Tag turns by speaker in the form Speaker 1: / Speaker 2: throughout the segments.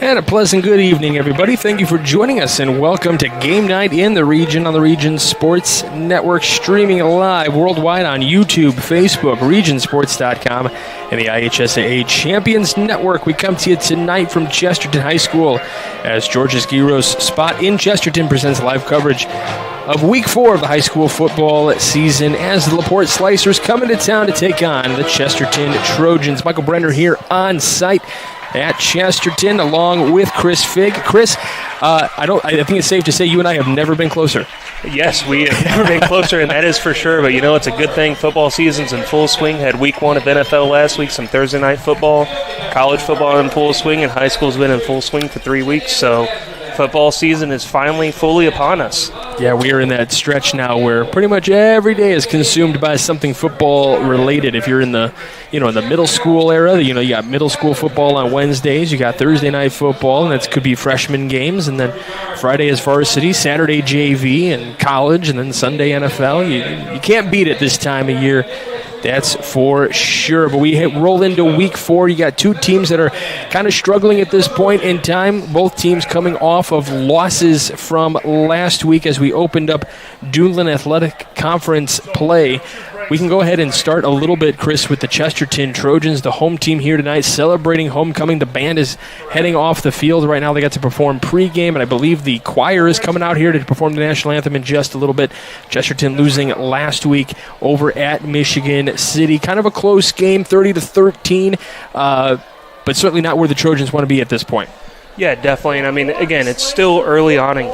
Speaker 1: And a pleasant good evening, everybody. Thank you for joining us, and welcome to Game Night in the Region on the Region Sports Network, streaming live worldwide on YouTube, Facebook, regionsports.com, and the IHSAA Champions Network. We come to you tonight from Chesterton High School as George's Gyros Spot in Chesterton presents live coverage of Week 4 of the high school football season as the LaPorte Slicers come into town to take on the Chesterton Trojans. Michael Brenner here on site at Chesterton, along with Chris Figg. Chris, I think it's safe to say you and I have never been closer.
Speaker 2: Yes, we have never been closer, and that is for sure. But, you know, it's a good thing. Football season's in full swing. Had Week 1 of NFL last week, some Thursday night football, college football in full swing, and high school's been in full swing for 3 weeks. So football season is finally fully upon us.
Speaker 1: Yeah, we are in that stretch now where pretty much every day is consumed by something football related. If you're in the, in the middle school era, you got middle school football on Wednesdays, you got Thursday night football, and that could be freshman games, and then Friday is varsity, Saturday JV, and college, and then Sunday NFL. You can't beat it this time of year. That's for sure. But we roll into Week 4. You got two teams that are kind of struggling at this point in time. Both teams coming off of losses from last week as we opened up Duneland Athletic Conference play. We can go ahead and start a little bit, Chris, with the Chesterton Trojans, the home team here tonight, celebrating homecoming. The band is heading off the field right now. They got to perform pregame, and I believe the choir is coming out here to perform the national anthem in just a little bit. Chesterton losing last week over at Michigan City. Kind of a close game, 30-13, but certainly not where the Trojans want to be at this point.
Speaker 2: Yeah, definitely. And, I mean, again, it's still early on in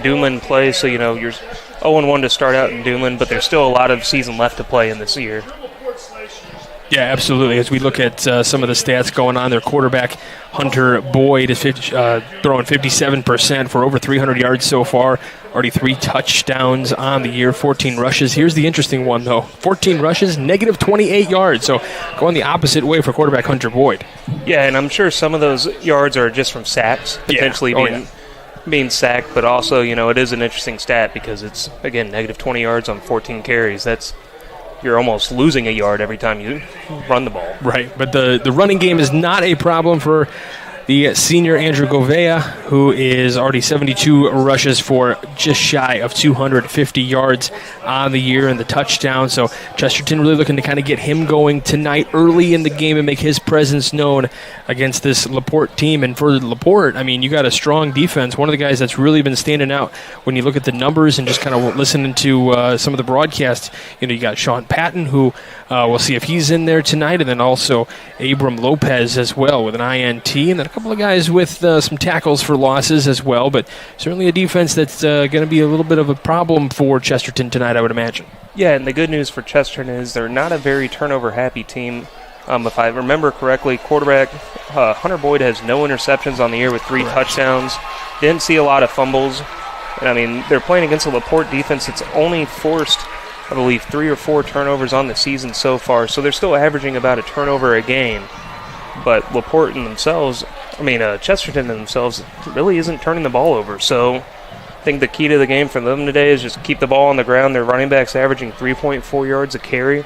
Speaker 2: Duneland play, so, you're 0-1 to start out in Duneland, but there's still a lot of season left to play in this year.
Speaker 1: Yeah, absolutely. As we look at some of the stats going on, their quarterback, Hunter Boyd, is throwing 57% for over 300 yards so far. Already 3 touchdowns on the year, 14 rushes. Here's the interesting one, though. 14 rushes, negative 28 yards. So going the opposite way for quarterback Hunter Boyd.
Speaker 2: Yeah, and I'm sure some of those yards are just from sacks, potentially being sacked. But also, it is an interesting stat because it's, again, negative 20 yards on 14 carries. You're almost losing a yard every time you run the ball.
Speaker 1: Right, but the running game is not a problem for the senior Andrew Govea, who is already 72 rushes for just shy of 250 yards on the year and the touchdown. So Chesterton really looking to kind of get him going tonight early in the game and make his presence known against this LaPorte team. And for LaPorte, I mean, you got a strong defense. One of the guys that's really been standing out when you look at the numbers and just kind of listening to some of the broadcasts, you got Sean Patton, who we'll see if he's in there tonight, and then also Abram Lopez as well with an INT, and then a couple of guys with some tackles for losses as well, but certainly a defense that's going to be a little bit of a problem for Chesterton tonight, I would imagine. Yeah,
Speaker 2: and the good news for Chesterton is they're not a very turnover-happy team. If I remember correctly, quarterback Hunter Boyd has no interceptions on the year with 3 touchdowns. Didn't see a lot of fumbles. And, I mean, they're playing against a LaPorte defense that's only forced, I believe, 3 or 4 turnovers on the season so far. So they're still averaging about a turnover a game. But LaPorte Chesterton themselves really isn't turning the ball over. So I think the key to the game for them today is just keep the ball on the ground. Their running backs averaging 3.4 yards a carry.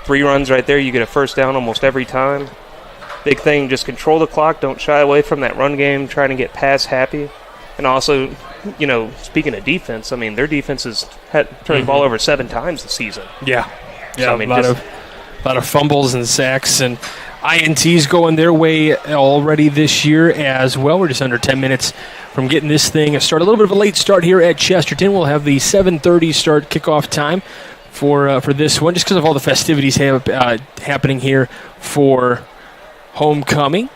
Speaker 2: 3 runs right there, you get a first down almost every time. Big thing, just control the clock. Don't shy away from that run game, trying to get pass happy. And also, speaking of defense, I mean, their defense has turned the ball over 7 times this season.
Speaker 1: Yeah.
Speaker 2: So,
Speaker 1: a lot of fumbles and sacks and INTs going their way already this year as well. We're just under 10 minutes from getting this thing started. A little bit of a late start here at Chesterton. We'll have the 7:30 start kickoff time for this one, just because of all the festivities happening here for homecoming,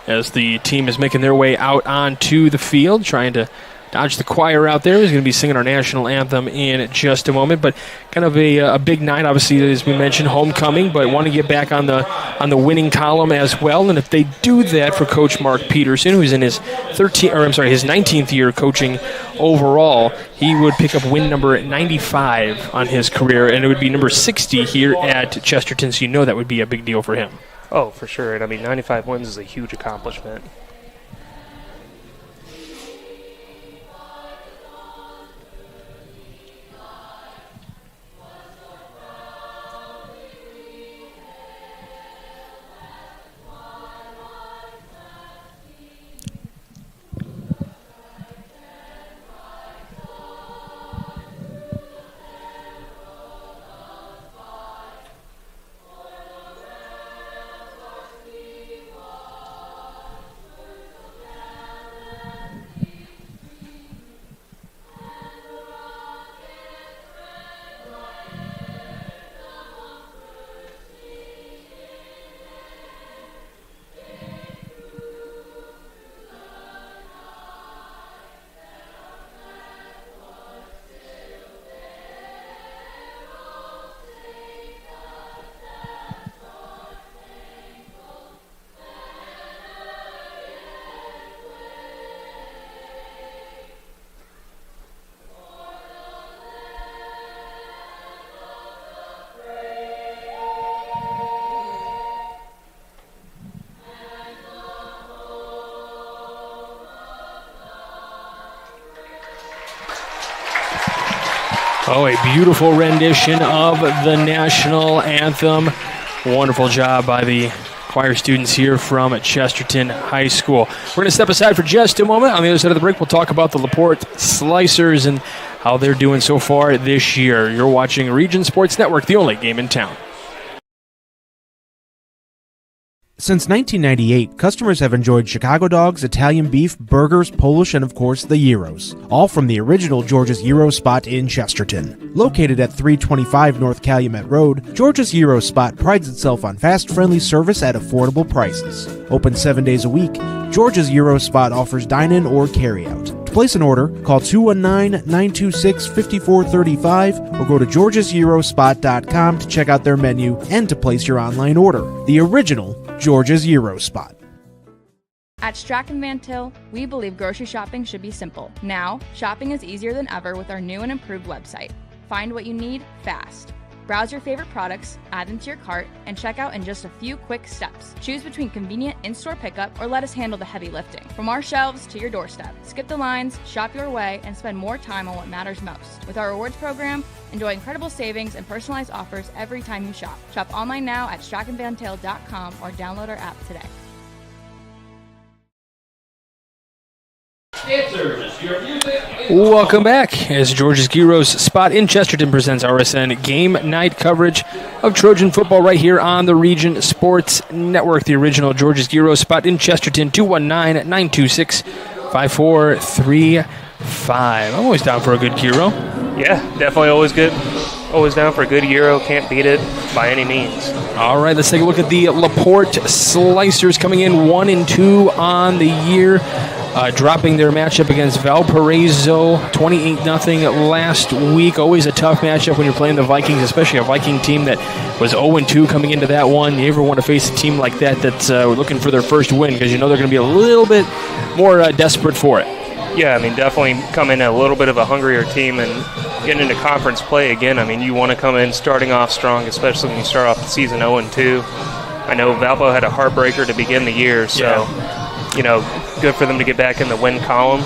Speaker 1: as the team is making their way out onto the field, trying to dodge the choir out there. Who's going to be singing our national anthem in just a moment. But kind of a big night, obviously, as we mentioned, homecoming, but want to get back on the winning column as well. And if they do that for Coach Mark Peterson, who's in his 19th year coaching overall, he would pick up win number 95 on his career, and it would be number 60 here at Chesterton. So that would be a big deal for him.
Speaker 2: Oh, for sure. And 95 wins is a huge accomplishment.
Speaker 1: Oh, a beautiful rendition of the national anthem. Wonderful job by the choir students here from Chesterton High School. We're going to step aside for just a moment. On the other side of the break, we'll talk about the LaPorte Slicers and how they're doing so far this year. You're watching Region Sports Network, the only game in town.
Speaker 3: Since 1998, customers have enjoyed Chicago dogs, Italian beef, burgers, Polish, and of course the gyros, all from the original George's Gyro Spot in Chesterton. Located at 325 North Calumet Road, George's Gyro Spot prides itself on fast, friendly service at affordable prices. Open 7 days a week, George's Gyro Spot offers dine-in or carry-out. To place an order, call 219-926-5435 or go to georgesgyrospot.com to check out their menu and to place your online order. The original George's Gyro Spot.
Speaker 4: At Strachan Van Til, we believe grocery shopping should be simple. Now, shopping is easier than ever with our new and improved website. Find what you need fast. Browse your favorite products, add them to your cart, and check out in just a few quick steps. Choose between convenient in-store pickup or let us handle the heavy lifting. From our shelves to your doorstep. Skip the lines, shop your way, and spend more time on what matters most. With our rewards program, enjoy incredible savings and personalized offers every time you shop. Shop online now at strachanvantil.com or download our app today.
Speaker 1: Welcome back as George's Gyro's Spot in Chesterton presents RSN game night coverage of Trojan football right here on the Region Sports Network. The original George's Gyro's Spot in Chesterton, 219-926-5435. I'm always down for a good gyro.
Speaker 2: Yeah, definitely always good. Always down for a good gyro. Can't beat it by any means. All
Speaker 1: right, let's take a look at the LaPorte Slicers coming in 1-2 on the year. Dropping their matchup against Valparaiso, 28-0 last week. Always a tough matchup when you're playing the Vikings, especially a Viking team that was 0-2 coming into that one. You ever want to face a team like that that's looking for their first win because you know they're going to be a little bit more desperate for it.
Speaker 2: Yeah, I mean, definitely come in a little bit of a hungrier team and getting into conference play again. I mean, you want to come in starting off strong, especially when you start off the season 0-2. I know Valpo had a heartbreaker to begin the year, so, you know, good for them to get back in the win column.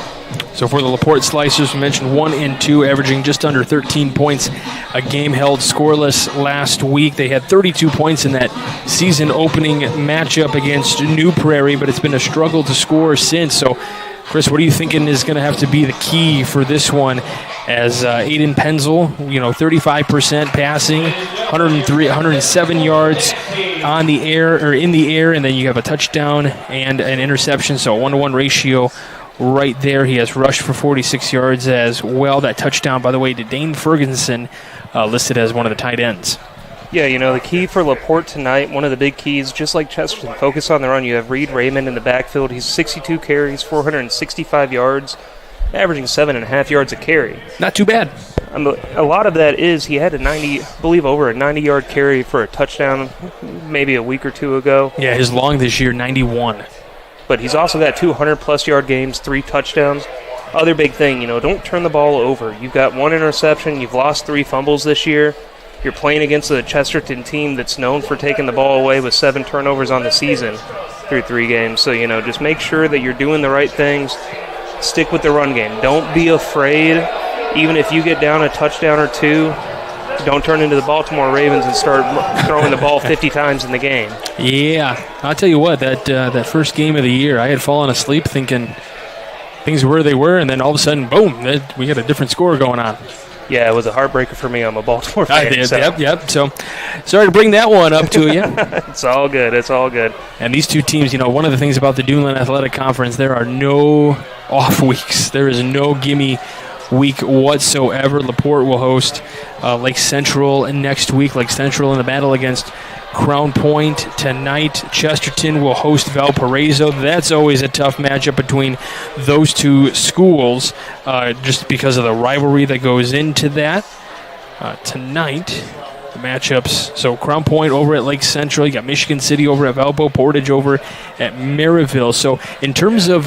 Speaker 1: So for the LaPorte Slicers, we mentioned 1-2, averaging just under 13 points a game, held scoreless last week. They had 32 points in that season opening matchup against New Prairie, but it's been a struggle to score since. So, Chris, what are you thinking is going to have to be the key for this one as Aiden Penzel, 35% passing, 107 yards on the air or in the air, and then you have a touchdown and an interception, so a 1-to-1 ratio right there. He has rushed for 46 yards as well. That touchdown, by the way, to Dane Ferguson, listed as one of the tight ends.
Speaker 2: Yeah, the key for LaPorte tonight, one of the big keys, just like Chesterton, focus on the run. You have Reed Raymond in the backfield. He's 62 carries, 465 yards, averaging 7.5 yards a carry.
Speaker 1: Not too bad.
Speaker 2: A lot of that is he had over a 90-yard carry for a touchdown maybe a week or two ago.
Speaker 1: Yeah, his long this year, 91.
Speaker 2: But he's also got 200-plus yard games, 3 touchdowns. Other big thing, don't turn the ball over. You've got 1 interception. You've lost 3 fumbles this year. You're playing against a Chesterton team that's known for taking the ball away with 7 turnovers on the season through 3 games. So, just make sure that you're doing the right things. Stick with the run game. Don't be afraid. Even if you get down a touchdown or 2, don't turn into the Baltimore Ravens and start throwing the ball 50 times in the game.
Speaker 1: Yeah. I'll tell you what, that first game of the year, I had fallen asleep thinking things were where they were, and then all of a sudden, boom, we had a different score going on.
Speaker 2: Yeah, it was a heartbreaker for me. I'm a Baltimore fan.
Speaker 1: I did, so. Yep. So, sorry to bring that one up to you.
Speaker 2: It's all good.
Speaker 1: And these two teams, one of the things about the Duneland Athletic Conference, there are no off weeks. There is no gimme week whatsoever. LaPorte will host Lake Central next week. Lake Central in the battle against Crown Point tonight. Chesterton will host Valparaiso. That's always a tough matchup between those two schools, just because of the rivalry that goes into that. Tonight, the matchups. So Crown Point over at Lake Central. You got Michigan City over at Valpo. Portage over at Maryville. So in terms of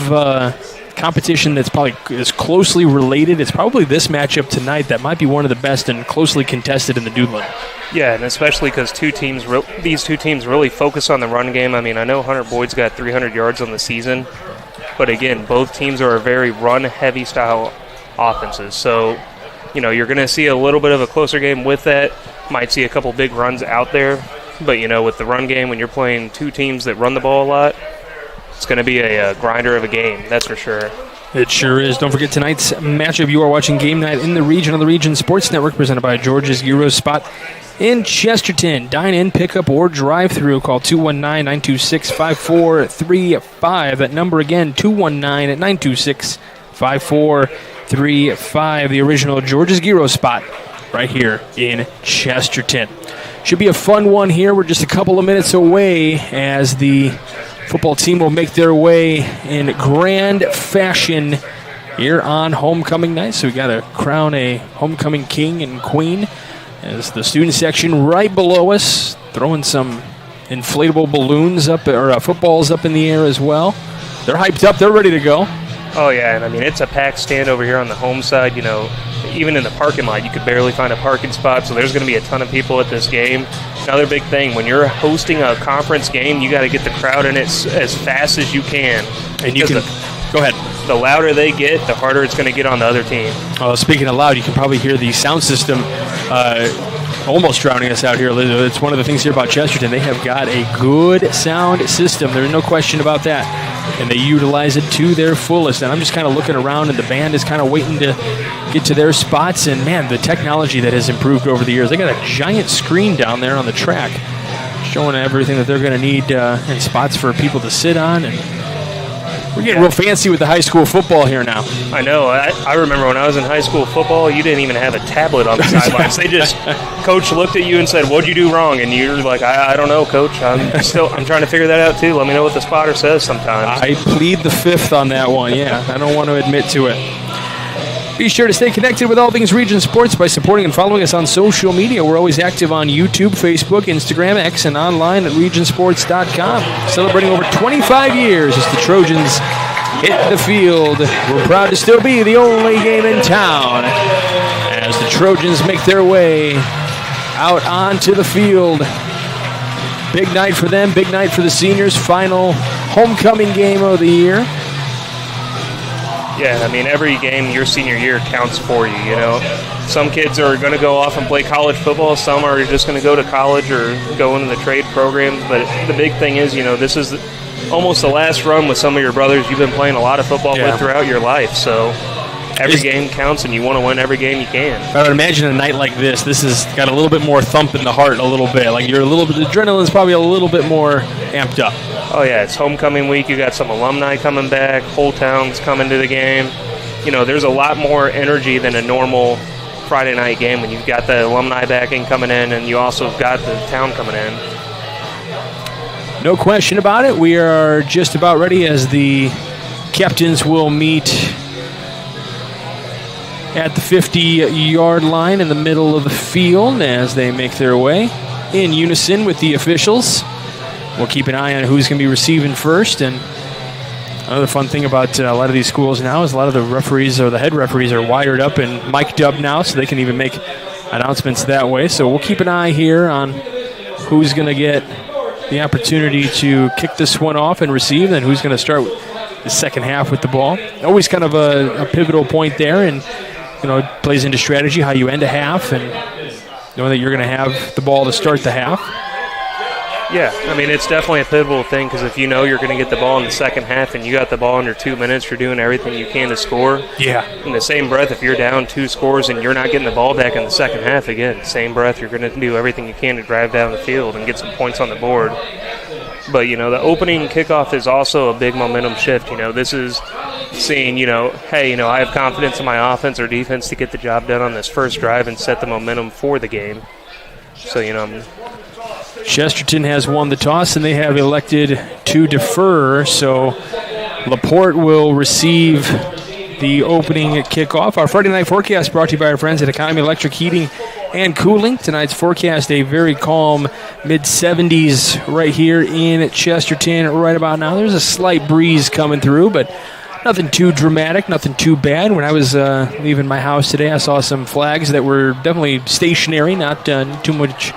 Speaker 1: competition that's probably is closely related, it's probably this matchup tonight that might be one of the best and closely contested in the Duneland.
Speaker 2: Yeah, and especially because these two teams really focus on the run game. I mean, I know Hunter Boyd's got 300 yards on the season, but again, both teams are very run-heavy style offenses. So You're going to see a little bit of a closer game with that. Might see a couple big runs out there. But, with the run game, when you're playing two teams that run the ball a lot, it's going to be a grinder of a game, that's for sure.
Speaker 1: It sure is. Don't forget tonight's matchup. You are watching Game Night in the Region on the Region Sports Network, presented by George's Gyro Spot in Chesterton. Dine in, pick up, or drive through. Call 219-926-5435. That number again, 219-926-5435. The original George's Gyro Spot right here in Chesterton. Should be a fun one here. We're just a couple of minutes away as the football team will make their way in grand fashion here on homecoming night. So we got to crown a homecoming king and queen as the student section right below us throwing some inflatable balloons up, or footballs up in the air as well. They're hyped up. They're ready to go.
Speaker 2: Oh, yeah, and it's a packed stand over here on the home side. Even in the parking lot, you could barely find a parking spot, so there's going to be a ton of people at this game. Another big thing, when you're hosting a conference game, you got to get the crowd in it as fast as you can.
Speaker 1: And you can go ahead.
Speaker 2: The louder they get, the harder it's going to get on the other team.
Speaker 1: Speaking of loud, you can probably hear the sound system almost drowning us out here. It's one of the things here about Chesterton. They have got a good sound system. There's no question about that. And they utilize it to their fullest. And I'm just kind of looking around, and the band is kind of waiting to get to their spots. And, man, the technology that has improved over the years. They got a giant screen down there on the track showing everything that they're going to need and spots for people to sit on. And we're getting real fancy with the high school football here now.
Speaker 2: I know. I remember when I was in high school football, you didn't even have a tablet on the sidelines. They just, coach looked at you and said, "What'd you do wrong?" And you're like, I don't know, coach. I'm trying to figure that out too. Let me know what the spotter says sometimes.
Speaker 1: I plead the fifth on that one, yeah. I don't want to admit to it. Be sure to stay connected with all things Region Sports by supporting and following us on social media. We're always active on YouTube, Facebook, Instagram, X, and online at regionsports.com. Celebrating over 25 years as the Trojans hit the field. We're proud to still be the only game in town as the Trojans make their way out onto the field. Big night for them, big night for the seniors. Final homecoming game of the year.
Speaker 2: Yeah, every game your senior year counts for you, Some kids are going to go off and play college football. Some are just going to go to college or go into the trade programs. But the big thing is, this is almost the last run with some of your brothers you've been playing a lot of football with throughout your life. So every game counts, and you want to win every game you can.
Speaker 1: I would imagine a night like this has got a little bit more thump in the heart a little bit. Like the adrenaline's probably a little bit more amped up.
Speaker 2: Oh, yeah, it's homecoming week. You got some alumni coming back. Whole town's coming to the game. There's a lot more energy than a normal Friday night game when you've got the alumni backing coming in, and you also have got the town coming in.
Speaker 1: No question about it. We are just about ready as the captains will meet at the 50-yard line in the middle of the field as they make their way in unison with the officials. We'll keep an eye on who's going to be receiving first. And another fun thing about a lot of these schools now is a lot of the referees or the head referees are wired up and mic'd up now, so they can even make announcements that way. So we'll keep an eye here on who's going to get the opportunity to kick this one off and receive, and who's going to start the second half with the ball. Always kind of a pivotal point there, and it plays into strategy, how you end a half, and knowing that you're going to have the ball to start the half.
Speaker 2: Yeah, it's definitely a pivotal thing, because if you're going to get the ball in the second half and you got the ball under 2 minutes, you're doing everything you can to score.
Speaker 1: Yeah.
Speaker 2: In the same breath, if you're down 2 scores and you're not getting the ball back in the second half, again, same breath, you're going to do everything you can to drive down the field and get some points on the board. But, the opening kickoff is also a big momentum shift. This is seeing, hey, I have confidence in my offense or defense to get the job done on this first drive and set the momentum for the game. So,
Speaker 1: Chesterton has won the toss, and they have elected to defer. So LaPorte will receive the opening kickoff. Our Friday night forecast brought to you by our friends at Economy Electric Heating and Cooling. Tonight's forecast, a very calm mid-70s right here in Chesterton right about now. There's a slight breeze coming through, but nothing too dramatic, nothing too bad. When I was leaving my house today, I saw some flags that were definitely stationary, not too much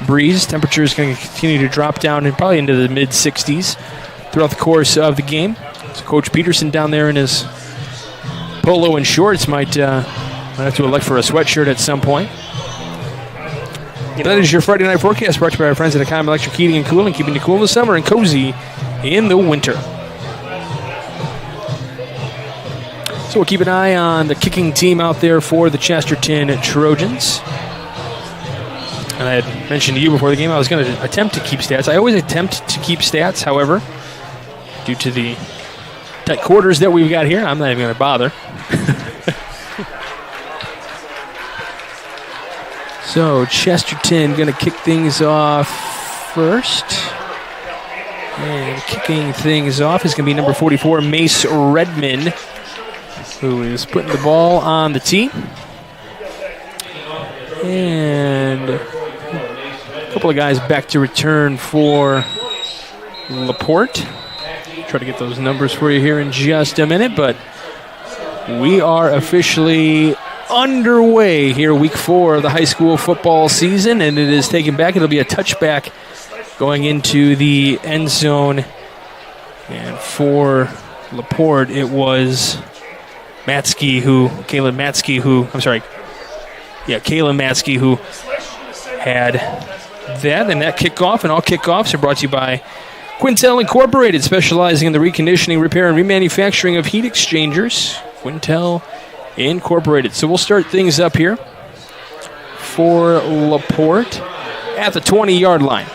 Speaker 1: breeze. Temperature is going to continue to drop down and probably into the mid-60s throughout the course of the game. So Coach Peterson down there in his polo and shorts might I have to elect for a sweatshirt at some point. That is your Friday night forecast brought to you by our friends at Economy Electric Heating and Cooling, keeping you cool in the summer and cozy in the winter. So we'll keep an eye on the kicking team out there for the Chesterton Trojans. And I had mentioned to you before the game I was going to attempt to keep stats. I always attempt to keep stats, however, due to the tight quarters that we've got here, I'm not even going to bother. So Chesterton going to kick things off first. And kicking things off is going to be number 44, Mace Redmond, who is putting the ball on the tee. And a couple of guys back to return for LaPorte. Try to get those numbers for you here in just a minute, but we are officially underway here, week 4 of the high school football season, and it is taken back. It'll be a touchback going into the end zone. And for LaPorte, it was Kalen Matsky, who had that. And that kickoff, and all kickoffs are brought to you by Quintel Incorporated, specializing in the reconditioning, repair, and remanufacturing of heat exchangers. Quintel Incorporated. So we'll start things up here for LaPorte at the 20-yard line.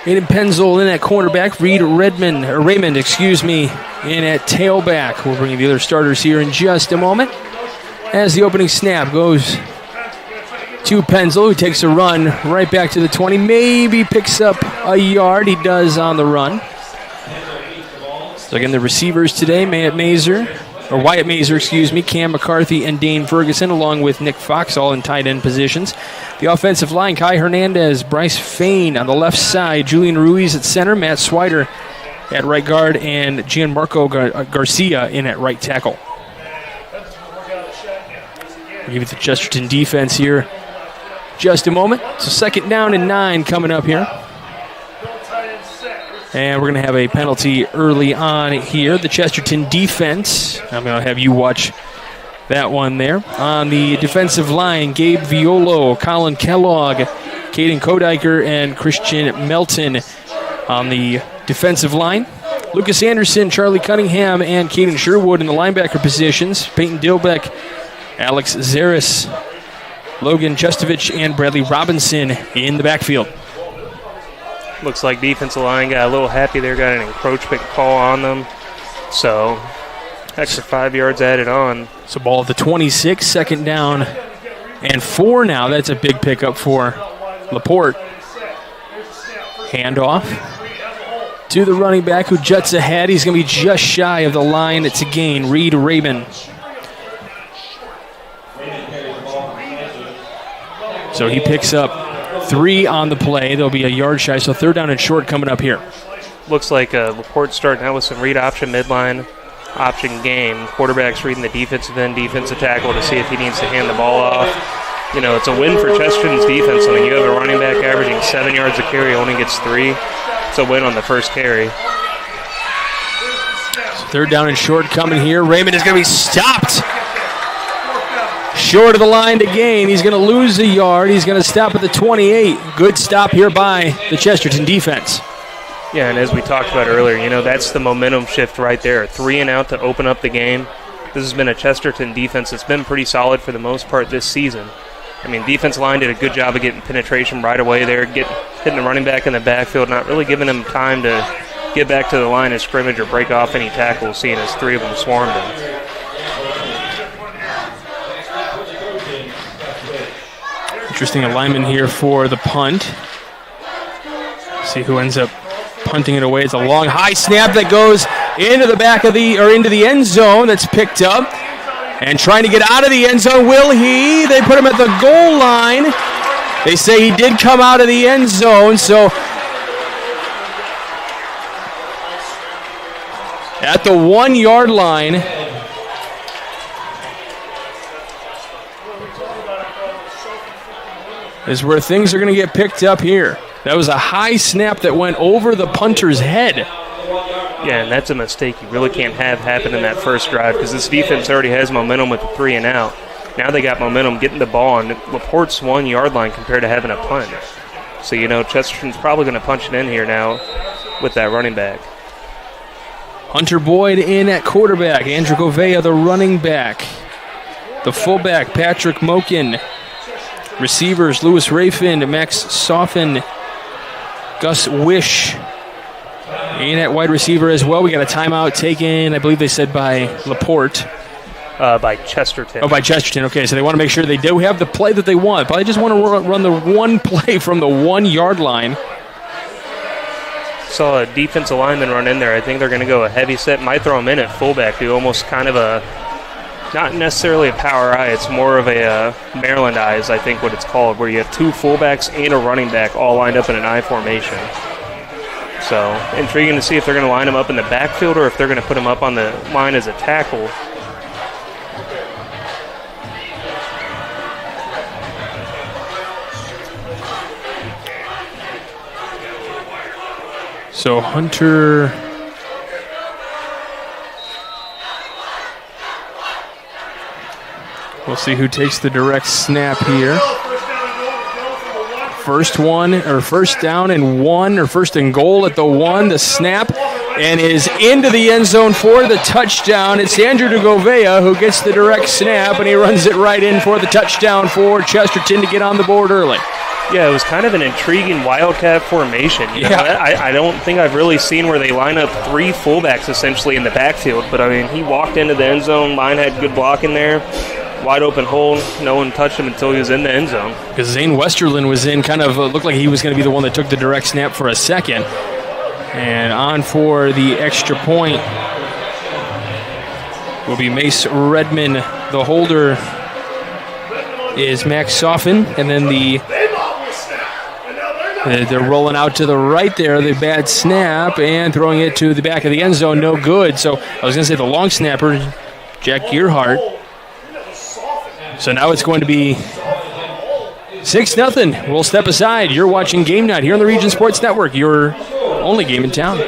Speaker 1: Aiden Penzel in at cornerback. Raymond, in at tailback. We'll bring you the other starters here in just a moment. As the opening snap goes to Penzel, who takes a run right back to the 20. Maybe picks up a yard. He does on the run. So again, the receivers today, Wyatt Mazer, Cam McCarthy, and Dane Ferguson, along with Nick Fox, all in tight end positions. The offensive line, Kai Hernandez, Bryce Fain on the left side, Julian Ruiz at center, Matt Swider at right guard, and Gianmarco Garcia in at right tackle. We'll give it the Chesterton defense here just a moment. So 2nd down and 9 coming up here. And we're going to have a penalty early on here. The Chesterton defense, I'm going to have you watch that one there. On the defensive line, Gabe Violo, Colin Kellogg, Caden Kodiker, and Christian Melton. On the defensive line, Lucas Anderson, Charlie Cunningham, and Caden Sherwood in the linebacker positions. Peyton Dilbeck, Alex Zaris, Logan Justovich, and Bradley Robinson in the backfield.
Speaker 2: Looks like defensive line got a little happy there, got an encroachment call on them. So, extra 5 yards added on.
Speaker 1: So ball at the 26, 2nd down and 4 now. That's a big pickup for LaPorte. Handoff to the running back who juts ahead. He's going to be just shy of the line to gain, Reed Rabin. So he picks up 3 on the play. There'll be a yard shy, so 3rd down and short coming up here.
Speaker 2: Looks like LaPorte starting out with some read option, midline option game. Quarterback's reading the defensive end, defensive tackle to see if he needs to hand the ball off. You know, it's a win for Chesterton's defense. I mean, you have a running back averaging 7 yards a carry, only gets 3. It's a win on the first carry.
Speaker 1: So 3rd down and short coming here. Raymond is going to be stopped short of the line to gain. He's going to lose a yard. He's going to stop at the 28. Good stop here by the Chesterton defense.
Speaker 2: Yeah, and as we talked about earlier, you know, that's the momentum shift right there. 3 and out to open up the game. This has been a Chesterton defense that's been pretty solid for the most part this season. I mean, defense line did a good job of getting penetration right away there, hitting the running back in the backfield, not really giving him time to get back to the line of scrimmage or break off any tackles, seeing as 3 of them swarmed him.
Speaker 1: Interesting alignment here for the punt. See who ends up punting it away. It's a long, high snap that goes into the back of into the end zone. That's picked up. And trying to get out of the end zone, will he? They put him at the goal line. They say he did come out of the end zone, so at the 1-yard line, is where things are going to get picked up here. That was a high snap that went over the punter's head.
Speaker 2: Yeah, and that's a mistake you really can't have happen in that first drive because this defense already has momentum with the 3 and out. Now they got momentum getting the ball on LaPorte's 1 yard line compared to having a punt. So, Chesterton's probably going to punch it in here now with that running back.
Speaker 1: Hunter Boyd in at quarterback. Andrew Govea, the running back. The fullback, Patrick Mokin. Receivers, Lewis Rafin, Max Soffin, Gus Wish. In at wide receiver as well. We got a timeout taken, I believe they said by LaPorte.
Speaker 2: By Chesterton.
Speaker 1: Oh, by Chesterton. Okay, so they want to make sure they do have the play that they want. But they just want to run the one play from the 1 yard line.
Speaker 2: Saw a defensive lineman run in there. I think they're going to go a heavy set. Might throw him in at fullback, do almost kind of a, not necessarily a power eye. It's more of a Maryland eye is I think what it's called, where you have 2 fullbacks and a running back all lined up in an I formation. So intriguing to see if they're going to line him up in the backfield or if they're going to put him up on the line as a tackle.
Speaker 1: So Hunter, we'll see who takes the direct snap here. First down and 1, or first and goal at the 1, the snap, and is into the end zone for the touchdown. It's Andrew Govea who gets the direct snap, and he runs it right in for the touchdown for Chesterton to get on the board early.
Speaker 2: Yeah, it was kind of an intriguing Wildcat formation. You know, I don't think I've really seen where they line up 3 fullbacks essentially in the backfield, but I mean, he walked into the end zone, line had good block in there. Wide open hole. No one touched him until he was in the end zone.
Speaker 1: Because Zane Westerlin was in, kind of looked like he was going to be the one that took the direct snap for a second. And on for the extra point will be Mace Redman. The holder is Max Soffin. And then they're rolling out to the right there. The bad snap and throwing it to the back of the end zone. No good. So I was going to say the long snapper, Jack Gearhart. So now it's going to be 6-0. We'll step aside. You're watching Game Night here on the Region Sports Network, your only game in town.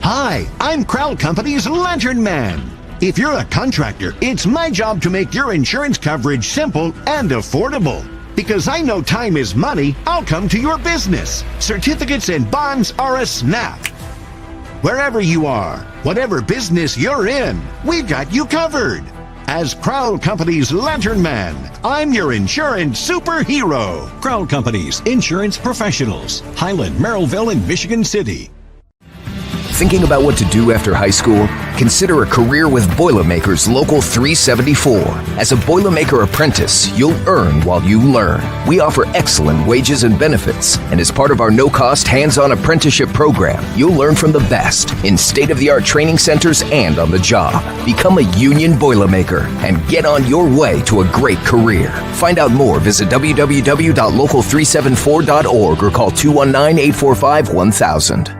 Speaker 5: Hi, I'm Crowd Company's Lantern Man. If you're a contractor, it's my job to make your insurance coverage simple and affordable. Because I know time is money, I'll come to your business. Certificates and bonds are a snap. Wherever you are, whatever business you're in, we've got you covered. As Crowd Company's Lantern Man, I'm your insurance superhero.
Speaker 6: Crowd Company's insurance professionals. Highland, Merrillville, and Michigan City.
Speaker 7: Thinking about what to do after high school? Consider a career with Boilermakers Local 374. As a Boilermaker apprentice, you'll earn while you learn. We offer excellent wages and benefits, and as part of our no-cost hands-on apprenticeship program, you'll learn from the best in state-of-the-art training centers and on the job. Become a union Boilermaker and get on your way to a great career. Find out more, visit www.local374.org or call 219-845-1000.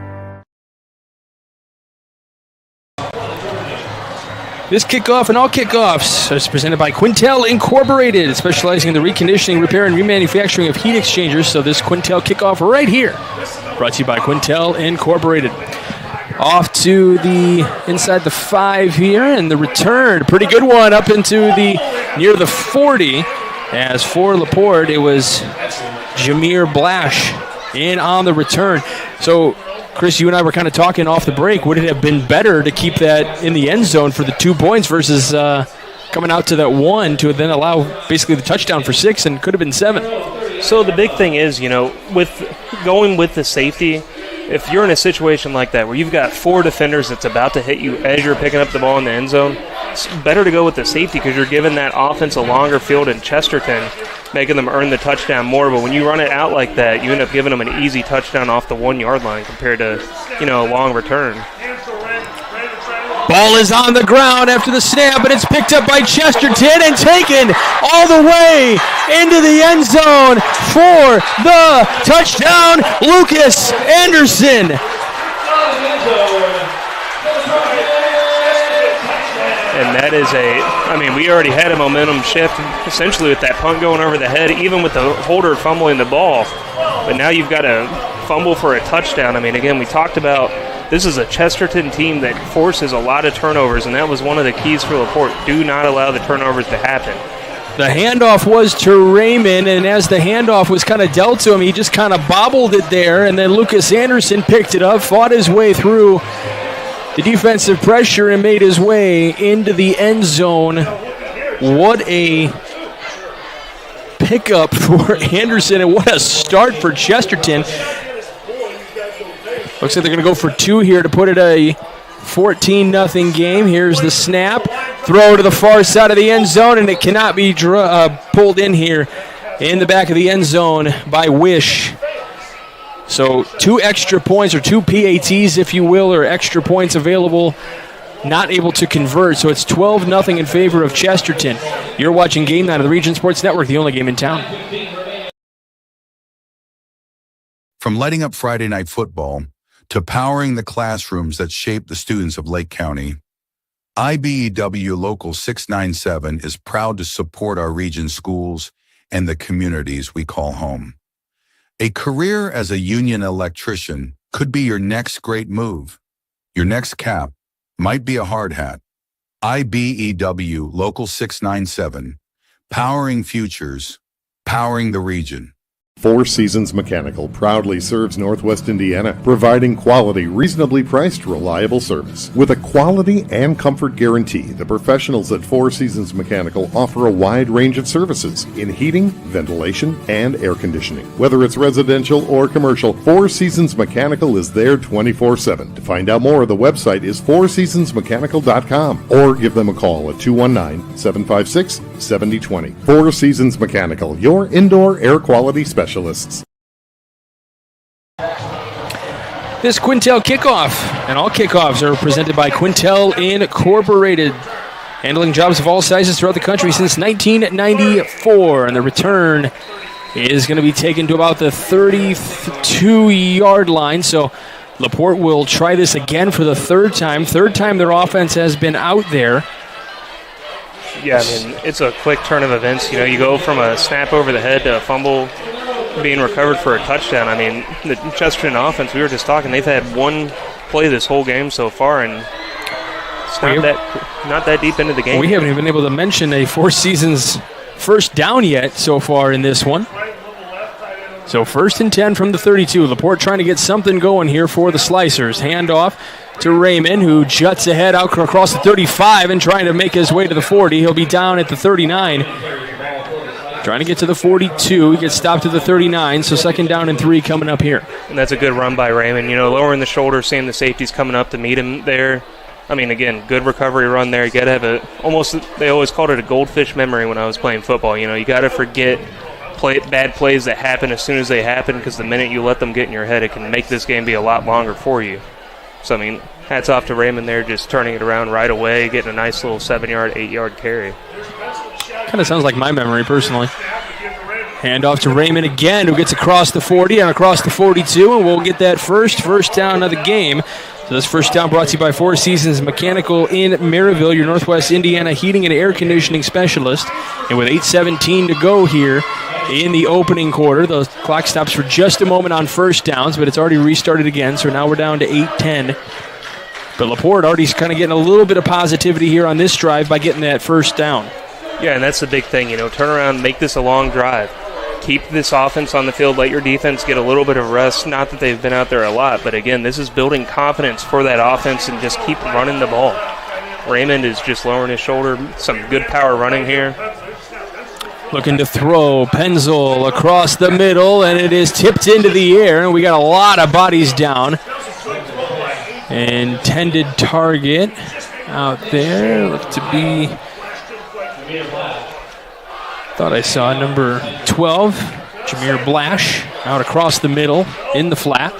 Speaker 1: This kickoff and all kickoffs is presented by Quintel Incorporated, specializing in the reconditioning, repair, and remanufacturing of heat exchangers. So this Quintel kickoff right here, brought to you by Quintel Incorporated. Off to the inside the 5 here, and the return, pretty good one up into the near the 40. As for LaPorte, it was Jameer Blash in on the return. So, Chris, you and I were kind of talking off the break. Would it have been better to keep that in the end zone for the 2 points versus coming out to that 1 to then allow basically the touchdown for 6 and could have been 7?
Speaker 2: So the big thing is, with going with the safety, if you're in a situation like that where you've got 4 defenders that's about to hit you as you're picking up the ball in the end zone, it's better to go with the safety because you're giving that offense a longer field in Chesterton, making them earn the touchdown more. But when you run it out like that, you end up giving them an easy touchdown off the 1 yard line compared to, a long return.
Speaker 1: Ball is on the ground after the snap, but it's picked up by Chesterton and taken all the way into the end zone for the touchdown, Lucas Anderson.
Speaker 2: And that is we already had a momentum shift essentially with that punt going over the head, even with the holder fumbling the ball. But now you've got a fumble for a touchdown. I mean, again, we talked about this is a Chesterton team that forces a lot of turnovers, and that was one of the keys for LaPorte. Do not allow the turnovers to happen.
Speaker 1: The handoff was to Raymond, and as the handoff was kind of dealt to him, he just kind of bobbled it there, and then Lucas Anderson picked it up, fought his way through the defensive pressure, and made his way into the end zone. What a pickup for Anderson, and what a start for Chesterton. Looks like they're going to go for 2 here to put it a 14-0 game. Here's the snap. Throw to the far side of the end zone, and it cannot be pulled in here in the back of the end zone by Wish. So 2 extra points, or 2 PATs, if you will, or extra points available, not able to convert. So it's 12-0 in favor of Chesterton. You're watching Game Night of the Region Sports Network, the only game in town.
Speaker 8: From lighting up Friday night football to powering the classrooms that shape the students of Lake County, IBEW Local 697 is proud to support our region schools and the communities we call home. A career as a union electrician could be your next great move. Your next cap might be a hard hat. IBEW Local 697, powering futures, powering the region.
Speaker 9: Four Seasons Mechanical proudly serves Northwest Indiana, providing quality, reasonably priced, reliable service. With a quality and comfort guarantee, the professionals at Four Seasons Mechanical offer a wide range of services in heating, ventilation, and air conditioning. Whether it's residential or commercial, Four Seasons Mechanical is there 24/7. To find out more, the website is fourseasonsmechanical.com or give them a call at 219-756-7020. Four Seasons Mechanical, your indoor air quality specialist.
Speaker 1: This Quintel kickoff, and all kickoffs are presented by Quintel Incorporated, handling jobs of all sizes throughout the country since 1994, and the return is going to be taken to about the 32-yard line, so LaPorte will try this again for the third time their offense has been out there.
Speaker 2: Yeah, I mean, it's a quick turn of events. You know, you go from a snap over the head to a fumble being recovered for a touchdown. I mean, the Chesterton offense, we were just talking, they've had one play this whole game so far, and it's not that deep into the game.
Speaker 1: We haven't even been able to mention a Four Seasons first down yet so far in this one. So 1st and 10 from the 32. LaPorte trying to get something going here for the Slicers. Handoff to Raymond, who juts ahead out across the 35 and trying to make his way to the 40. He'll be down at the 39. Trying to get to the 42. He gets stopped at the 39, so 2nd down and 3 coming up here.
Speaker 2: And that's a good run by Raymond. You know, lowering the shoulder, seeing the safeties coming up to meet him there. I mean, again, good recovery run there. You got to have they always called it a goldfish memory when I was playing football. You know, you got to forget bad plays that happen as soon as they happen, because the minute you let them get in your head, it can make this game be a lot longer for you. So, I mean, hats off to Raymond there, just turning it around right away, getting a nice little 7-yard, 8-yard carry.
Speaker 1: Kind of sounds like my memory, personally. Handoff to Raymond again, who gets across the 40 and across the 42, and we'll get that first down of the game. So this first down brought to you by Four Seasons Mechanical in Maryville, your Northwest Indiana heating and air conditioning specialist. And with 8:17 to go here in the opening quarter, the clock stops for just a moment on first downs, but it's already restarted again, so now we're down to 8:10. But LaPorte already kind of getting a little bit of positivity here on this drive by getting that first down.
Speaker 2: Yeah, and that's the big thing, you know, turn around, make this a long drive. Keep this offense on the field, let your defense get a little bit of rest. Not that they've been out there a lot, but again, this is building confidence for that offense and just keep running the ball. Raymond is just lowering his shoulder. Some good power running here.
Speaker 1: Looking to throw, Penzel across the middle, and it is tipped into the air, and we got a lot of bodies down. Intended target out there looked to be, thought I saw number 12, Jameer Blash, out across the middle in the flat.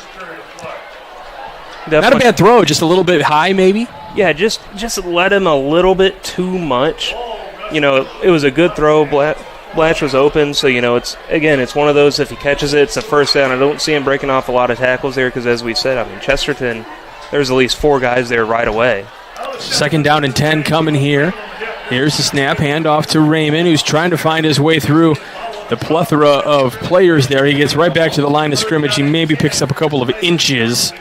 Speaker 1: Not a bad throw, just a little bit high maybe.
Speaker 2: Yeah, just let him a little bit too much. You know, it was a good throw. Blash was open, so, you know, it's one of those, if he catches it, it's a first down. I don't see him breaking off a lot of tackles there because, as we said, I mean, Chesterton, there's at least 4 guys there right away.
Speaker 1: 2nd down and 10 coming here. Here's the snap, handoff to Raymond, who's trying to find his way through the plethora of players there. He gets right back to the line of scrimmage. He maybe picks up a couple of inches.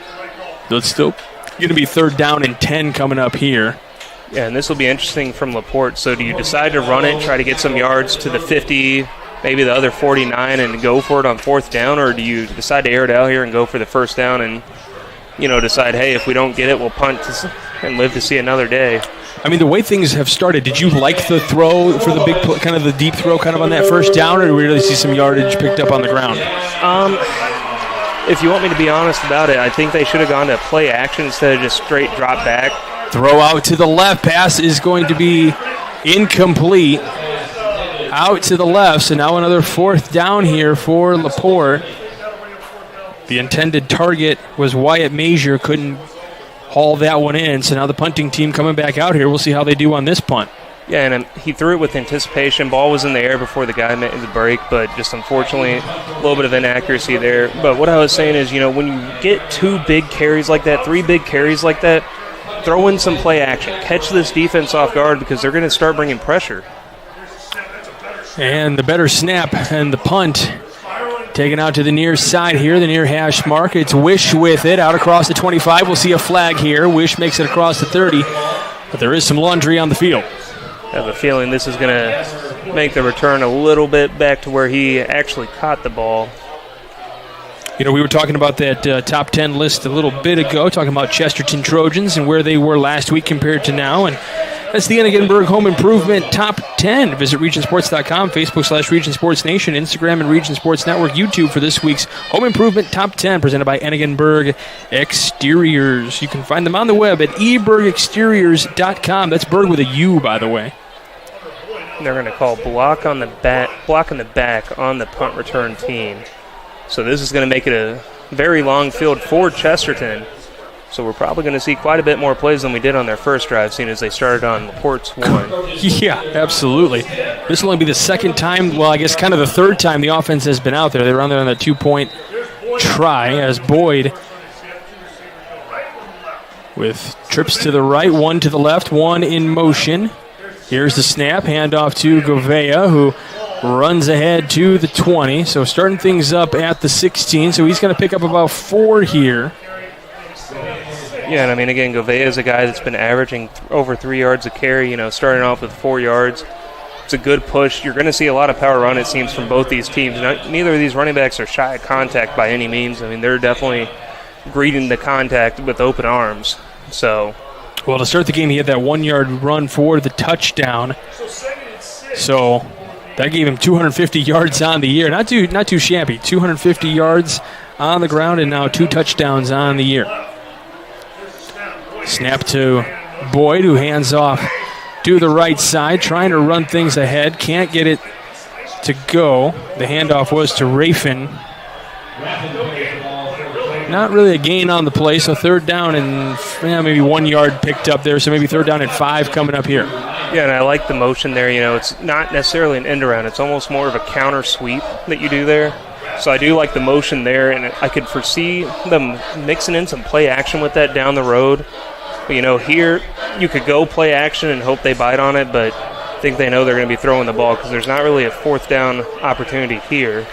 Speaker 1: So it's still going to be 3rd down and 10 coming up here.
Speaker 2: Yeah, and this will be interesting from LaPorte. So do you decide to run it, try to get some yards to the 50, maybe the other 49, and go for it on 4th down, or do you decide to air it out here and go for the 1st down and, decide, hey, if we don't get it, we'll punt and live to see another day?
Speaker 1: I mean, the way things have started, did you like the throw for the big, kind of the deep throw kind of on that 1st down, or did we really see some yardage picked up on the ground?
Speaker 2: If you want me to be honest about it, I think they should have gone to play action instead of just straight drop back.
Speaker 1: Throw out to the left. Pass is going to be incomplete. Out to the left. So now another 4th down here for LaPorte. The intended target was Wyatt Mazier. Couldn't haul that one in. So now the punting team coming back out here. We'll see how they do on this punt.
Speaker 2: Yeah, and he threw it with anticipation. Ball was in the air before the guy made the break, but just unfortunately a little bit of inaccuracy there. But what I was saying is, when you get 2 big carries like that, 3 big carries like that, throw in some play action. Catch this defense off guard because they're going to start bringing pressure.
Speaker 1: And the better snap and the punt taken out to the near side here, the near hash mark. It's Wish with it out across the 25. We'll see a flag here. Wish makes it across the 30, but there is some laundry on the field.
Speaker 2: I have a feeling this is going to make the return a little bit back to where he actually caught the ball.
Speaker 1: We were talking about that top 10 list a little bit ago, talking about Chesterton Trojans and where they were last week compared to now. And that's the Enigenberg Home Improvement Top 10. Visit regionsports.com, Facebook/Region Sports Nation, Instagram and Region Sports Network, YouTube for this week's Home Improvement Top 10 presented by Enigenberg Exteriors. You can find them on the web at ebergexteriors.com. That's Berg with a U, by the way.
Speaker 2: They're going to call block in the back on the punt return team. So this is going to make it a very long field for Chesterton. So we're probably going to see quite a bit more plays than we did on their first drive, seeing as they started on LaPorte's 1.
Speaker 1: Yeah, absolutely. This will only be the 2nd time, well, I guess kind of the 3rd time the offense has been out there. They were on there on a 2-point try as Boyd with trips to the right, 1 to the left, 1 in motion. Here's the snap, handoff to Govea, who runs ahead to the 20. So starting things up at the 16, so he's going to pick up about 4 here.
Speaker 2: Yeah, and I mean, again, Govea is a guy that's been averaging over 3 yards a carry, starting off with 4 yards. It's a good push. You're going to see a lot of power run, it seems, from both these teams. Neither of these running backs are shy of contact by any means. I mean, they're definitely greeting the contact with open arms. So,
Speaker 1: well, to start the game, he had that 1-yard run for the touchdown. So that gave him 250 yards on the year. Not too shabby. 250 yards on the ground and now 2 touchdowns on the year. Snap to Boyd, who hands off to the right side, trying to run things ahead. Can't get it to go. The handoff was to Rafin. Not really a gain on the play, so 3rd down and maybe 1 yard picked up there, so maybe 3rd down and 5 coming up here.
Speaker 2: Yeah, and I like the motion there. It's not necessarily an end around. It's almost more of a counter sweep that you do there. So I do like the motion there, and I could foresee them mixing in some play action with that down the road. But, here you could go play action and hope they bite on it, but I think they know they're going to be throwing the ball because there's not really a 4th down opportunity here.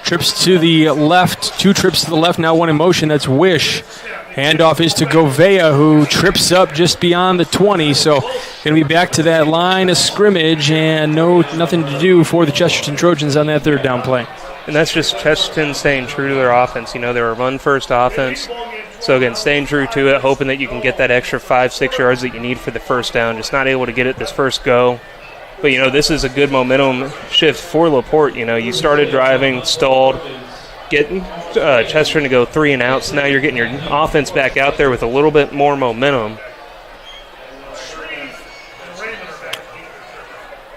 Speaker 1: Trips to the left, 2 trips to the left, now 1 in motion. That's Wish. Handoff is to Govea, who trips up just beyond the 20. So going to be back to that line of scrimmage and nothing to do for the Chesterton Trojans on that 3rd down play.
Speaker 2: And that's just Chesterton staying true to their offense. They're a run-first offense. So, again, staying true to it, hoping that you can get that extra 5-6 yards that you need for the 1st down. Just not able to get it this first go. But, this is a good momentum shift for LaPorte. You started driving, stalled, getting Chesterton to go 3 and out. So now you're getting your offense back out there with a little bit more momentum.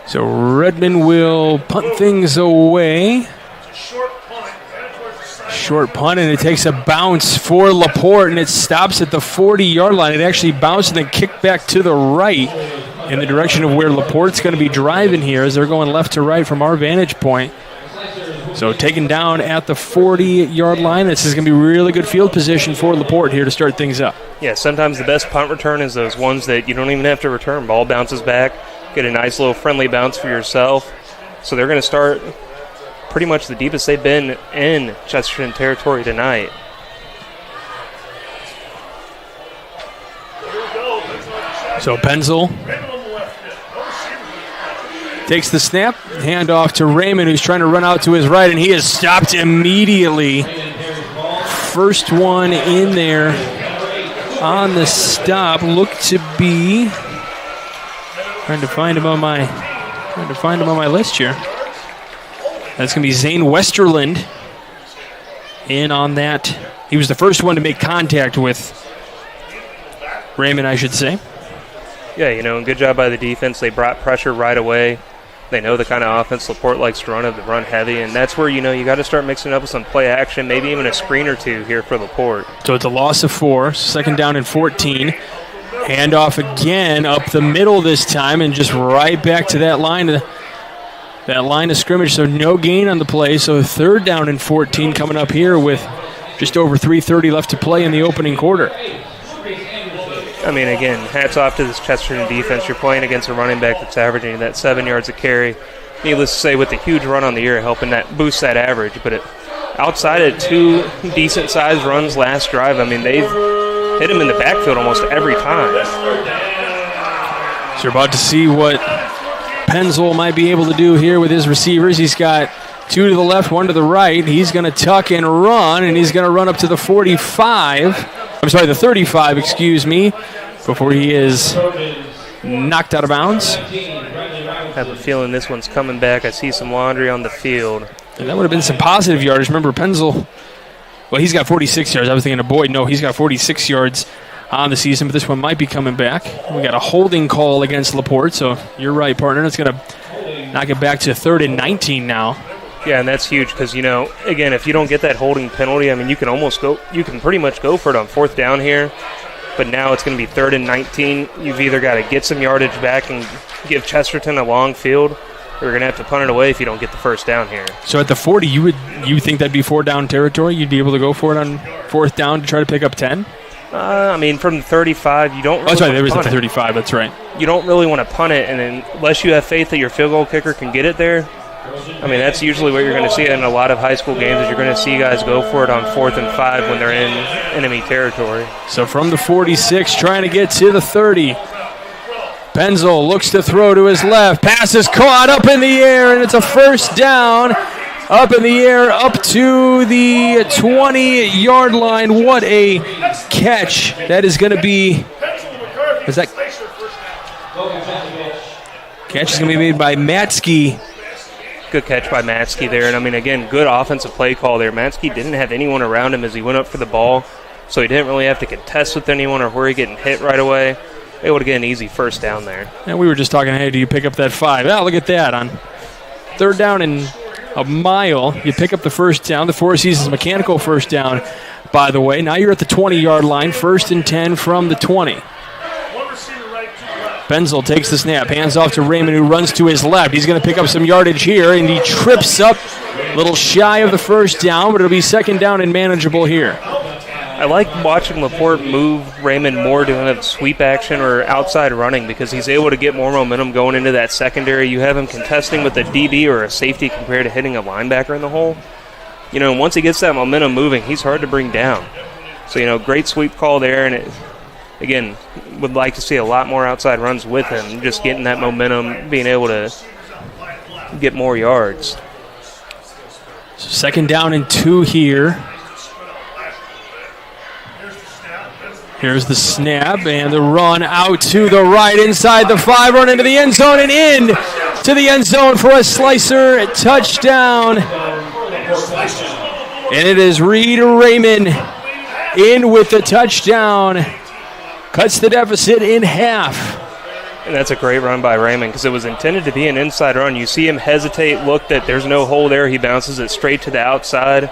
Speaker 1: So Redmond will punt things away. Short punt, and it takes a bounce for LaPorte, and it stops at the 40-yard line. It actually bounced and then kicked back to the right in the direction of where LaPorte's going to be driving here as they're going left to right from our vantage point. So taken down at the 40-yard line. This is going to be really good field position for LaPorte here to start things up.
Speaker 2: Yeah, sometimes the best punt return is those ones that you don't even have to return. Ball bounces back, get a nice little friendly bounce for yourself. So they're going to start pretty much the deepest they've been in Chesterton territory tonight.
Speaker 1: So Penzel takes the snap, handoff to Raymond, who's trying to run out to his right, and he is stopped immediately. First one in there on the stop looked to be trying to find him on my list here. That's going to be Zane Westerland in on that. He was the first one to make contact with Raymond, I should say.
Speaker 2: Yeah, and good job by the defense. They brought pressure right away. They know the kind of offense LaPorte likes to run, to run heavy, and that's where, you got to start mixing it up with some play action, maybe even a screen or two here for LaPorte.
Speaker 1: So it's a loss of 4, second down and 14. Handoff again up the middle this time, and just right back to that line of scrimmage, so no gain on the play. So third down and 14 coming up here with just over 3:30 left to play in the opening quarter.
Speaker 2: I mean, again, hats off to this Chesterton defense. You're playing against a running back that's averaging that 7 yards a carry. Needless to say, with the huge run on the year, helping that boost that average. But outside of 2 decent-sized runs last drive, I mean, they've hit him in the backfield almost every time.
Speaker 1: So you're about to see what Penzel might be able to do here with his receivers. He's got 2 to the left, 1 to the right. He's going to tuck and run, and he's going to run up to the the 35, before he is knocked out of bounds.
Speaker 2: I have a feeling this one's coming back. I see some laundry on the field.
Speaker 1: And that would have been some positive yardage. Remember, Penzel, well, he's got 46 yards. I was thinking of Boyd. No, he's got 46 yards on the season, but this one might be coming back. We got a holding call against LaPorte, so you're right, partner. It's going to knock it back to 3rd and 19 now.
Speaker 2: Yeah, and that's huge because, again, if you don't get that holding penalty, I mean, you can pretty much go for it on 4th down here. But now it's going to be 3rd and 19. You've either got to get some yardage back and give Chesterton a long field, or you're going to have to punt it away if you don't get the first down here.
Speaker 1: So at the 40, you think that'd be 4-down territory? You'd be able to go for it on 4th down to try to pick up 10?
Speaker 2: I mean, from the 35, you don't really
Speaker 1: that's right, there was
Speaker 2: the
Speaker 1: 35, that's right.
Speaker 2: You don't really want to punt it, and unless you have faith that your field goal kicker can get it there, I mean, that's usually what you're going to see in a lot of high school games is you're going to see guys go for it on 4th and 5 when they're in enemy territory.
Speaker 1: So from the 46, trying to get to the 30. Penzel looks to throw to his left. Pass is caught up in the air, and it's a first down. Up in the air, up to the 20-yard line. What a catch. That is going to be... Catch is going to be made by Matsky.
Speaker 2: Good catch by Matsky there. And, I mean, again, good offensive play call there. Matsky didn't have anyone around him as he went up for the ball, so he didn't really have to contest with anyone or worry getting hit right away. Able to get an easy first down there.
Speaker 1: And we were just talking, hey, do you pick up that 5? Oh, look at that. On 3rd down and a mile, you pick up the first down. The Four Seasons mechanical first down, by the way. Now you're at the 20-yard line, 1st and 10 from the 20. Penzel takes the snap, hands off to Raymond, who runs to his left. He's going to pick up some yardage here, and he trips up a little shy of the first down, but it'll be 2nd down and manageable here.
Speaker 2: I like watching LaPorte move Raymond more doing a sweep action or outside running because he's able to get more momentum going into that secondary. You have him contesting with a DB or a safety compared to hitting a linebacker in the hole. And once he gets that momentum moving, he's hard to bring down. So, great sweep call there, and again, would like to see a lot more outside runs with him, just getting that momentum, being able to get more yards.
Speaker 1: So 2nd down and 2 here. Here's the snap and the run out to the right inside the 5, run into the end zone and in to the end zone for a slicer touchdown. And it is Reed Raymond in with the touchdown. Cuts the deficit in half.
Speaker 2: And that's a great run by Raymond because it was intended to be an inside run. You see him hesitate, look that there's no hole there. He bounces it straight to the outside.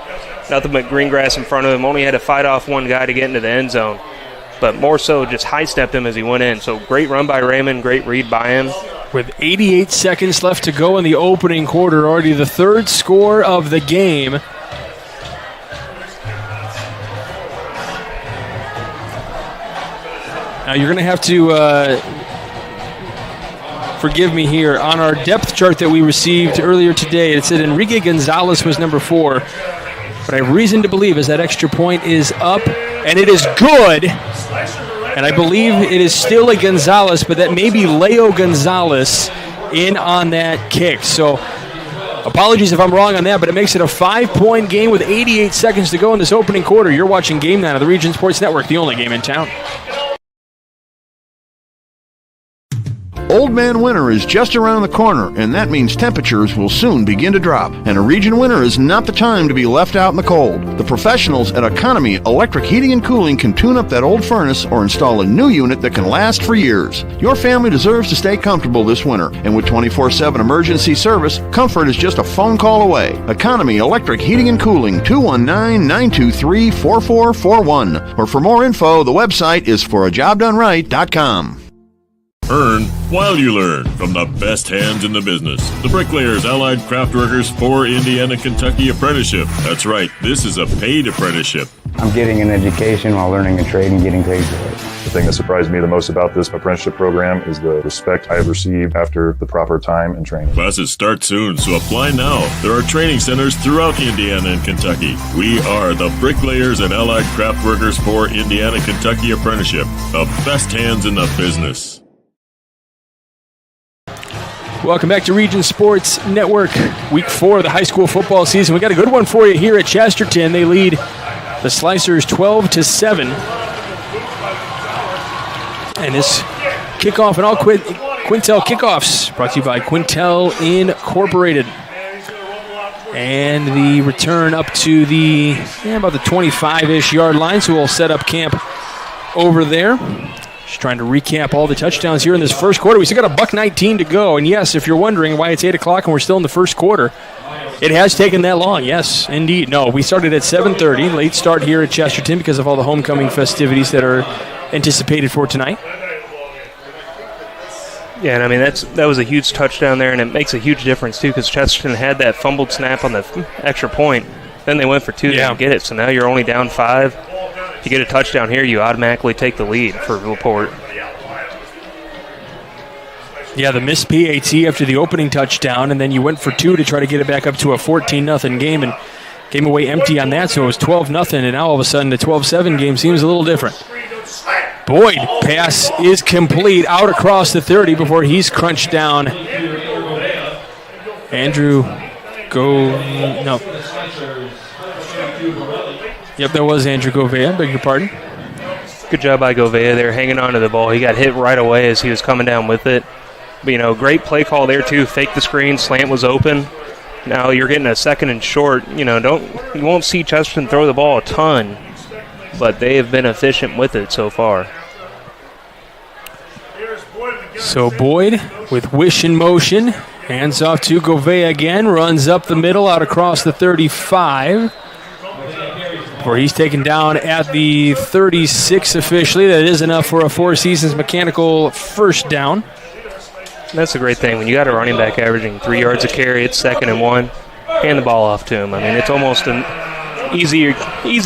Speaker 2: Nothing but green grass in front of him. Only had to fight off one guy to get into the end zone. But more so just high-stepped him as he went in. So great run by Raymond, great read by him.
Speaker 1: With 88 seconds left to go in the opening quarter, already the 3rd score of the game. Now you're going to have to forgive me here. On our depth chart that we received earlier today, it said Enrique Gonzalez was number 4. But I have reason to believe as that extra point is up, and it is good. And I believe it is still a Gonzalez, but that may be Leo Gonzalez in on that kick. So apologies if I'm wrong on that, but it makes it a 5-point game with 88 seconds to go in this opening quarter. You're watching Game Night on the Region Sports Network, the only game in town.
Speaker 10: Old Man Winter is just around the corner, and that means temperatures will soon begin to drop. And a region winter is not the time to be left out in the cold. The professionals at Economy Electric Heating and Cooling can tune up that old furnace or install a new unit that can last for years. Your family deserves to stay comfortable this winter, and with 24/7 emergency service, comfort is just a phone call away. Economy Electric Heating and Cooling, 219-923-4441. Or for more info, the website is forajobdoneright.com.
Speaker 11: Earn while you learn from the best hands in the business. The Bricklayers Allied Craft Workers for Indiana, Kentucky Apprenticeship. That's right, this is a paid apprenticeship.
Speaker 12: I'm getting an education while learning a trade and getting paid for it.
Speaker 13: The thing that surprised me the most about this apprenticeship program is the respect I have received after the proper time and training.
Speaker 11: Classes start soon, so apply now. There are training centers throughout Indiana and Kentucky. We are the Bricklayers and Allied Craft Workers for Indiana, Kentucky Apprenticeship. The best hands in the business.
Speaker 1: Welcome back to Region Sports Network, Week 4 of the high school football season. We got a good one for you here at Chesterton. They lead the Slicers 12-7. And this kickoff and all Quintel kickoffs brought to you by Quintel Incorporated. And the return up to the about the 25-ish yard line, so we'll set up camp over there. Just trying to recap all the touchdowns here in this first quarter. We still got a $1:19 to go. And yes, if you're wondering why it's 8 o'clock and we're still in the first quarter, it has taken that long. Yes, indeed. No, we started at 7:30. Late start here at Chesterton because of all the homecoming festivities that are anticipated for tonight.
Speaker 2: Yeah, and I mean, that was a huge touchdown there, and it makes a huge difference, too, because Chesterton had that fumbled snap on the extra point. Then they went for 2 to get it, so now you're only down 5. If you get a touchdown here, you automatically take the lead for LaPorte.
Speaker 1: Yeah, the missed PAT after the opening touchdown, and then you went for 2 to try to get it back up to a 14-0 game, and came away empty on that, so it was 12-0, and now all of a sudden the 12-7 game seems a little different. Boyd, pass is complete, out across the 30 before he's crunched down. Yep, that was Andrew Govea, beg your pardon.
Speaker 2: Good job by Govea there, hanging on to the ball. He got hit right away as he was coming down with it. But, great play call there, too. Fake the screen, slant was open. Now you're getting a 2nd and short. You won't see Chesterton throw the ball a ton, but they have been efficient with it so far.
Speaker 1: So Boyd with wish in motion, hands off to Govea again, runs up the middle, out across the 35. Where he's taken down at the 36 officially. That is enough for a Four Seasons Mechanical first down.
Speaker 2: That's a great thing. When you got a running back averaging 3 yards a carry, it's 2nd and 1. Hand the ball off to him. I mean, it's almost an easy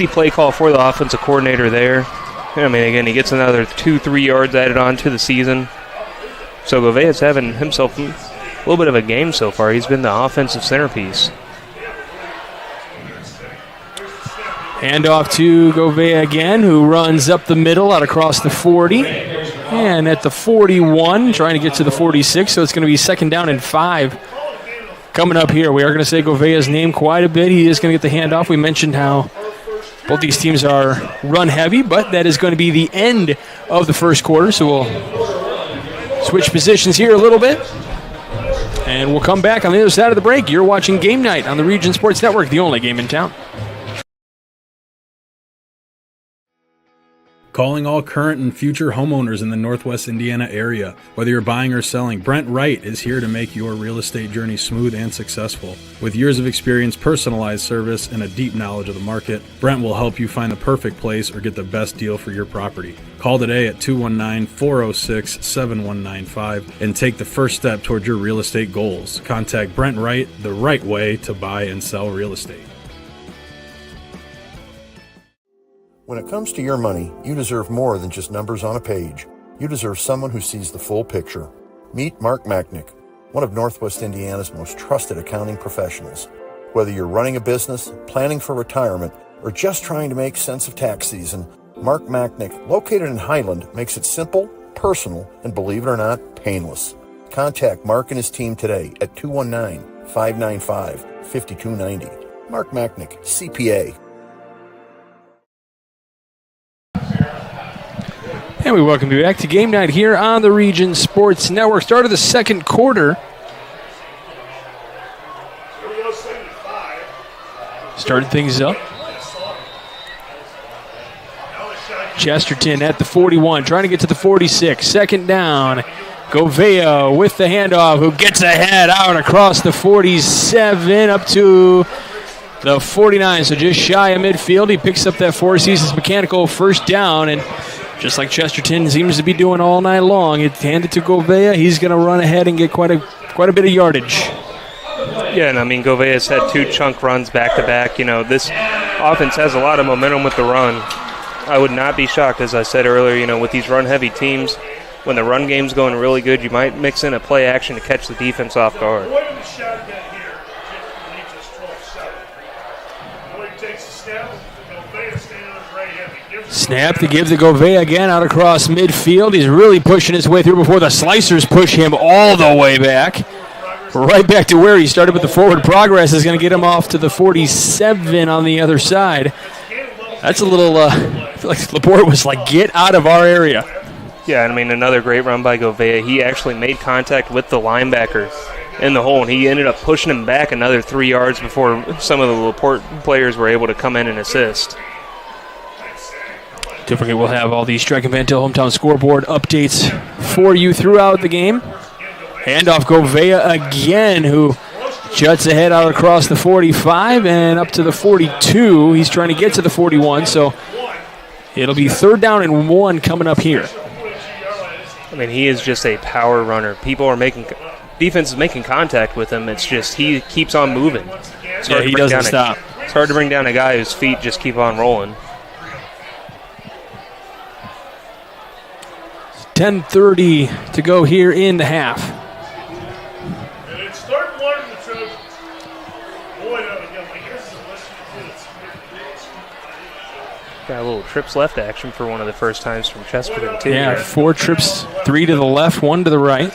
Speaker 2: play call for the offensive coordinator there. I mean, again, he gets another 2-3 yards added on to the season. So Govea's having himself a little bit of a game so far. He's been the offensive centerpiece.
Speaker 1: Hand off to Govea again, who runs up the middle out across the 40. And at the 41, trying to get to the 46, so it's going to be 2nd down and 5. Coming up here, we are going to say Govea's name quite a bit. He is going to get the handoff. We mentioned how both these teams are run heavy, but that is going to be the end of the first quarter, so we'll switch positions here a little bit. And we'll come back on the other side of the break. You're watching Game Night on the Region Sports Network, the only game in town.
Speaker 14: Calling all current and future homeowners in the Northwest Indiana area. Whether you're buying or selling, Brent Wright is here to make your real estate journey smooth and successful. With years of experience, personalized service, and a deep knowledge of the market, Brent will help you find the perfect place or get the best deal for your property. Call today at 219-406-7195 and take the first step toward your real estate goals. Contact Brent Wright, the right way to buy and sell real estate.
Speaker 15: When it comes to your money, you deserve more than just numbers on a page. You deserve someone who sees the full picture. Meet Mark Machnick, one of Northwest Indiana's most trusted accounting professionals. Whether you're running a business, planning for retirement, or just trying to make sense of tax season, Mark Machnick, located in Highland, makes it simple, personal, and believe it or not, painless. Contact Mark and his team today at 219-595-5290. Mark Machnick, CPA.
Speaker 1: And we welcome you back to game night here on the Region Sports Network. Start of the second quarter. Started things up. Chesterton at the 41, trying to get to the 46. Second down. Govea with the handoff, who gets ahead out across the 47 up to the 49. So just shy of midfield. He picks up that Four Seasons Mechanical first down, and just like Chesterton seems to be doing all night long, it's handed to Govea. He's going to run ahead and get quite a bit of yardage.
Speaker 2: Yeah, and I mean, Govea's had 2 chunk runs back-to-back. You know, this offense has a lot of momentum with the run. I would not be shocked, as I said earlier, you know, with these run-heavy teams, when the run game's going really good, you might mix in a play action to catch the defense off guard.
Speaker 1: Snap to give to Govea again out across midfield. He's really pushing his way through before the Slicers push him all the way back. Right back to where he started with the forward progress is going to get him off to the 47 on the other side. That's a little, I feel like LaPorte was like, get out of our area.
Speaker 2: Yeah, I mean, another great run by Govea. He actually made contact with the linebacker in the hole, and he ended up pushing him back another 3 yards before some of the LaPorte players were able to come in and assist.
Speaker 1: Don't forget, we'll have all the Striking Van Til Hometown Scoreboard updates for you throughout the game. Handoff Govea again, who juts ahead out across the 45 and up to the 42. He's trying to get to the 41, so it'll be 3rd down and 1 coming up here.
Speaker 2: I mean, he is just a power runner. Defense is making contact with him. It's just he keeps on moving.
Speaker 1: Yeah, he doesn't stop.
Speaker 2: It's hard to bring down a guy whose feet just keep on rolling.
Speaker 1: 10:30 to go here in the half.
Speaker 2: Got a little trips left action for one of the first times from Chesterton, too.
Speaker 1: Yeah, 4 trips, 3 to the left, 1 to the right.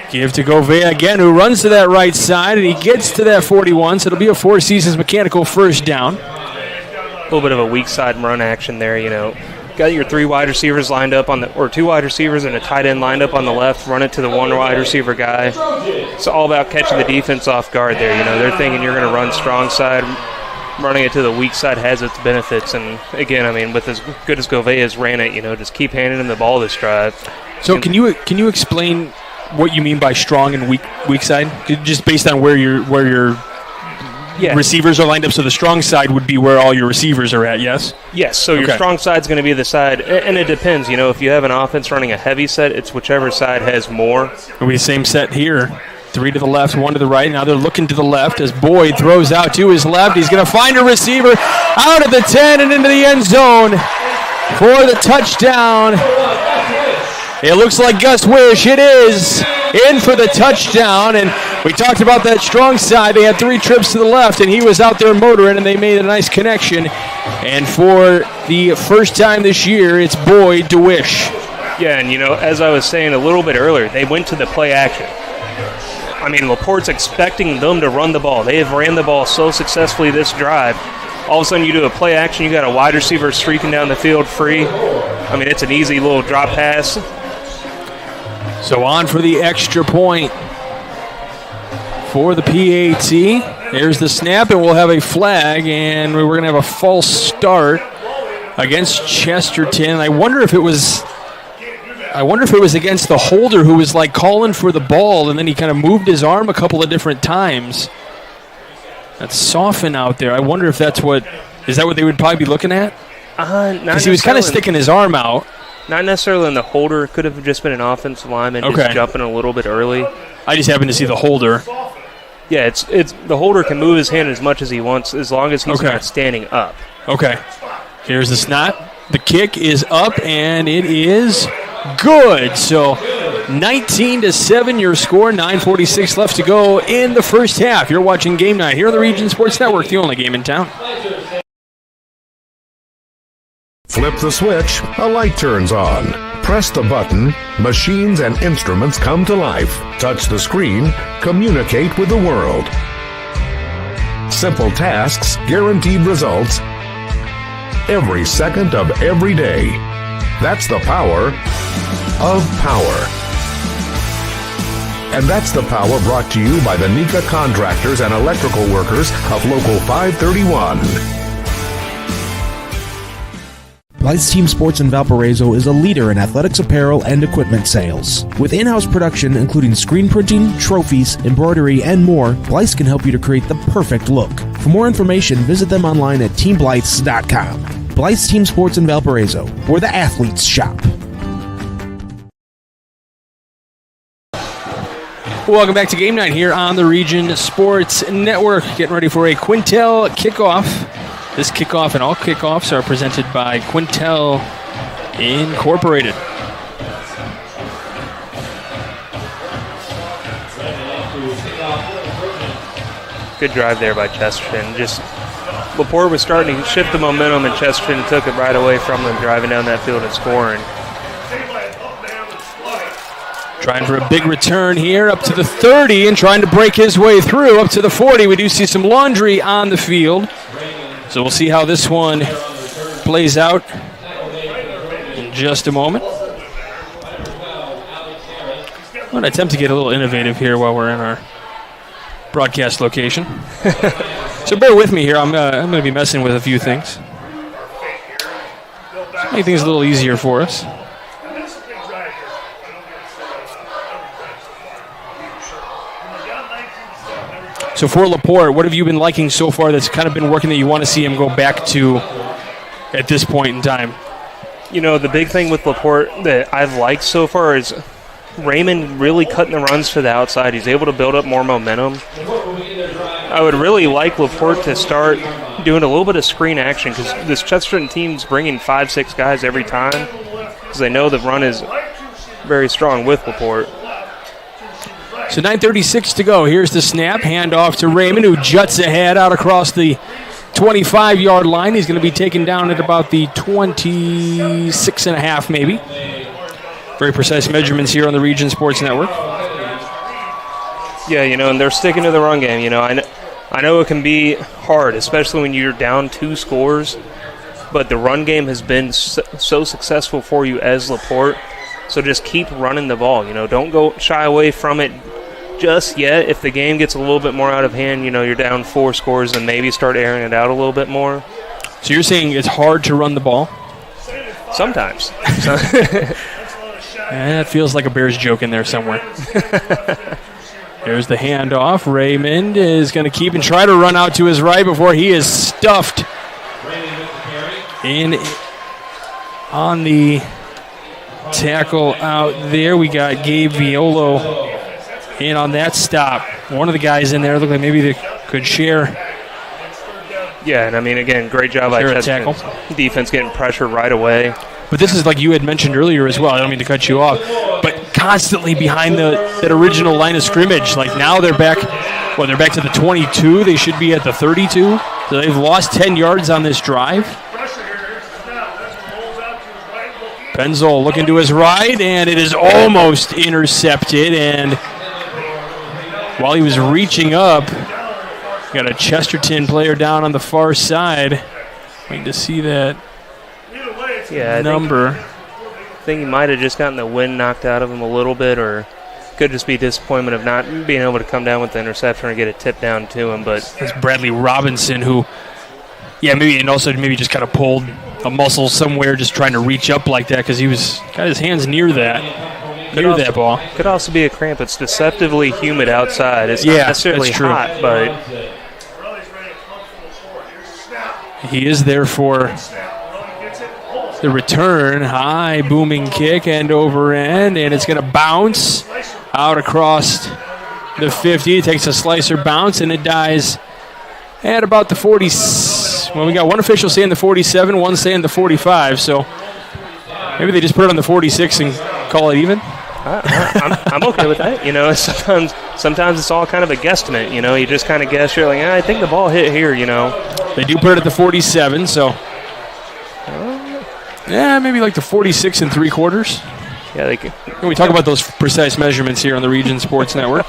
Speaker 1: Give to Govea again, who runs to that right side, and he gets to that 41, so it'll be a Four Seasons Mechanical first down.
Speaker 2: A little bit of a weak side run action there, you know. Got your 3 wide receivers lined up on or 2 wide receivers and a tight end lined up on the left, run it to the 1 wide receiver guy. It's all about catching the defense off guard there. You know, they're thinking you're going to run strong side. Running it to the weak side has its benefits, and again, I mean, with as good as Govea's ran it, you know, just keep handing him the ball this drive.
Speaker 1: So can you explain what you mean by strong and weak side? Just based on where your receivers are lined up, so the strong side would be where all your receivers are at, yes?
Speaker 2: Yes, so your strong side's going to be the side, and it depends, you know, if you have an offense running a heavy set, it's whichever side has more.
Speaker 1: It'll be the same set here. 3 to the left, 1 to the right. Now they're looking to the left as Boyd throws out to his left. He's going to find a receiver out of the 10 and into the end zone for the touchdown. It looks like Gus Wish. It is in for the touchdown. And we talked about that strong side. They had 3 trips to the left, and he was out there motoring, and they made a nice connection. And for the first time this year, it's Boyd to Wish.
Speaker 2: Yeah, and, you know, as I was saying a little bit earlier, they went to the play action. I mean, LaPorte's expecting them to run the ball. They have ran the ball so successfully this drive. All of a sudden, you do a play action, you got a wide receiver streaking down the field free. I mean, it's an easy little drop pass.
Speaker 1: So on for the extra point for the PAT. There's the snap, and we'll have a flag, and we're going to have a false start against Chesterton. I wonder if it was against the holder who was like calling for the ball, and then he kind of moved his arm a couple of different times. That's soften out there. I wonder if is that what they would probably be looking at? Because he was kind of sticking his arm out.
Speaker 2: Not necessarily in the holder. It could have just been an offensive lineman just jumping a little bit early.
Speaker 1: I just happened to see the holder.
Speaker 2: Yeah, it's the holder can move his hand as much as he wants as long as he's not standing up.
Speaker 1: Okay. Here's the snap. The kick is up, and it is good. So 19-7 your score, 9:46 left to go in the first half. You're watching Game Night here on the Region Sports Network, the only game in town.
Speaker 16: Flip the switch, a light turns on. Press the button, machines and instruments come to life. Touch the screen, communicate with the world. Simple tasks, guaranteed results, every second of every day. That's the power of power. And that's the power brought to you by the NECA contractors and electrical workers of Local 531.
Speaker 3: Blythe's Team Sports in Valparaiso is a leader in athletics apparel and equipment sales. With in-house production including screen printing, trophies, embroidery, and more, Blythe's can help you to create the perfect look. For more information, visit them online at teamblythes.com. Blythe's Team Sports in Valparaiso, where the athletes shop.
Speaker 1: Welcome back to Game Night here on the Region Sports Network. Getting ready for a Quintel kickoff. This kickoff and all kickoffs are presented by Quintel Incorporated.
Speaker 2: Good drive there by Chesterton. Just LaPorte was starting to shift the momentum, and Chesterton took it right away from them, driving down that field and scoring.
Speaker 1: Trying for a big return here up to the 30 and trying to break his way through up to the 40. We do see some laundry on the field. So we'll see how this one plays out in just a moment. I'm going to attempt to get a little innovative here while we're in our broadcast location. So bear with me here. I'm going to be messing with a few things. Make things a little easier for us. So for LaPorte, what have you been liking so far that's kind of been working that you want to see him go back to at this point in time?
Speaker 2: You know, the big thing with LaPorte that I've liked so far is Raymond really cutting the runs to the outside. He's able to build up more momentum. I would really like LaPorte to start doing a little bit of screen action because this Chesterton team's bringing 5-6 guys every time because they know the run is very strong with LaPorte.
Speaker 1: So 9:36 to go. Here's the snap. Handoff to Raymond, who juts ahead out across the 25-yard line. He's going to be taken down at about the 26.5 maybe. Very precise measurements here on the Region Sports Network.
Speaker 2: Yeah, you know, and they're sticking to the run game. You know, I know it can be hard, especially when you're down 2 scores, but the run game has been so successful for you as LaPorte. So just keep running the ball. You know, don't go shy away from it just yet. If the game gets a little bit more out of hand, you know, you're down 4 scores, then maybe start airing it out a little bit more.
Speaker 1: So you're saying it's hard to run the ball?
Speaker 2: Sometimes.
Speaker 1: That feels like a Bears joke in there somewhere. There's the handoff. Raymond is going to keep and try to run out to his right before he is stuffed in on the tackle out there. We got Gabe Violo in on that stop. One of the guys in there looked like maybe they could share.
Speaker 2: Yeah, and I mean, again, great job by Chesterton's defense getting pressure right away.
Speaker 1: But this is like you had mentioned earlier as well. I don't mean to cut you off, but constantly behind that original line of scrimmage. Like now they're back. Well, they're back to the 22. They should be at the 32. So they've lost 10 yards on this drive. Benzel looking to his right, and it is almost intercepted. And while he was reaching up, got a Chesterton player down on the far side. Waiting to see that number.
Speaker 2: I think he might have just gotten the wind knocked out of him a little bit, or could just be disappointment of not being able to come down with the interception or get it tipped down to him. But
Speaker 1: it's Bradley Robinson who, maybe just kind of pulled a muscle somewhere just trying to reach up like that because he got his hands near that ball.
Speaker 2: Could also be a cramp. It's deceptively humid outside. It's not necessarily hot, but
Speaker 1: he is there for the return. High booming kick, end over end, and it's going to bounce out across the 50. It takes a slicer bounce, and it dies at about the 40. Well, we got one official saying the 47, one saying the 45, so maybe they just put it on the 46 and call it even.
Speaker 2: I I'm okay with that. You know, sometimes it's all kind of a guesstimate. You know, you just kind of guess. You're like, I think the ball hit here. You know,
Speaker 1: they do put it at the 47, so maybe like the 46 3/4.
Speaker 2: Yeah, they can.
Speaker 1: We talk about those precise measurements here on the Region Sports Network.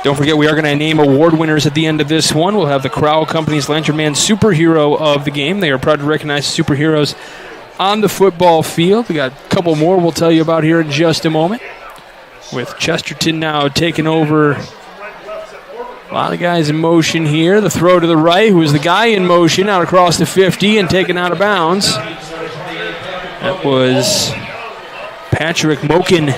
Speaker 1: Don't forget, we are going to name award winners at the end of this one. We'll have the Crowell Company's Lantern Man Superhero of the Game. They are proud to recognize superheroes on the football field. We got a couple more we'll tell you about here in just a moment. With Chesterton now taking over. A lot of guys in motion here. The throw to the right, who is the guy in motion, out across the 50 and taken out of bounds. That was Patrick Moken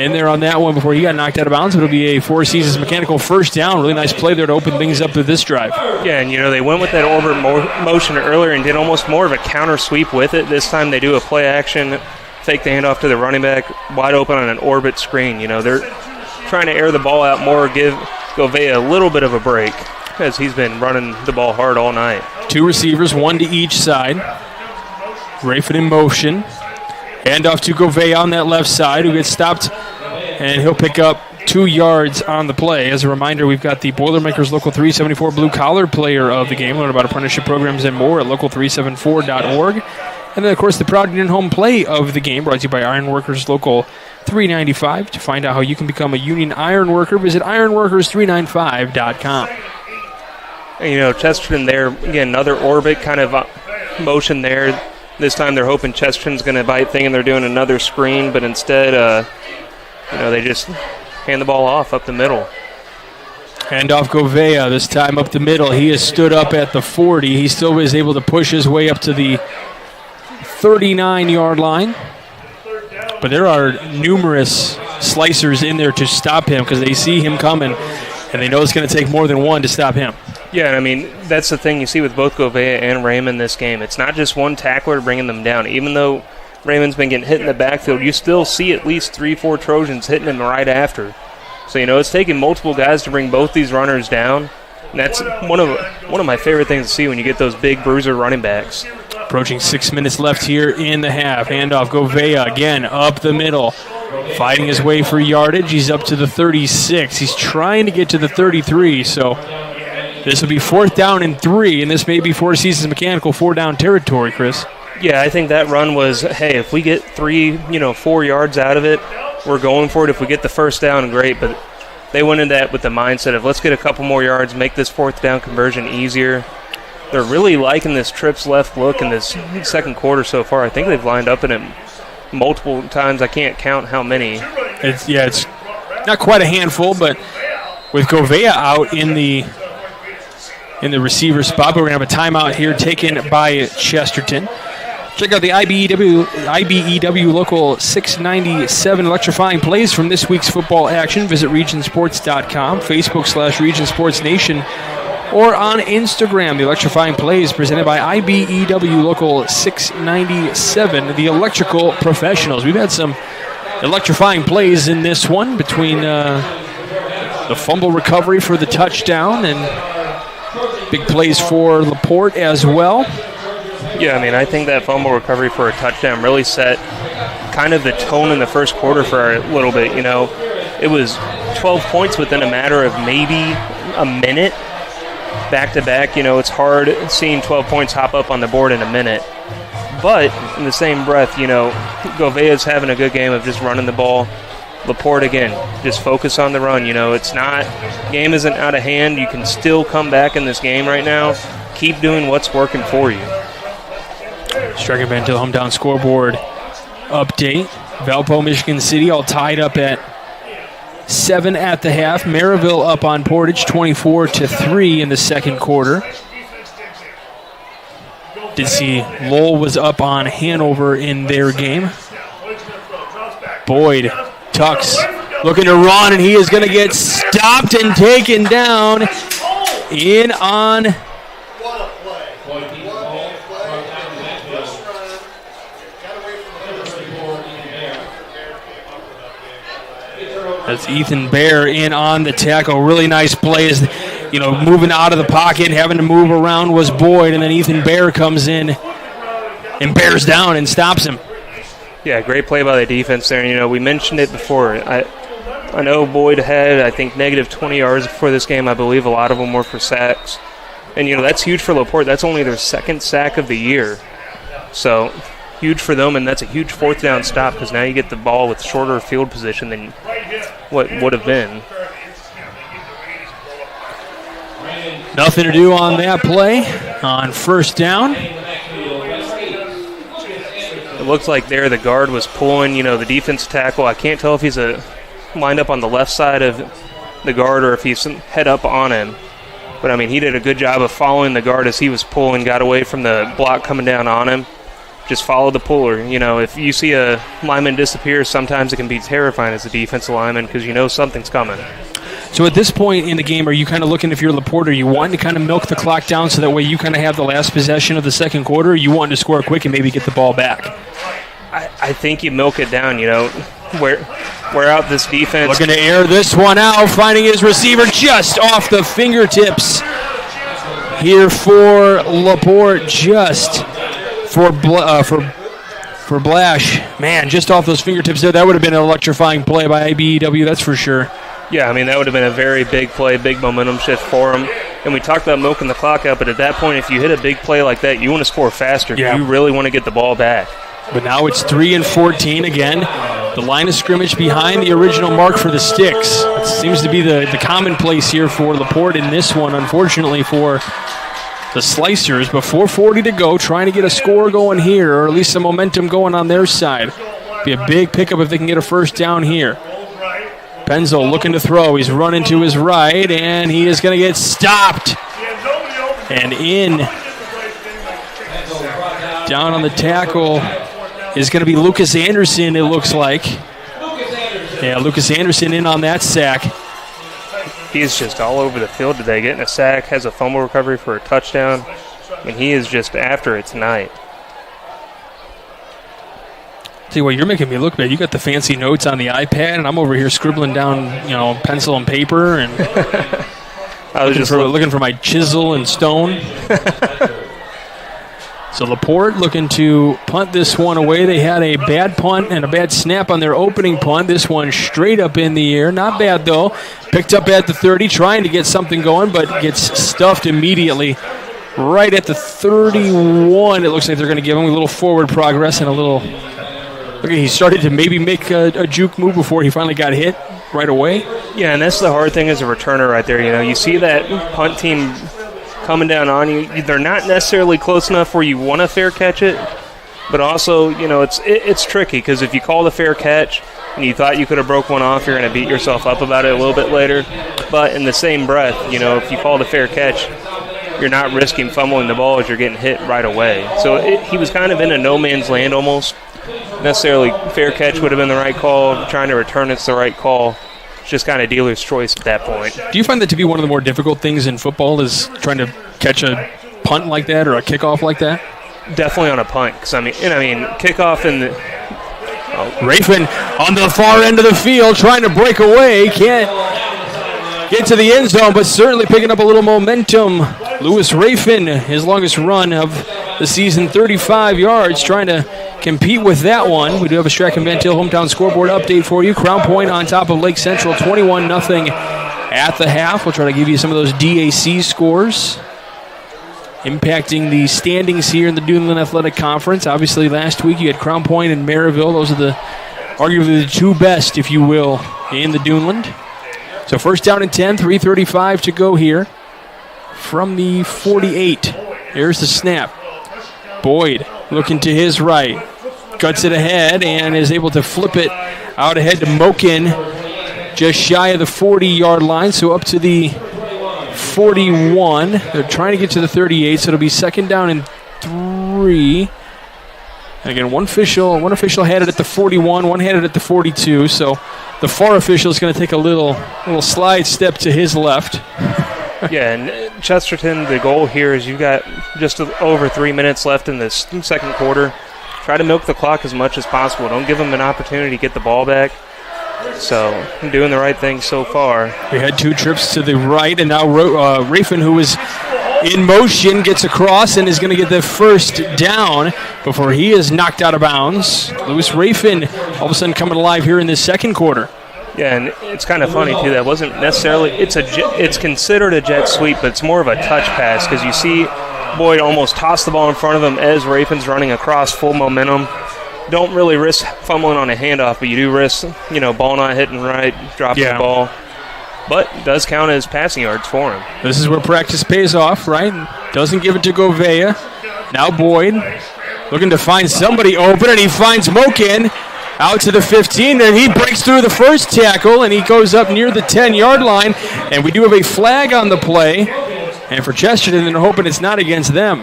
Speaker 1: in there on that one before he got knocked out of bounds. It'll be a Four Seasons Mechanical first down. Really nice play there to open things up to this drive.
Speaker 2: Yeah, and they went with that orbit motion earlier and did almost more of a counter sweep with it. This time they do a play action, fake the handoff to the running back, wide open on an orbit screen. They're trying to air the ball out more, give Gouveia a little bit of a break as he's been running the ball hard all night.
Speaker 1: Two receivers, one to each side. Rafin in motion. Handoff to Gouveia on that left side, who gets stopped, and he'll pick up 2 yards on the play. As a reminder, we've got the Boilermakers Local 374 Blue Collar Player of the Game. Learn about apprenticeship programs and more at local374.org. And then, of course, the Proud Union Home Play of the Game, brought to you by Ironworkers Local 395. To find out how you can become a union ironworker, visit ironworkers395.com.
Speaker 2: And, Chesterton there, again, another orbit kind of motion there. This time they're hoping Chesterton's going to bite thing, and they're doing another screen, but instead, they just hand the ball off up the middle.
Speaker 1: Handoff Gouveia, this time up the middle. He has stood up at the 40. He still is able to push his way up to the 39-yard line. But there are numerous slicers in there to stop him because they see him coming, and they know it's going to take more than one to stop him.
Speaker 2: Yeah, that's the thing you see with both Gouveia and Raymond this game. It's not just one tackler bringing them down. Even though Raymond's been getting hit in the backfield, you still see at least 3-4 Trojans hitting him right after. So, it's taking multiple guys to bring both these runners down. And that's one of my favorite things to see when you get those big bruiser running backs.
Speaker 1: Approaching 6 minutes left here in the half. Handoff Gouveia again up the middle. Fighting his way for yardage. He's up to the 36. He's trying to get to the 33, so this will be 4th down and 3, and this may be Four Seasons Mechanical 4-down territory, Chris.
Speaker 2: Yeah, I think that run was, hey, if we get 4 yards out of it, we're going for it. If we get the first down, great. But they went into that with the mindset of let's get a couple more yards, make this 4th down conversion easier. They're really liking this trips left look in this second quarter so far. I think they've lined up in it multiple times. I can't count how many.
Speaker 1: It's not quite a handful, but with Gouveia out in the receiver spot, but we're going to have a timeout here taken by Chesterton. Check out the IBEW Local 697 electrifying plays from this week's football action. Visit regionsports.com, Facebook/RegionSportsNation, or on Instagram. The electrifying plays presented by IBEW Local 697, the electrical professionals. We've had some electrifying plays in this one between the fumble recovery for the touchdown and big plays for LaPorte as well.
Speaker 2: Yeah, I think that fumble recovery for a touchdown really set kind of the tone in the first quarter for a little bit. It was 12 points within a matter of maybe a minute back-to-back. It's hard seeing 12 points hop up on the board in a minute. But in the same breath, Gouveia's having a good game of just running the ball. LaPorte, again, just focus on the run. It's not, game isn't out of hand. You can still come back in this game right now. Keep doing what's working for you.
Speaker 1: Striking back to the hometown scoreboard update. Valpo, Michigan City all tied up at 7 at the half. Maryville up on Portage 24-3 in the second quarter. Did see Lowell was up on Hanover in their game. Boyd tucks, looking to run, and he is going to get stopped and taken down in on That's Ethan Bear in on the tackle. Really nice play. Moving out of the pocket, having to move around was Boyd, and then Ethan Bear comes in and bears down and stops him.
Speaker 2: Yeah, great play by the defense there. And, we mentioned it before. I know Boyd had, I think, negative 20 yards before this game. I believe a lot of them were for sacks. And, that's huge for LaPorte. That's only their second sack of the year. So, huge for them, and that's a huge fourth down stop because now you get the ball with shorter field position than what would have been.
Speaker 1: Nothing to do on that play on first down.
Speaker 2: It looks like there the guard was pulling, the defensive tackle. I can't tell if he's lined up on the left side of the guard or if he's head up on him. But, he did a good job of following the guard as he was pulling, got away from the block coming down on him. Just follow the puller. If you see a lineman disappear, sometimes it can be terrifying as a defensive lineman because something's coming.
Speaker 1: So at this point in the game, are you kind of looking, if you're LaPorte, are you wanting to kind of milk the clock down so that way you kind of have the last possession of the second quarter, or you wanting to score quick and maybe get the ball back?
Speaker 2: I think you milk it down, wear out this defense.
Speaker 1: Looking to air this one out, finding his receiver just off the fingertips here for LaPorte, just for Blash. Man, just off those fingertips there. That would have been an electrifying play by IBEW, that's for sure.
Speaker 2: Yeah, that would have been a very big play, big momentum shift for him. And we talked about milking the clock out, but at that point, if you hit a big play like that, you want to score faster. Yeah. You really want to get the ball back.
Speaker 1: But now it's 3-14 again. The line of scrimmage behind the original mark for the Sticks. It seems to be the commonplace here for LaPorte in this one, unfortunately, for the Slicers. But 4:40 to go, trying to get a score going here, or at least some momentum going on their side. Be a big pickup if they can get a first down here. Penzel looking to throw. He's running to his right, and he is going to get stopped. And in, down on the tackle, is going to be Lucas Anderson, it looks like. Yeah, Lucas Anderson in on that sack.
Speaker 2: He's just all over the field today, getting a sack, has a fumble recovery for a touchdown. He is just after it tonight.
Speaker 1: See what you're making me look bad. You got the fancy notes on the iPad, and I'm over here scribbling down, pencil and paper, and
Speaker 2: I was
Speaker 1: looking for my chisel and stone. So LaPorte looking to punt this one away. They had a bad punt and a bad snap on their opening punt. This one straight up in the air. Not bad, though. Picked up at the 30, trying to get something going, but gets stuffed immediately. Right at the 31, it looks like they're going to give him a little forward progress and a little... Okay, he started to maybe make a juke move before he finally got hit right away.
Speaker 2: Yeah, and that's the hard thing as a returner right there. You see that punt team coming down on you. They're not necessarily close enough where you want to fair catch it, but also, it's tricky because if you call the fair catch and you thought you could have broke one off, you're going to beat yourself up about it a little bit later. But in the same breath, if you call the fair catch, you're not risking fumbling the ball as you're getting hit right away. So he was kind of in a no man's land almost. Necessarily fair catch would have been the right call. Trying to return it's the right call. It's just kind of dealer's choice at that point.
Speaker 1: Do you find that to be one of the more difficult things in football is trying to catch a punt like that or a kickoff like that?
Speaker 2: Definitely on a punt. Because, kickoff and
Speaker 1: Rafin on the far end of the field trying to break away. Can't get to the end zone, but certainly picking up a little momentum. Lewis Rafin, his longest run of the season, 35 yards, trying to compete with that one. We do have a Strachan Van Til hometown scoreboard update for you. Crown Point on top of Lake Central, 21-0 at the half. We'll try to give you some of those DAC scores impacting the standings here in the Duneland Athletic Conference. Obviously, last week you had Crown Point and Maryville. Those are arguably the two best, if you will, in the Duneland. So first down and 10, 3:35 to go here from the 48. There's the snap. Boyd looking to his right. Guts it ahead and is able to flip it out ahead to Mokin just shy of the 40-yard line, so up to the 41. They're trying to get to the 38, so it'll be second down and 3. And again, one official had it at the 41, one had it at the 42, so the far official is going to take a little slide step to his left.
Speaker 2: Yeah, and Chesterton, the goal here is you've got just over 3 minutes left in this second quarter. Try to milk the clock as much as possible. Don't give them an opportunity to get the ball back. So, I'm doing the right thing so far.
Speaker 1: We had two trips to the right, and now Rafin, who was in motion, gets across, and is going to get the first down before he is knocked out of bounds. Lewis Rafin all of a sudden coming alive here in this second quarter.
Speaker 2: Yeah, and it's kind of funny, too. That wasn't necessarily – it's considered a jet sweep, but it's more of a touch pass because you see Boyd almost toss the ball in front of him as Rafin's running across full momentum. Don't really risk fumbling on a handoff, but you do risk, ball not hitting right, dropping the ball. But it does count as passing yards for him.
Speaker 1: This is where practice pays off, right? Doesn't give it to Gouveia. Now Boyd looking to find somebody open, and he finds Moken out to the 15, and he breaks through the first tackle, and he goes up near the 10-yard line, and we do have a flag on the play. And for Chesterton, they're hoping it's not against them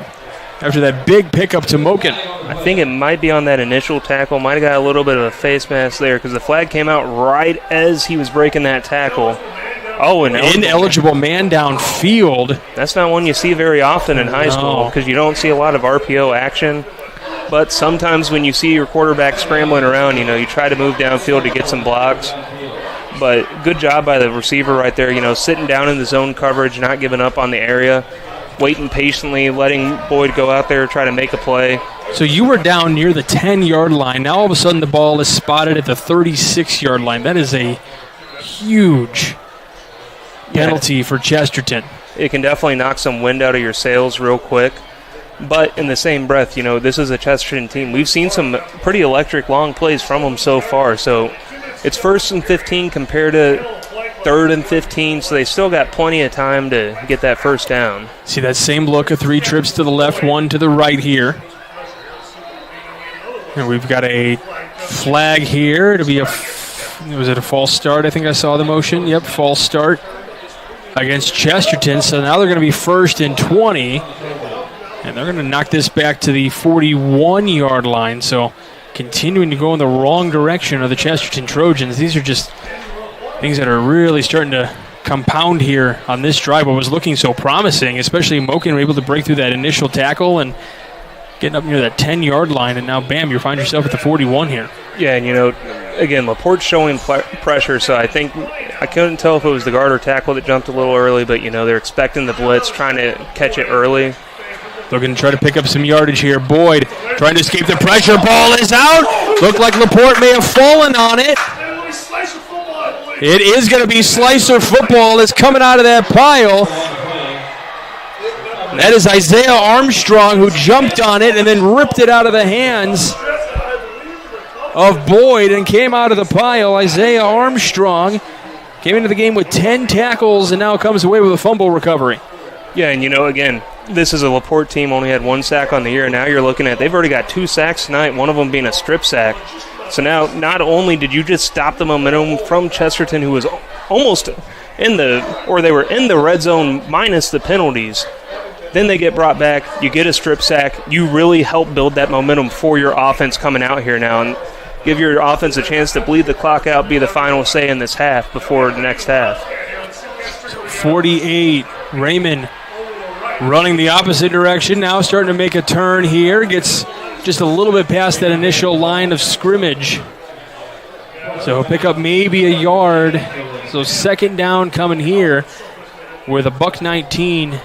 Speaker 1: after that big pickup to Moken.
Speaker 2: I think it might be on that initial tackle. Might have got a little bit of a face mask there because the flag came out right as he was breaking that tackle. Oh, an
Speaker 1: ineligible man downfield.
Speaker 2: That's not one you see very often in high school because you don't see a lot of RPO action. But sometimes when you see your quarterback scrambling around, you try to move downfield to get some blocks. But good job by the receiver right there, sitting down in the zone coverage, not giving up on the area, waiting patiently, letting Boyd go out there, try to make a play.
Speaker 1: So you were down near the 10-yard line. Now all of a sudden the ball is spotted at the 36-yard line. That is a huge penalty for Chesterton.
Speaker 2: It can definitely knock some wind out of your sails real quick. But in the same breath, this is a Chesterton team. We've seen some pretty electric long plays from them so far. So it's 1st and 15 compared to 3rd and 15, so they still got plenty of time to get that first down.
Speaker 1: See that same look of 3 trips to the left, 1 to the right here. And we've got a flag here. It'll be was it a false start? I think I saw the motion. Yep, false start against Chesterton. So now they're going to be 1st and 20. And they're going to knock this back to the 41-yard line. So continuing to go in the wrong direction of the Chesterton Trojans. These are just things that are really starting to compound here on this drive. What was looking so promising, especially Moken able to break through that initial tackle and getting up near that 10-yard line. And now, bam, you find yourself at the 41 here.
Speaker 2: Yeah, and again, LaPorte's showing pressure, so I think I couldn't tell if it was the guard or tackle that jumped a little early, but, they're expecting the blitz, trying to catch it early.
Speaker 1: They're going to try to pick up some yardage here. Boyd trying to escape the pressure. Ball is out. Looked like LaPorte may have fallen on it. It is going to be Slicer football that's coming out of that pile. That is Isaiah Armstrong who jumped on it and then ripped it out of the hands of Boyd and came out of the pile. Isaiah Armstrong came into the game with 10 tackles and now comes away with a fumble recovery.
Speaker 2: Yeah, and again, this is a LaPorte team, only had 1 sack on the year. Now you're looking at, they've already got 2 sacks tonight, one of them being a strip sack. So now not only did you just stop the momentum from Chesterton, who was almost they were in the red zone minus the penalties, then they get brought back, you get a strip sack, you really help build that momentum for your offense coming out here now and give your offense a chance to bleed the clock out, be the final say in this half before the next half.
Speaker 1: 48, Raymond running the opposite direction, now starting to make a turn here, gets just a little bit past that initial line of scrimmage. So he'll pick up maybe a yard. So 2nd down coming here with a $1.19.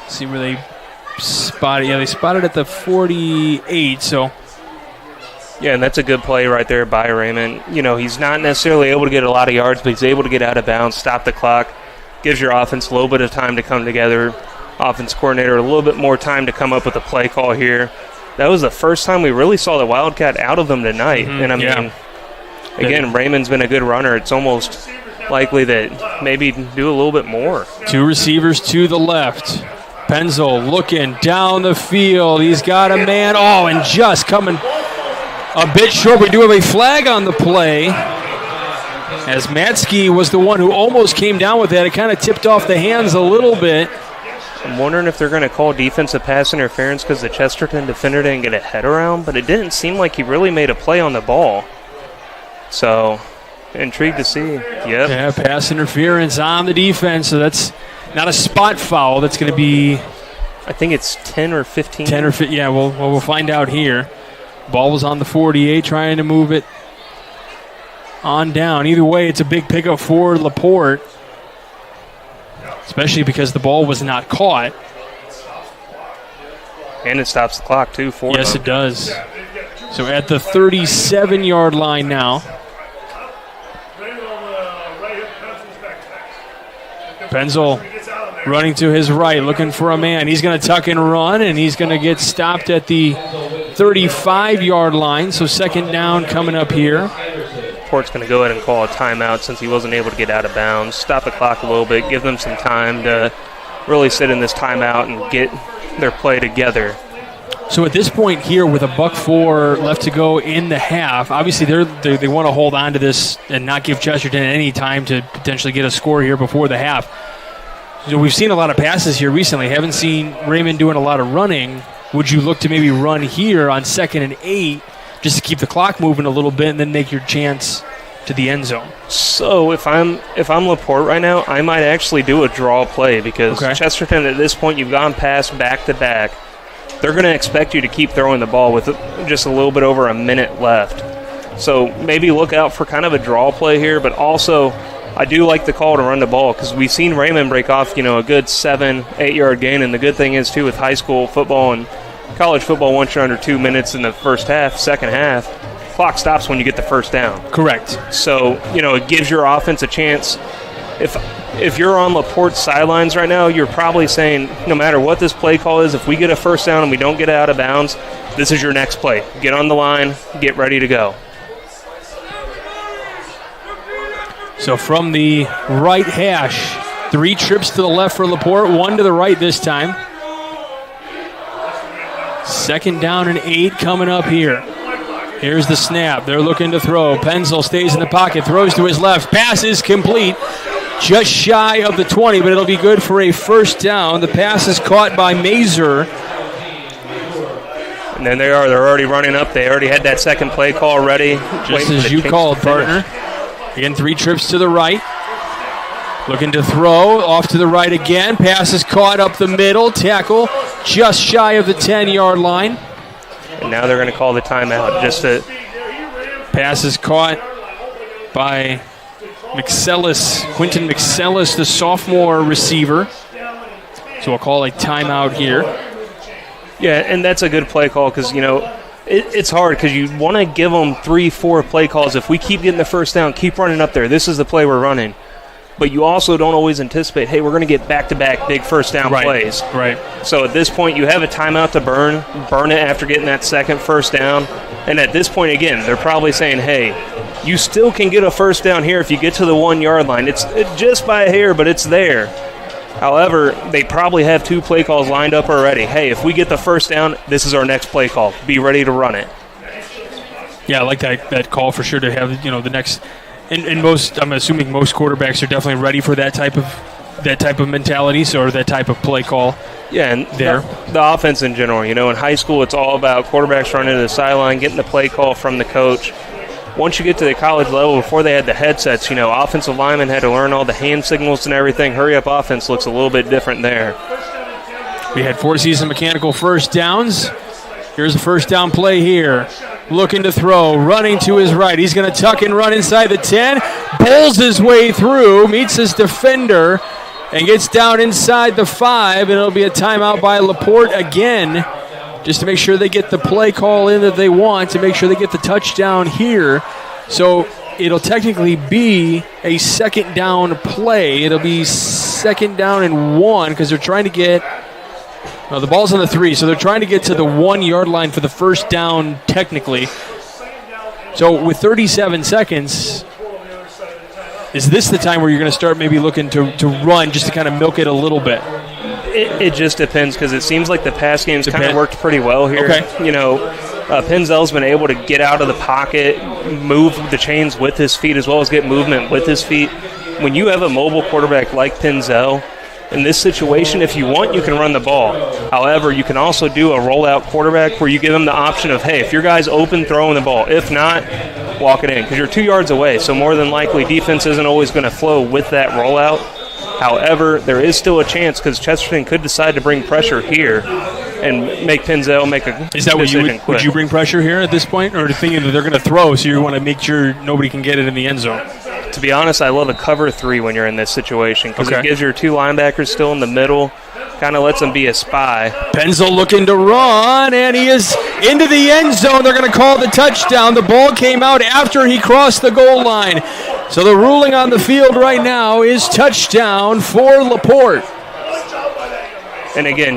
Speaker 1: See where they spotted. Yeah, they spotted at the 48, so.
Speaker 2: Yeah, and that's a good play right there by Raymond. He's not necessarily able to get a lot of yards, but he's able to get out of bounds, stop the clock, gives your offense a little bit of time to come together. Offense coordinator a little bit more time to come up with a play call here. That was the first time we really saw the Wildcat out of them tonight. And again, Raymond's been a good runner. It's almost likely that maybe do a little bit more.
Speaker 1: 2 receivers to the left. Penzel looking down the field. He's got a man. Oh, and just coming a bit short. We do have a flag on the play. As Matsky was the one who almost came down with that. It kind of tipped off the hands a little bit.
Speaker 2: I'm wondering if they're going to call defensive pass interference because the Chesterton defender didn't get a head around, but it didn't seem like he really made a play on the ball. So, intrigued to see. Yep.
Speaker 1: Yeah, pass interference on the defense, so that's not a spot foul. That's going to be...
Speaker 2: I think it's 10 or 15.
Speaker 1: 10 or 15, yeah, we'll find out here. Ball was on the 48, trying to move it on down. Either way, it's a big pickup for LaPorte. especially because the ball was not caught.
Speaker 2: And it stops the clock, too, for
Speaker 1: Yes,
Speaker 2: them.
Speaker 1: it does. So at the 37-yard line now. Penzel running to his right, looking for a man. He's going to tuck and run, and he's going to get stopped at the 35-yard line. So second down coming up here.
Speaker 2: Port's going to go ahead and call a timeout since he wasn't able to get out of bounds. Stop the clock a little bit, give them some time to really sit in this timeout and get their play together.
Speaker 1: So at this point here, with $1:04 left to go in the half, obviously they want to hold on to this and not give Chesterton any time to potentially get a score here before the half. So we've seen a lot of passes here recently. Haven't seen Raymond doing a lot of running. Would you look to maybe run here on 2nd and 8 just to keep the clock moving a little bit and then make your chance to the end zone?
Speaker 2: So if I'm LaPorte right now, I might actually do a draw play because Chesterton at this point, you've gone past back-to-back. They're going to expect you to keep throwing the ball with just a little bit over a minute left. So maybe look out for kind of a draw play here, but also I do like the call to run the ball because we've seen Raymond break off, a good 7-8 yard gain. And the good thing is, too, with high school football and college football, once you're under 2 minutes in the first half, second half, clock stops when you get the first down.
Speaker 1: Correct.
Speaker 2: So, it gives your offense a chance. If you're on LaPorte's sidelines right now, you're probably saying, no matter what this play call is, if we get a first down and we don't get out of bounds, this is your next play. Get on the line, get ready to go.
Speaker 1: So from the right hash, 3 trips to the left for LaPorte, 1 to the right this time. 2nd down and 8 coming up here. Here's the snap. They're looking to throw. Penzel stays in the pocket, throws to his left. Pass is complete. Just shy of the 20, but it'll be good for a first down. The pass is caught by Mazer.
Speaker 2: And then they're already running up. They already had that second play call ready.
Speaker 1: Just as you called, partner. Again, 3 trips to the right. Looking to throw. Off to the right again. Pass is caught up the middle. Tackle just shy of the 10-yard line.
Speaker 2: And now they're going to call the timeout.
Speaker 1: Pass is caught by Quinton McSellis, the sophomore receiver. So we'll call a timeout here.
Speaker 2: Yeah, and that's a good play call because, it's hard because you want to give them 3-4 play calls. If we keep getting the first down, keep running up there. This is the play we're running. But you also don't always anticipate, hey, we're going to get back-to-back big first down plays.
Speaker 1: Right.
Speaker 2: So at this point, you have a timeout to burn it after getting that second first down. And at this point, again, they're probably saying, hey, you still can get a first down here if you get to the 1-yard line. It's just by a hair, but it's there. However, they probably have 2 play calls lined up already. Hey, if we get the first down, this is our next play call. Be ready to run it.
Speaker 1: Yeah, I like that call for sure to have, the next. And I'm assuming most quarterbacks are definitely ready for that type of mentality, or that type of play call.
Speaker 2: Yeah, and the offense in general. In high school, it's all about quarterbacks running to the sideline, getting the play call from the coach. Once you get to the college level, before they had the headsets, offensive linemen had to learn all the hand signals and everything. Hurry-up offense looks a little bit different there.
Speaker 1: We had 4 season mechanical first downs. Here's a first down play here. Looking to throw, running to his right. He's going to tuck and run inside the 10. Bowls his way through, meets his defender, and gets down inside the 5. And it'll be a timeout by LaPorte again, just to make sure they get the play call in that they want, to make sure they get the touchdown here. So it'll technically be a second down play. It'll be 2nd down and 1 because they're trying to get the ball's on the 3, so they're trying to get to the 1-yard line for the first down technically. So with 37 seconds, is this the time where you're going to start maybe looking to run just to kind of milk it a little bit?
Speaker 2: It just depends because it seems like the pass game's kind of worked pretty well here.
Speaker 1: Okay.
Speaker 2: Penzel's been able to get out of the pocket, move the chains with his feet as well as get movement with his feet. When you have a mobile quarterback like Penzel, in this situation, if you want, you can run the ball. However, you can also do a rollout quarterback where you give them the option of, hey, if your guy's open, throw him the ball. If not, walk it in because you're 2 yards away. So more than likely, defense isn't always going to flow with that rollout. However, there is still a chance because Chesterton could decide to bring pressure here and make Penzel make a
Speaker 1: Is that what you would you bring pressure here at this point? Or thinking that they're going to throw, so you want to make sure nobody can get it in the end zone?
Speaker 2: To be honest, I love a cover 3 when you're in this situation because it gives your 2 linebackers still in the middle, kind of lets them be a spy.
Speaker 1: Penzel looking to run, and he is into the end zone. They're going to call the touchdown. The ball came out after he crossed the goal line. So the ruling on the field right now is touchdown for LaPorte.
Speaker 2: And again,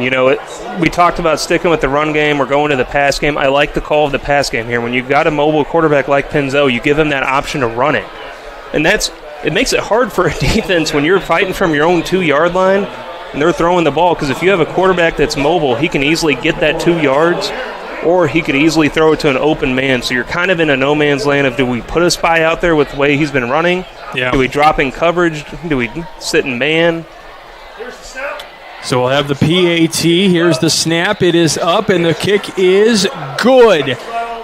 Speaker 2: we talked about sticking with the run game or going to the pass game. I like the call of the pass game here. When you've got a mobile quarterback like Penzel, you give him that option to run it. And it makes it hard for a defense when you're fighting from your own 2-yard line and they're throwing the ball, because if you have a quarterback that's mobile, he can easily get that 2 yards, or he could easily throw it to an open man. So you're kind of in a no man's land of, do we put a spy out there with the way he's been running?
Speaker 1: Yeah.
Speaker 2: Do we drop in coverage? Do we sit in man?
Speaker 1: So we'll have the PAT. Here's the snap. It is up, and the kick is good.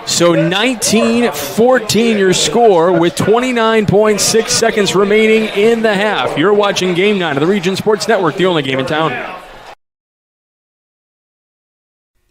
Speaker 1: So 19-14 your score with 29.6 seconds remaining in the half. You're watching Game 9 of the Region Sports Network, the only game in town.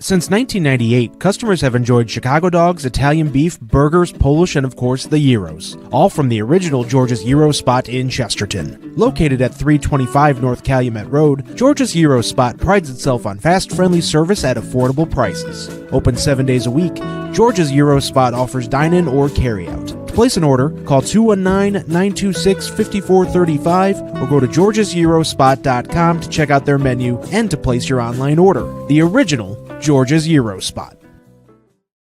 Speaker 3: Since 1998, customers have enjoyed Chicago dogs, Italian beef, burgers, Polish, and of course the gyros, all from the original George's Gyro Spot in Chesterton. Located at 325 North Calumet Road, George's Gyro Spot prides itself on fast, friendly service at affordable prices. Open 7 days a week, George's Gyro Spot offers dine-in or carry-out. To place an order, call 219-926-5435 or go to georgesgyrospot.com to check out their menu and to place your online order. The original George's Gyro Spot.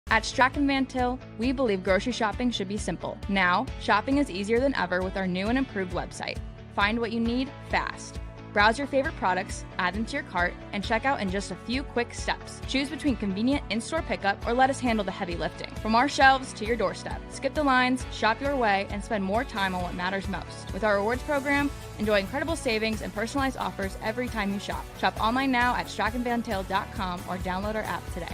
Speaker 4: At Strachan Van Til, we believe grocery shopping should be simple. Now, shopping is easier than ever with our new and improved website. Find what you need fast. Browse your favorite products, add them to your cart, and check out in just a few quick steps. Choose between convenient in-store pickup or let us handle the heavy lifting. From our shelves to your doorstep. Skip the lines, shop your way, and spend more time on what matters most. With our rewards program, enjoy incredible savings and personalized offers every time you shop. Shop online now at strachanvantil.com or download our app today.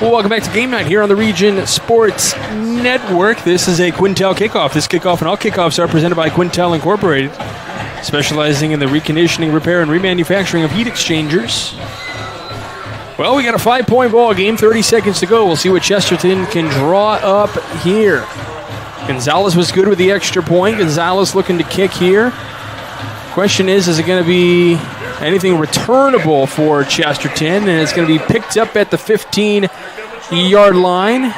Speaker 1: Well, welcome back to Game Night here on the Region Sports Network. This is a Quintel kickoff. This kickoff and all kickoffs are presented by Quintel Incorporated, specializing in the reconditioning, repair, and remanufacturing of heat exchangers. Well, we got a 5-point ball game, 30 seconds to go. We'll see what Chesterton can draw up here. Gonzalez was good with the extra point. Gonzalez looking to kick here. Question is it going to be anything returnable for Chesterton? And it's going to be picked up at the 15-yard line,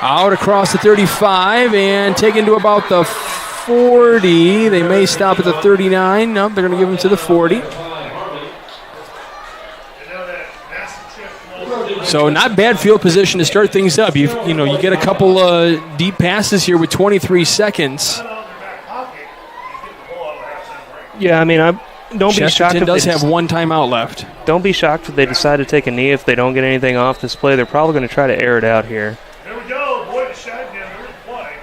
Speaker 1: out across the 35, and taken to about the 40. They may stop at the 39. No, they're going to give him to the 40. So not bad field position to start things up. You get a couple deep passes here with 23 seconds.
Speaker 2: Yeah, I mean, don't be shocked.
Speaker 1: Chesterton does have one timeout left.
Speaker 2: Don't be shocked if they decide to take a knee if they don't get anything off this play. They're probably going to try to air it out here.
Speaker 17: There we go. Boyd to shotgun. There's the play.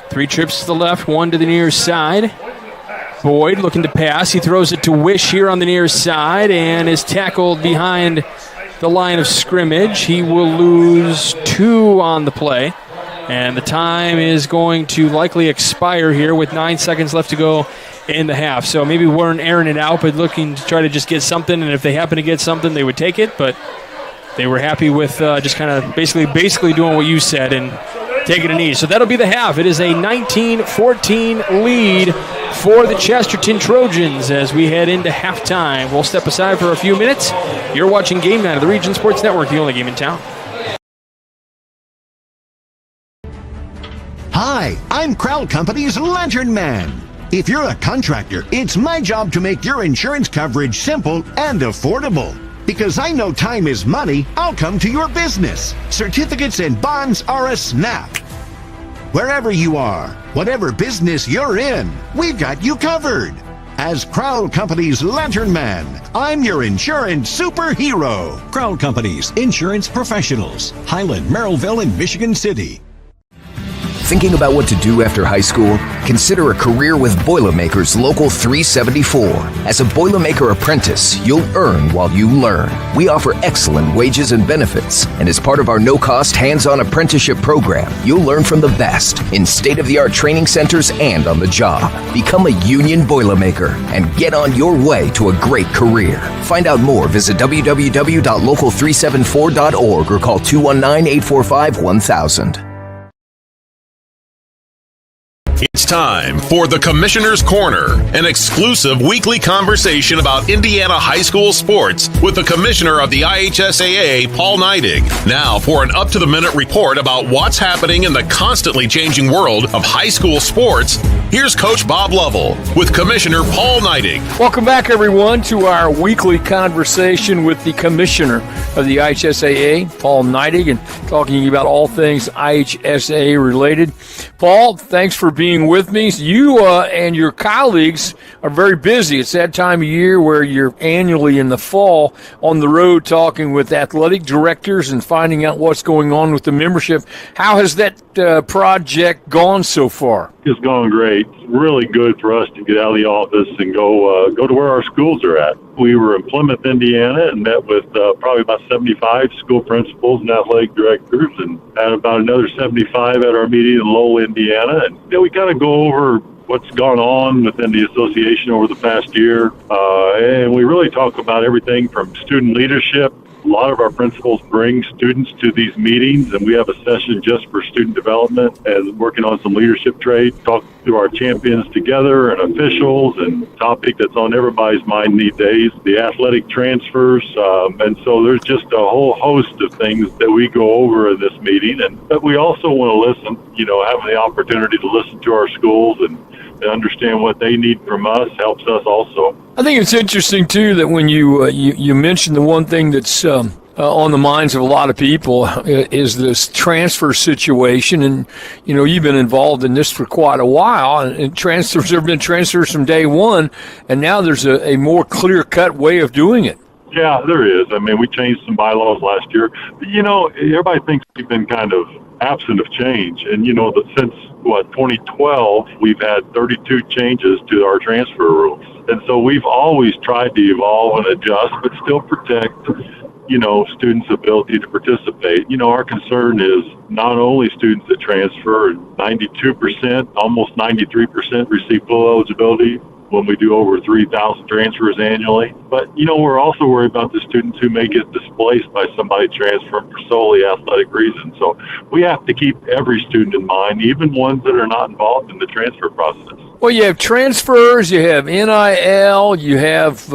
Speaker 1: 3 trips to the left, 1 to the near side. Boyd looking to pass. He throws it to Wish here on the near side and is tackled behind the line of scrimmage. He will lose 2 on the play. And the time is going to likely expire here with 9 seconds left to go in the half. So maybe weren't airing it out, but looking to try to just get something. And if they happen to get something, they would take it. But they were happy with just kind of basically doing what you said and taking a knee. So that'll be the half. It is a 19-14 lead for the Chesterton Trojans as we head into halftime. We'll step aside for a few minutes. You're watching Game Night of the Region Sports Network, the only game in town.
Speaker 5: Hi, I'm Crowd Company's Lantern Man. If you're a contractor, it's my job to make your insurance coverage simple and affordable. Because I know time is money, I'll come to your business. Certificates and bonds are a snap. Wherever you are, whatever business you're in, we've got you covered. As Crowd Company's Lantern Man, I'm your insurance superhero.
Speaker 6: Crowd Companies, insurance professionals. Highland, Merrillville, and Michigan City.
Speaker 7: Thinking about what to do after high school? Consider a career with Boilermakers Local 374. As a Boilermaker apprentice, you'll earn while you learn. We offer excellent wages and benefits, and as part of our no-cost hands-on apprenticeship program, you'll learn from the best in state-of-the-art training centers and on the job. Become a union Boilermaker and get on your way to a great career. Find out more, visit www.local374.org or call 219-845-1000.
Speaker 16: It's time for the Commissioner's Corner, an exclusive weekly conversation about Indiana high school sports with the Commissioner of the IHSAA, Paul Neidig. Now for an up-to-the-minute report about what's happening in the constantly changing world of high school sports, here's Coach Bob Lovell with Commissioner Paul Neidig.
Speaker 18: Welcome back, everyone, to our weekly conversation with the Commissioner of the IHSAA, Paul Neidig, and talking about all things IHSAA related. Paul, thanks for being with me. You and your colleagues are very busy. It's that time of year where you're annually in the fall on the road talking with athletic directors and finding out what's going on with the membership. How has that project gone so far?
Speaker 19: It's gone great. It's really good for us to get out of the office and go to where our schools are at. We were in Plymouth, Indiana, and met with probably about 75 school principals and athletic directors, and had about another 75 at our meeting in Lowell, Indiana. And we kind of go over what's gone on within the association over the past year, and we really talk about everything from student leadership. A lot of our principals bring students to these meetings, and we have a session just for student development and working on some leadership traits. Talk to our champions together and officials, and topic that's on everybody's mind these days, the athletic transfers. And so there's just a whole host of things that we go over in this meeting. But we also want to listen, having the opportunity to listen to our schools and understand what they need from us helps us also.
Speaker 18: I think it's interesting, too, that when you mentioned the one thing that's on the minds of a lot of people is this transfer situation. And, you've been involved in this for quite a while. And transfers, there have been transfers from day one, and now there's a more clear-cut way of doing it.
Speaker 19: Yeah, there is. I mean, we changed some bylaws last year. But, everybody thinks we've been kind of absent of change. And, since 2012, we've had 32 changes to our transfer rules. And so we've always tried to evolve and adjust, but still protect, students' ability to participate. Our concern is not only students that transfer, 92%, almost 93% receive full eligibility when we do over 3,000 transfers annually. But, we're also worried about the students who may get displaced by somebody transferring for solely athletic reasons. So we have to keep every student in mind, even ones that are not involved in the transfer process.
Speaker 18: Well, you have transfers, you have NIL, you have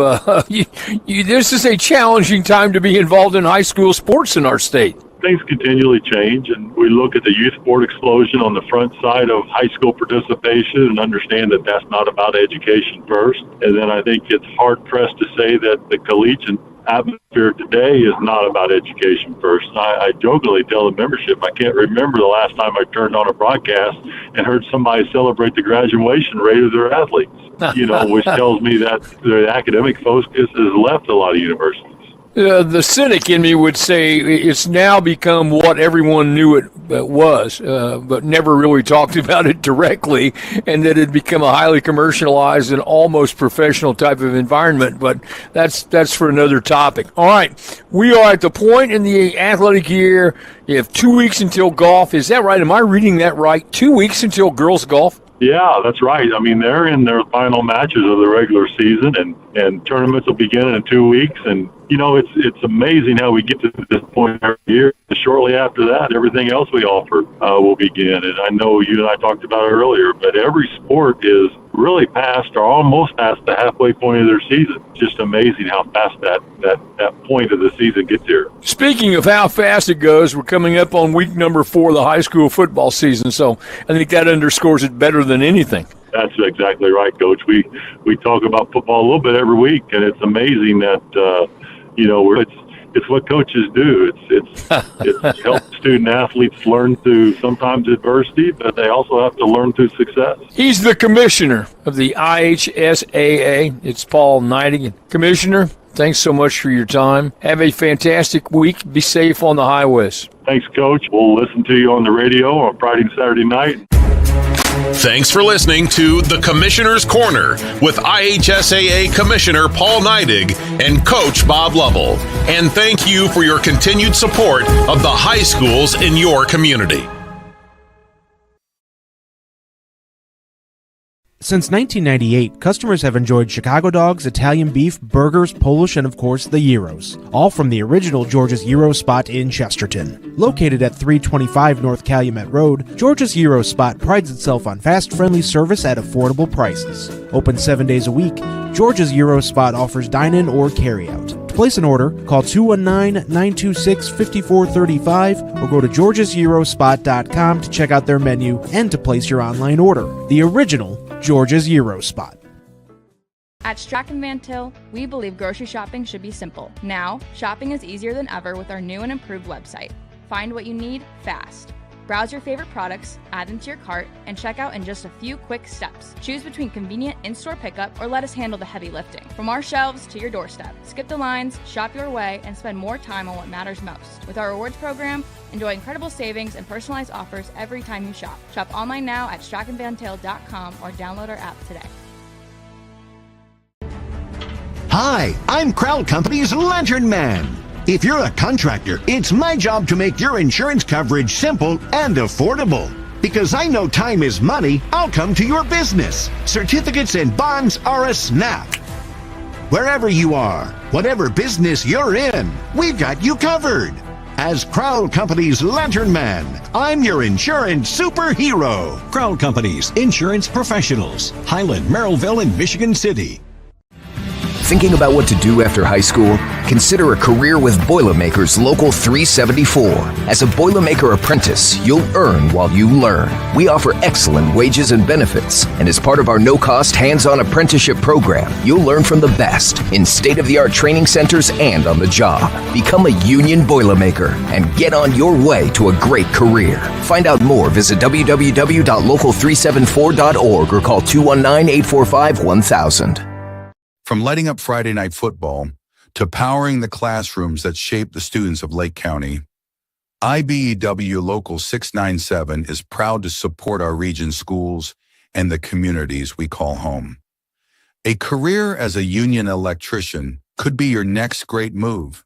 Speaker 18: this is a challenging time to be involved in high school sports in our state.
Speaker 19: Things continually change, and we look at the youth sport explosion on the front side of high school participation and understand that that's not about education first. And then I think it's hard-pressed to say that the collegiate atmosphere today is not about education first. I jokingly tell the membership, I can't remember the last time I turned on a broadcast and heard somebody celebrate the graduation rate of their athletes, which tells me that the academic focus has left a lot of universities.
Speaker 18: The cynic in me would say it's now become what everyone knew it was, but never really talked about it directly, and that it had become a highly commercialized and almost professional type of environment. But that's for another topic. All right, we are at the point in the athletic year. You have 2 weeks until golf. Is that right? Am I reading that right? 2 weeks until girls golf?
Speaker 19: Yeah, that's right. I mean, they're in their final matches of the regular season, and tournaments will begin in 2 weeks. And, it's amazing how we get to this point every year. Shortly after that, everything else we offer will begin. And I know you and I talked about it earlier, but every sport is really past or almost past the halfway point of their season. It's just amazing how fast that point of the season gets here.
Speaker 18: Speaking of how fast it goes, we're coming up on week number 4 of the high school football season, so I think that underscores it better than anything.
Speaker 19: That's exactly right, Coach. We talk about football a little bit every week, and it's amazing that it's what coaches do. It's help student athletes learn through sometimes adversity, but they also have to learn through success.
Speaker 18: He's the commissioner of the IHSAA. It's Paul Neidig. Commissioner, thanks so much for your time. Have a fantastic week. Be safe on the highways.
Speaker 19: Thanks, Coach. We'll listen to you on the radio on Friday and Saturday night.
Speaker 16: Thanks for listening to The Commissioner's Corner with IHSAA Commissioner Paul Neidig and Coach Bob Lovell. And thank you for your continued support of the high schools in your community.
Speaker 3: Since 1998, customers have enjoyed Chicago dogs, Italian beef, burgers, Polish, and of course the gyros, all from the original George's Gyro Spot in Chesterton. Located at 325 North Calumet Road, George's Gyro Spot prides itself on fast, friendly service at affordable prices. Open 7 days a week, George's Gyro Spot offers dine-in or carry-out. To place an order, call 219-926-5435 or go to georgesgyrospot.com to check out their menu and to place your online order. The original George's Gyro Spot.
Speaker 4: At Strachan Van Til, we believe grocery shopping should be simple. Now, shopping is easier than ever with our new and improved website. Find what you need fast. Browse your favorite products, add them to your cart, and check out in just a few quick steps. Choose between convenient in-store pickup or let us handle the heavy lifting. From our shelves to your doorstep. Skip the lines, shop your way, and spend more time on what matters most. With our rewards program, enjoy incredible savings and personalized offers every time you shop. Shop online now at strachanvantil.com or download our app today.
Speaker 5: Hi, I'm Crowd Company's Lantern Man. If you're a contractor, it's my job to make your insurance coverage simple and affordable. Because I know time is money, I'll come to your business. Certificates and bonds are a snap. Wherever you are, whatever business you're in, we've got you covered. As Crowd Company's Lantern Man, I'm your insurance superhero.
Speaker 6: Crowd Companies, insurance professionals. Highland, Merrillville, and Michigan City.
Speaker 7: Thinking about what to do after high school? Consider a career with Boilermakers Local 374. As a Boilermaker apprentice, you'll earn while you learn. We offer excellent wages and benefits, and as part of our no-cost hands-on apprenticeship program, you'll learn from the best in state-of-the-art training centers and on the job. Become a union Boilermaker and get on your way to a great career. Find out more, visit www.local374.org or call 219-845-1000.
Speaker 8: From lighting up Friday night football to powering the classrooms that shape the students of Lake County, IBEW Local 697 is proud to support our region's schools and the communities we call home. A career as a union electrician could be your next great move.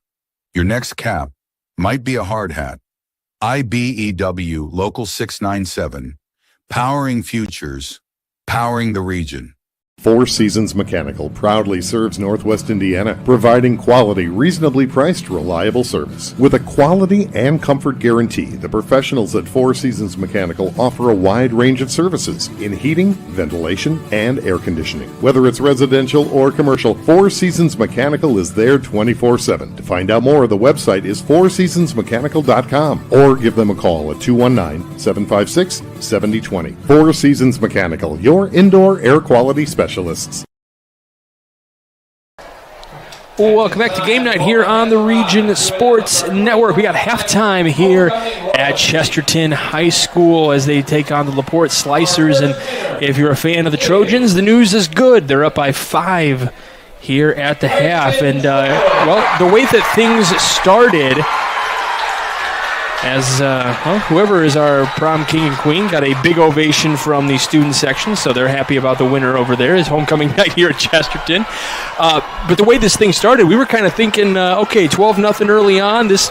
Speaker 8: Your next cap might be a hard hat. IBEW Local 697, powering futures, powering the region.
Speaker 9: Four Seasons Mechanical proudly serves Northwest Indiana, providing quality, reasonably priced, reliable service. With a quality and comfort guarantee, the professionals at Four Seasons Mechanical offer a wide range of services in heating, ventilation, and air conditioning. Whether it's residential or commercial, Four Seasons Mechanical is there 24/7. To find out more, the website is fourseasonsmechanical.com or give them a call at 219-756-7020. Four Seasons Mechanical, your indoor air quality specialist.
Speaker 1: Welcome back to Game Night here on the Region Sports Network. We got halftime here at Chesterton High School as they take on the LaPorte Slicers. And if you're a fan of the Trojans, the news is good. They're up by 5 here at the half. And, the way that things started, as whoever is our prom king and queen got a big ovation from the student section, so they're happy about the winner over there. It's homecoming night here at Chesterton. But the way this thing started, we were kind of thinking, 12-0 early on. This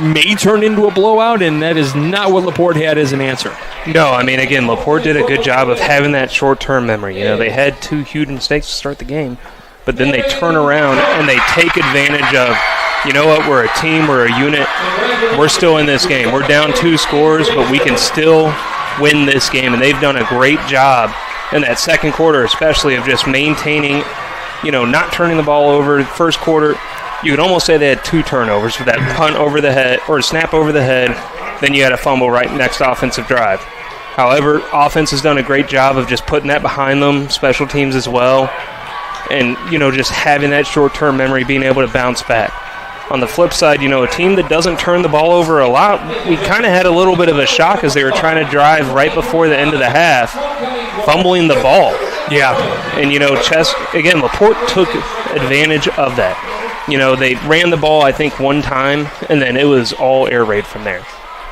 Speaker 1: may turn into a blowout, and that is not what LaPorte had as an answer.
Speaker 2: No, I mean, again, LaPorte did a good job of having that short-term memory. You know, they had 2 huge mistakes to start the game, but then they turn around and they take advantage of, you know what, we're a team, we're a unit, we're still in this game. We're down 2 scores, but we can still win this game, and they've done a great job in that second quarter, especially of just maintaining, not turning the ball over. First quarter, you could almost say they had 2 turnovers with that punt over the head, or snap over the head, then you had a fumble right next offensive drive. However, offense has done a great job of just putting that behind them, special teams as well, and, just having that short-term memory, being able to bounce back. On the flip side, a team that doesn't turn the ball over a lot, we kind of had a little bit of a shock as they were trying to drive right before the end of the half, fumbling the ball.
Speaker 1: Yeah.
Speaker 2: And, LaPorte took advantage of that. You know, they ran the ball, I think, one time, and then it was all air raid from there.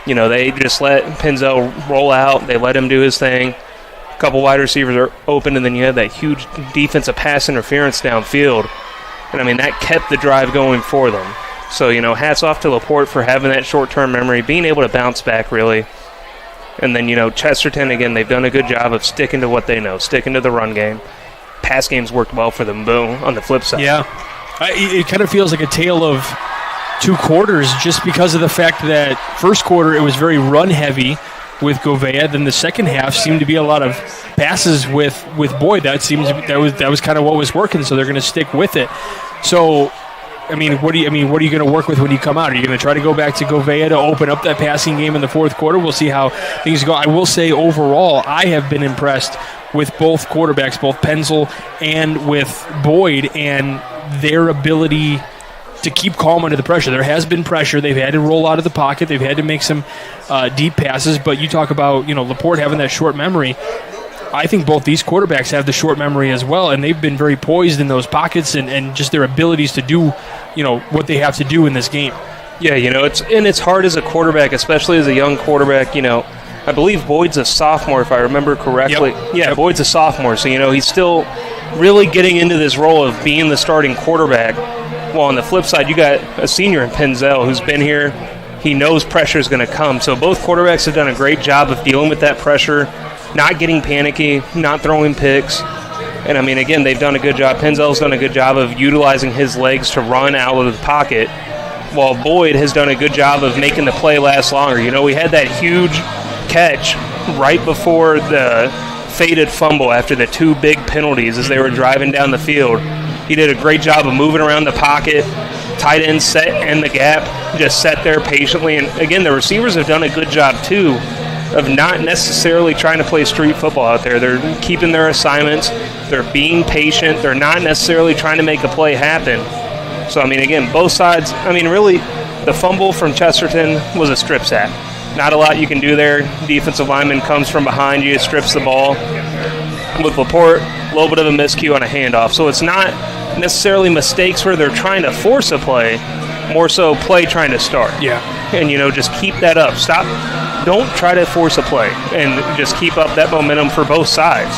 Speaker 2: You know, they just let Penzel roll out. They let him do his thing. A couple wide receivers are open, and then you have that huge defensive pass interference downfield. And, I mean, that kept the drive going for them. So, you know, hats off to LaPorte for having that short-term memory, being able to bounce back, really. And then, you know, Chesterton, again, they've done a good job of sticking to what they know, sticking to the run game. Pass game's worked well for them, boom, on the flip side.
Speaker 1: Yeah. It kind of feels like a tale of two quarters just because of the fact that first quarter it was very run-heavy with Gouveia. Then the second half seemed to be a lot of passes with Boyd. That was kind of what was working, so they're going to stick with it. So, I mean, what are you going to work with when you come out? Are you going to try to go back to Gouveia to open up that passing game in the fourth quarter? We'll see how things go. I will say overall, I have been impressed with both quarterbacks, both Penzel and with Boyd, and their ability to keep calm under the pressure. There has been pressure. They've had to roll out of the pocket. They've had to make some deep passes. But you talk about, you know, LaPorte having that short memory. I think both these quarterbacks have the short memory as well, and they've been very poised in those pockets and just their abilities to do, you know, what they have to do in this game.
Speaker 2: Yeah, you know, it's hard as a quarterback, especially as a young quarterback. You know, I believe Boyd's a sophomore, if I remember correctly.
Speaker 1: Yep.
Speaker 2: Yeah, Boyd's a sophomore, so, you know, he's still really getting into this role of being the starting quarterback. Well, on the flip side, you got a senior in Penzel who's been here. He knows pressure is going to come. So both quarterbacks have done a great job of dealing with that pressure, not getting panicky, not throwing picks. And, I mean, again, they've done a good job. Penzel's done a good job of utilizing his legs to run out of the pocket, while Boyd has done a good job of making the play last longer. You know, we had that huge catch right before the faded fumble after the two big penalties as they were driving down the field. He did a great job of moving around the pocket, tight end set in the gap, just sat there patiently. And, again, the receivers have done a good job, too, of not necessarily trying to play street football out there. They're keeping their assignments. They're being patient. They're not necessarily trying to make a play happen. So, I mean, again, both sides, I mean, really, the fumble from Chesterton was a strip sack. Not a lot you can do there. Defensive lineman comes from behind you, strips the ball. With LaPorte, a little bit of a miscue on a handoff. So it's not necessarily mistakes where they're trying to force a play, more so play trying to start.
Speaker 1: Yeah.
Speaker 2: And, you know, just keep that up. Stop. Don't try to force a play and just keep up that momentum for both sides.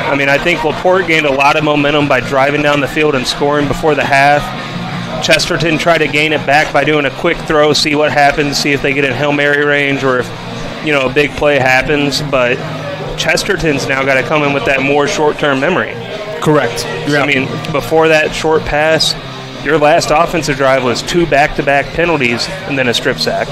Speaker 2: I mean, I think LaPorte gained a lot of momentum by driving down the field and scoring before the half. Chesterton tried to gain it back by doing a quick throw, see what happens, see if they get in Hail Mary range or if, you know, a big play happens. But Chesterton's now got to come in with that more short-term memory.
Speaker 1: Correct.
Speaker 2: Yeah. I mean, before that short pass, your last offensive drive was 2 back-to-back penalties and then a strip sack.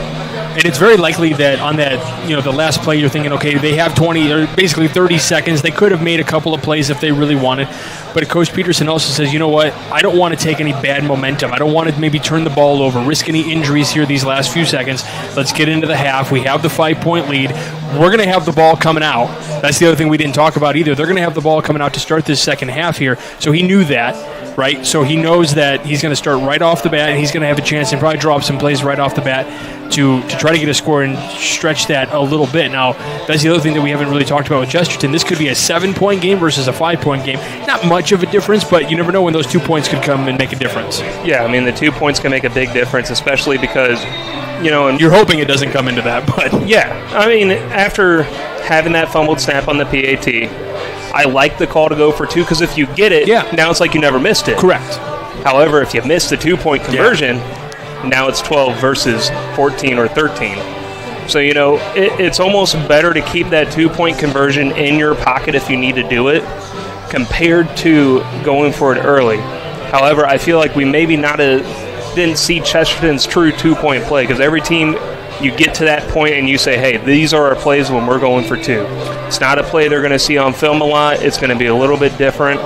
Speaker 1: And it's very likely that on that, you know, the last play, you're thinking, okay, they have 20 or basically 30 seconds. They could have made a couple of plays if they really wanted. But Coach Peterson also says, you know what, I don't want to take any bad momentum. I don't want to maybe turn the ball over, risk any injuries here these last few seconds. Let's get into the half. We have the 5-point lead. We're going to have the ball coming out. That's the other thing we didn't talk about either. They're going to have the ball coming out to start this second half here. So he knew that, right? So he knows that he's going to start right off the bat, and he's going to have a chance and probably draw up some plays right off the bat to try to get a score and stretch that a little bit. Now, that's the other thing that we haven't really talked about with Chesterton. This could be a 7-point game versus a 5-point game. Not much of a difference, but you never know when those 2 points could come and make a difference.
Speaker 2: Yeah, I mean, the 2 points can make a big difference, especially because, you know, and
Speaker 1: you're hoping it doesn't come into that, but
Speaker 2: yeah, I mean, after having that fumbled snap on the PAT, I like the call to go for 2 because if you get it, now it's like you never missed it.
Speaker 1: Correct.
Speaker 2: However, if you miss the 2-point conversion, now it's 12 versus 14 or 13. So, you know, it's almost better to keep that 2-point conversion in your pocket if you need to do it compared to going for it early. However, I feel like we maybe didn't see Chesterton's true 2-point play because every team, you get to that point and you say, hey, these are our plays when we're going for 2. It's not a play they're going to see on film a lot. It's going to be a little bit different.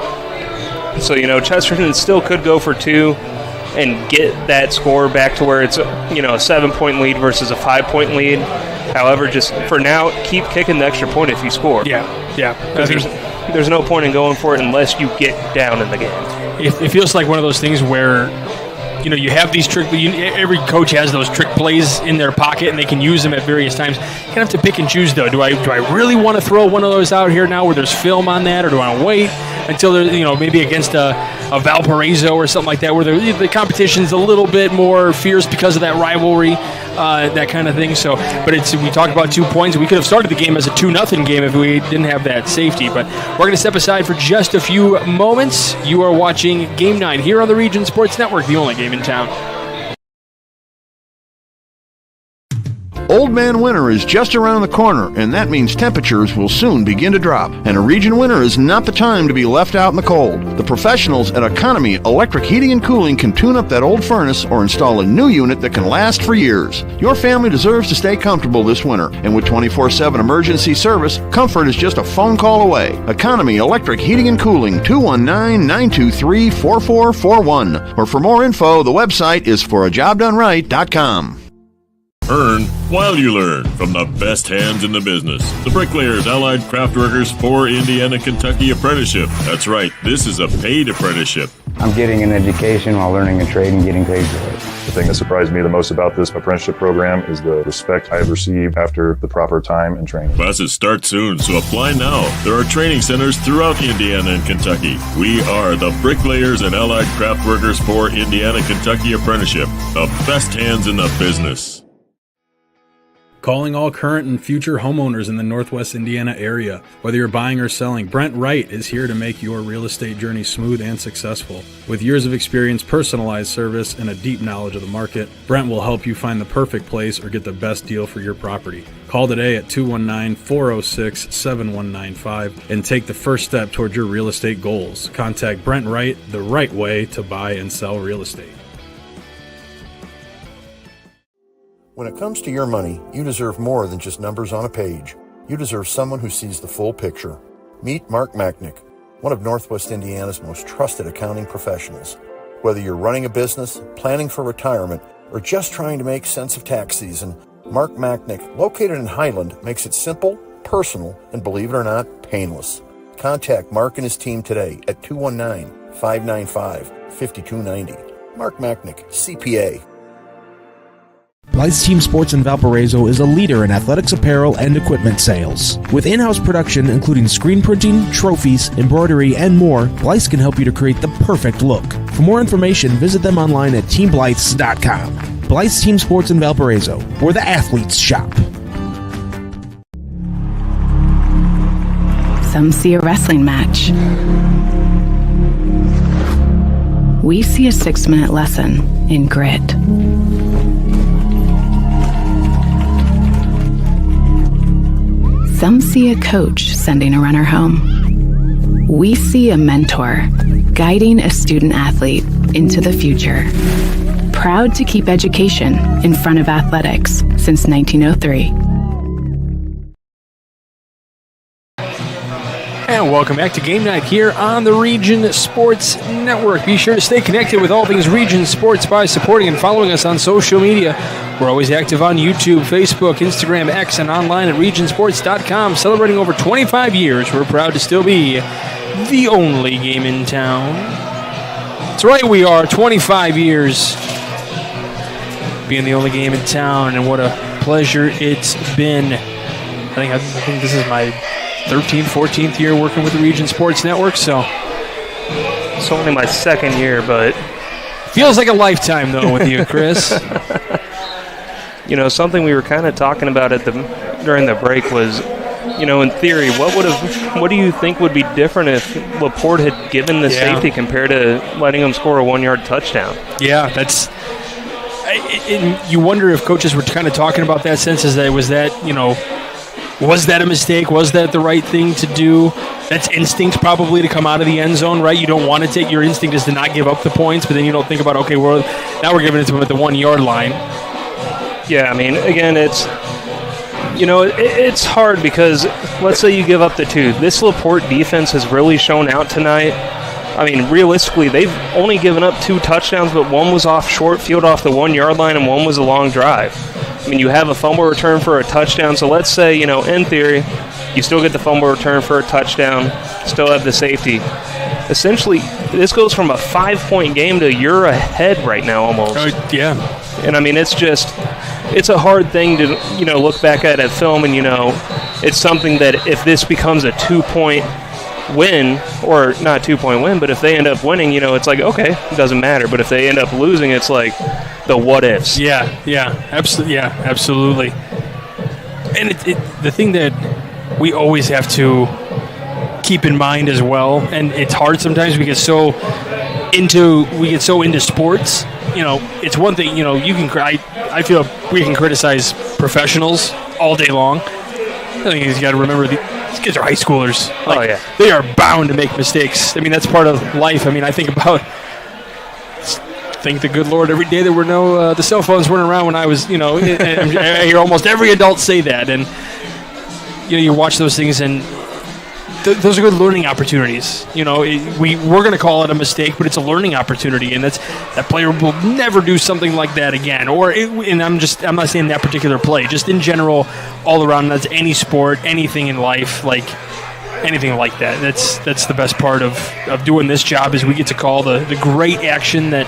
Speaker 2: So, you know, Chesterton still could go for 2 and get that score back to where it's, you know, a 7-point lead versus a 5-point lead. However, just for now, keep kicking the extra point if you score.
Speaker 1: Yeah.
Speaker 2: Because there's no point in going for it unless you get down in the game.
Speaker 1: It feels like one of those things where, you know, you have these every coach has those trick plays in their pocket and they can use them at various times. You kind of have to pick and choose, though. Do I really want to throw one of those out here now where there's film on that, or do I want to wait until there's, you know, maybe against a a Valparaiso or something like that, where the competition's a little bit more fierce because of that rivalry, that kind of thing. So, but we talk about 2 points. We could have started the game as a 2-0 game if we didn't have that safety. But we're going to step aside for just a few moments. You are watching Game 9 here on the Region Sports Network, the only game in town.
Speaker 10: Old Man Winter is just around the corner, and that means temperatures will soon begin to drop. And a region winter is not the time to be left out in the cold. The professionals at Economy Electric Heating and Cooling can tune up that old furnace or install a new unit that can last for years. Your family deserves to stay comfortable this winter, and with 24/7 emergency service, comfort is just a phone call away. Economy Electric Heating and Cooling, 219-923-4441. Or for more info, the website is forajobdoneright.com.
Speaker 11: Earn while you learn from the best hands in the business. The Bricklayers Allied Craftworkers for Indiana Kentucky Apprenticeship. That's right, this is a paid apprenticeship.
Speaker 12: I'm getting an education while learning a trade and getting paid for it.
Speaker 13: The thing that surprised me the most about this apprenticeship program is the respect I have received after the proper time and training.
Speaker 11: Classes start soon, so apply now. There are training centers throughout Indiana and Kentucky. We are the Bricklayers and Allied Craftworkers for Indiana Kentucky Apprenticeship. The best hands in the business.
Speaker 14: Calling all current and future homeowners in the Northwest Indiana area. Whether you're buying or selling, Brent Wright is here to make your real estate journey smooth and successful. With years of experience, personalized service, and a deep knowledge of the market, Brent will help you find the perfect place or get the best deal for your property. Call today at 219-406-7195 and take the first step towards your real estate goals. Contact Brent Wright, the right way to buy and sell real estate.
Speaker 15: When it comes to your money, you deserve more than just numbers on a page. You deserve someone who sees the full picture. Meet Mark Machnick, one of Northwest Indiana's most trusted accounting professionals. Whether you're running a business, planning for retirement, or just trying to make sense of tax season, Mark Machnick, located in Highland, makes it simple, personal, and believe it or not, painless. Contact Mark and his team today at 219-595-5290. Mark Machnick, CPA.
Speaker 3: Blythe's Team Sports in Valparaiso is a leader in athletics apparel and equipment sales. With in-house production including screen printing, trophies, embroidery, and more, Blythe's can help you to create the perfect look. For more information, visit them online at teamblythes.com. Blythe's Team Sports in Valparaiso, where the athletes shop.
Speaker 20: Some see a wrestling match. We see a 6-minute lesson in grit. Some see a coach sending a runner home. We see a mentor guiding a student athlete into the future. Proud to keep education in front of athletics since 1903.
Speaker 1: And welcome back to Game Night here on the Region Sports Network. Be sure to stay connected with all things Region Sports by supporting and following us on social media. We're always active on YouTube, Facebook, Instagram, X, and online at regionsports.com. Celebrating over 25 years, we're proud to still be the only game in town. That's right, we are 25 years being the only game in town, and what a pleasure it's been. I think this is my 13th, 14th year working with the Region Sports Network, so
Speaker 2: it's only my second year, but
Speaker 1: feels like a lifetime though with you, Chris.
Speaker 2: You know, something we were kind of talking about during the break was, you know, in theory, what do you think would be different if LaPorte had given the safety compared to letting them score a 1-yard touchdown?
Speaker 1: Yeah, you wonder if coaches were kind of talking about that sense as that was that a mistake? Was that the right thing to do? That's instinct probably to come out of the end zone, right? You don't want to take your instinct is to not give up the points, but then you don't think about, okay, now we're giving it to them at the 1-yard line.
Speaker 2: Yeah, I mean, again, it's hard because let's say you give up the 2. This LaPorte defense has really shown out tonight. I mean, realistically, they've only given up 2 touchdowns, but one was off short field off the 1-yard line and one was a long drive. I mean, you have a fumble return for a touchdown, so let's say, in theory, you still get the fumble return for a touchdown, still have the safety. Essentially, this goes from a 5-point game to you're ahead right now almost.
Speaker 1: Yeah.
Speaker 2: And, I mean, it's a hard thing to, look back at film and, it's something that if this becomes a 2-point win, or not 2-point win, but if they end up winning, it's like, okay, it doesn't matter. But if they end up losing, it's like the what ifs.
Speaker 1: Yeah, absolutely. And the thing that we always have to keep in mind as well, and it's hard sometimes, we get so into sports. It's one thing, I feel we can criticize professionals all day long. I think you got to remember these kids are high schoolers. They are bound to make mistakes. I mean, that's part of life. I mean, I thank the good Lord every day there were the cell phones weren't around when I was, I hear almost every adult say that. And, you watch those things and those are good learning opportunities. We're going to call it a mistake, but it's a learning opportunity, and that player will never do something like that again. And I'm not saying that particular play, just in general, all around. That's any sport, anything in life, like anything like that. That's the best part of doing this job is we get to call the great action that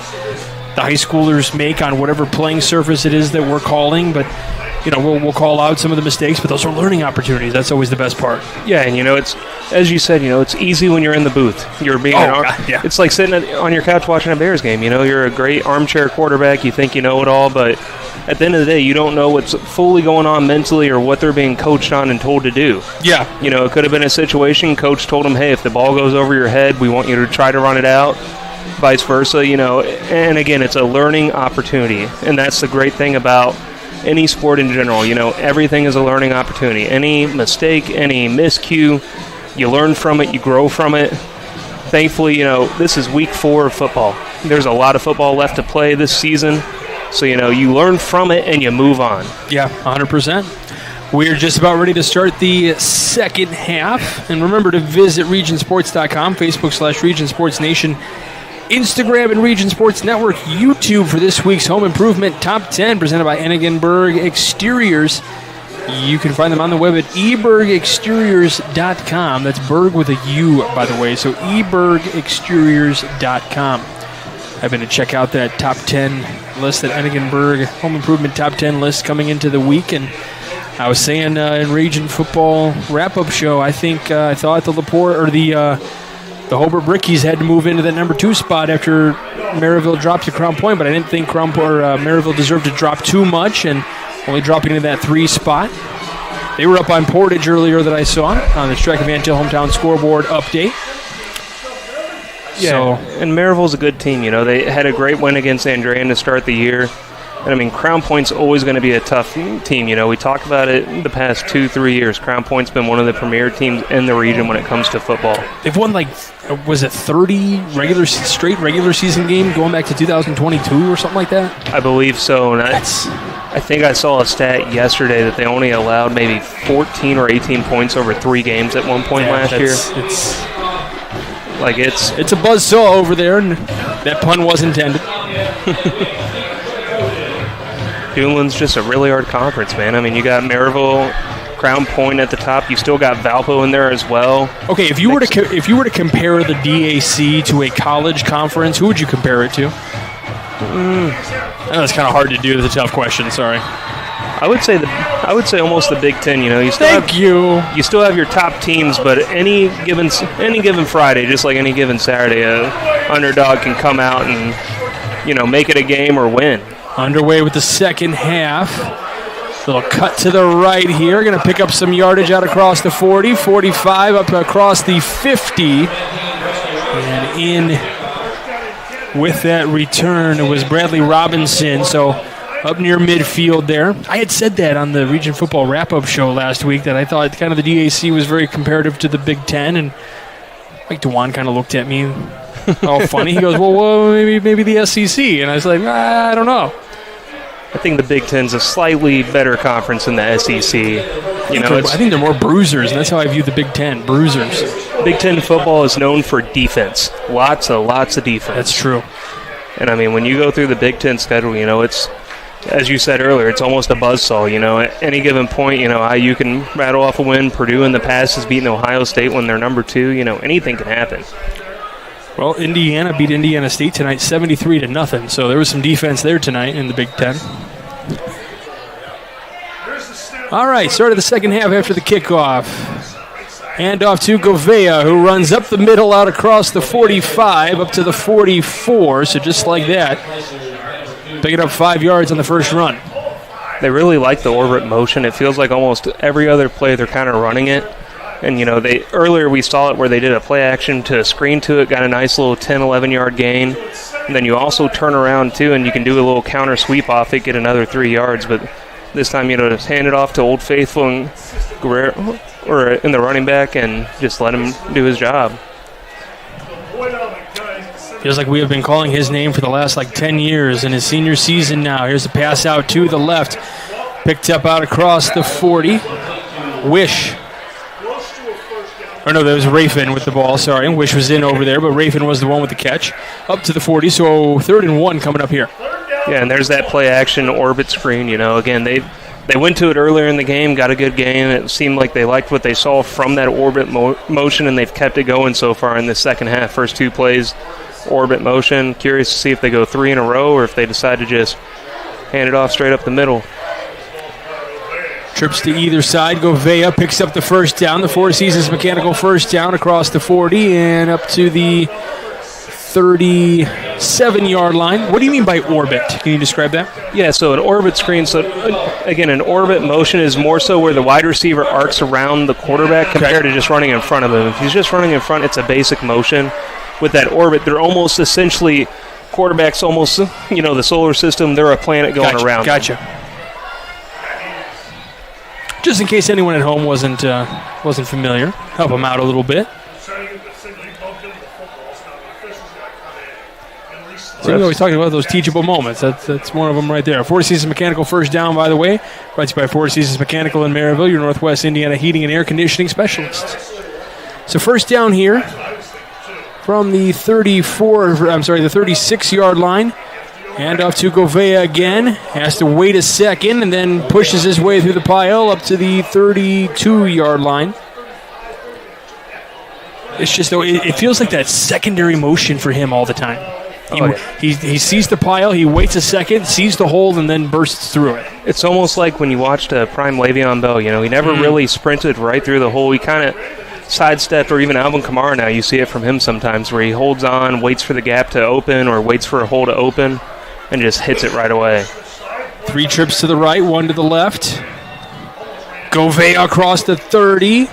Speaker 1: the high schoolers make on whatever playing surface it is that we're calling, but. We'll call out some of the mistakes, but those are learning opportunities. That's always the best part.
Speaker 2: Yeah, and it's, as you said, it's easy when you're in the booth. You're being It's like sitting on your couch watching a Bears game. You're a great armchair quarterback. You think you know it all, but at the end of the day, you don't know what's fully going on mentally or what they're being coached on and told to do.
Speaker 1: Yeah.
Speaker 2: It could have been a situation, coach told them, hey, if the ball goes over your head, we want you to try to run it out. Vice versa, and again, it's a learning opportunity, and that's the great thing about any sport in general. Everything is a learning opportunity. Any mistake, any miscue, you learn from it, you grow from it. Thankfully, this is week 4 of football. There's a lot of football left to play this season, so you learn from it and you move on.
Speaker 1: Yeah, 100%. We're just about ready to start the second half, and remember to visit regionsports.com, Facebook/RegionSportsNation, Instagram and Region Sports Network, YouTube for this week's Home Improvement Top 10 presented by Enigenberg Exteriors. You can find them on the web at ebergexteriors.com. That's Berg with a U, by the way, so ebergexteriors.com. I've been to check out that top 10 list, that Enigenberg Home Improvement Top 10 list coming into the week, and I was saying in Region Football wrap-up show, I thought the LaPorte, or the Hobart Brickies had to move into that number 2 spot after Maryville dropped to Crown Point, but I didn't think Maryville deserved to drop too much, and only dropping into that 3 spot. They were up on Portage earlier that I saw on the Strike of Anthill Hometown Scoreboard update.
Speaker 2: Yeah, and Maryville's a good team. They had a great win against Andrean to start the year. And, Crown Point's always going to be a tough team. We talked about it in the past 2-3 years. Crown Point's been one of the premier teams in the region when it comes to football.
Speaker 1: They've won, 30 straight regular season games going back to 2022 or something like that?
Speaker 2: I believe so. And I think I saw a stat yesterday that they only allowed maybe 14 or 18 points over 3 games at one point last year.
Speaker 1: It's a buzzsaw over there, and that pun was intended.
Speaker 2: Duneland's just a really hard conference, man. You got Maryville, Crown Point at the top. You still got Valpo in there as well.
Speaker 1: Okay, if you were to compare the DAC to a college conference, who would you compare it to? I know it's kind of hard to do. It's a tough question. Sorry.
Speaker 2: I would say almost the Big Ten. You still have your top teams, but any given Friday, just like any given Saturday, a underdog can come out and make it a game or win.
Speaker 1: Underway with the second half. Little cut to the right here. Going to pick up some yardage out across the 40, 45, up across the 50. And in with that return, it was Bradley Robinson. So up near midfield there. I had said that on the Region Football wrap-up show last week, that I thought kind of the DAC was very comparative to the Big Ten. And Mike DeWan kind of looked at me all funny. He goes, well, maybe the SEC. And I was like, I don't know.
Speaker 2: I think the Big Ten's a slightly better conference than the SEC.
Speaker 1: I think they're more bruisers, and that's how I view the Big Ten, bruisers.
Speaker 2: Big Ten football is known for defense. Lots of defense.
Speaker 1: That's true.
Speaker 2: And, when you go through the Big Ten schedule, it's, as you said earlier, it's almost a buzzsaw. At any given point, IU can rattle off a win. Purdue in the past has beaten Ohio State when they're number 2. Anything can happen.
Speaker 1: Well, Indiana beat Indiana State tonight 73-0, so there was some defense there tonight in the Big Ten. All right, start of the second half after the kickoff. Hand off to Govea, who runs up the middle out across the 45 up to the 44. So just like that, picking up 5 yards on the first run.
Speaker 2: They really like the orbit motion. It feels like almost every other play they're kind of running it. And, earlier we saw it where they did a play action to screen to it, got a nice little 10, 11-yard gain. And then you also turn around, too, and you can do a little counter sweep off it, get another 3 yards. But this time, just hand it off to Old Faithful and Guerrero, or in the running back, and just let him do his job.
Speaker 1: Feels like we have been calling his name for the last 10 years in his senior season now. Here's the pass out to the left. Picked up out across the 40. Wish. Or no, that was Rafin with the ball, sorry. Wish was in over there, but Rafin was the one with the catch. Up to the 40, so 3rd and 1 coming up here.
Speaker 2: Yeah, and there's that play action orbit screen, Again, they went to it earlier in the game, got a good gain. It seemed like they liked what they saw from that orbit motion, and they've kept it going so far in the second half. First 2 plays, orbit motion. Curious to see if they go 3 in a row or if they decide to just hand it off straight up the middle.
Speaker 1: Trips to either side. Govea picks up the first down. The Four Seasons Mechanical first down across the 40 and up to the 37-yard line. What do you mean by orbit? Can you describe that?
Speaker 2: Yeah, so an orbit screen. So, again, an orbit motion is more so where the wide receiver arcs around the quarterback compared to just running in front of him. If he's just running in front, it's a basic motion. With that orbit, they're almost essentially, quarterbacks almost, the solar system, they're a planet going around.
Speaker 1: Gotcha. Just in case anyone at home wasn't familiar, help them out a little bit. So we always talking about those teachable moments. That's one of them right there. Four Seasons Mechanical first down, by the way. Brought to you by Four Seasons Mechanical in Maryville, your Northwest Indiana heating and air conditioning specialists. So first down here from the 36-yard line. Hand off to Govea again. Has to wait a second and then pushes his way through the pile up to the 32-yard line. It's just, it feels like that secondary motion for him all the time. He sees the pile, he waits a second, sees the hole, and then bursts through it.
Speaker 2: It's almost like when you watched Prime Le'Veon Bell. He never really sprinted right through the hole. He kind of sidestepped, or even Alvin Kamara now, you see it from him sometimes, where he holds on, waits for the gap to open, or waits for a hole to open, and just hits it right away.
Speaker 1: 3 trips to the right, 1 to the left. Govea across the 30.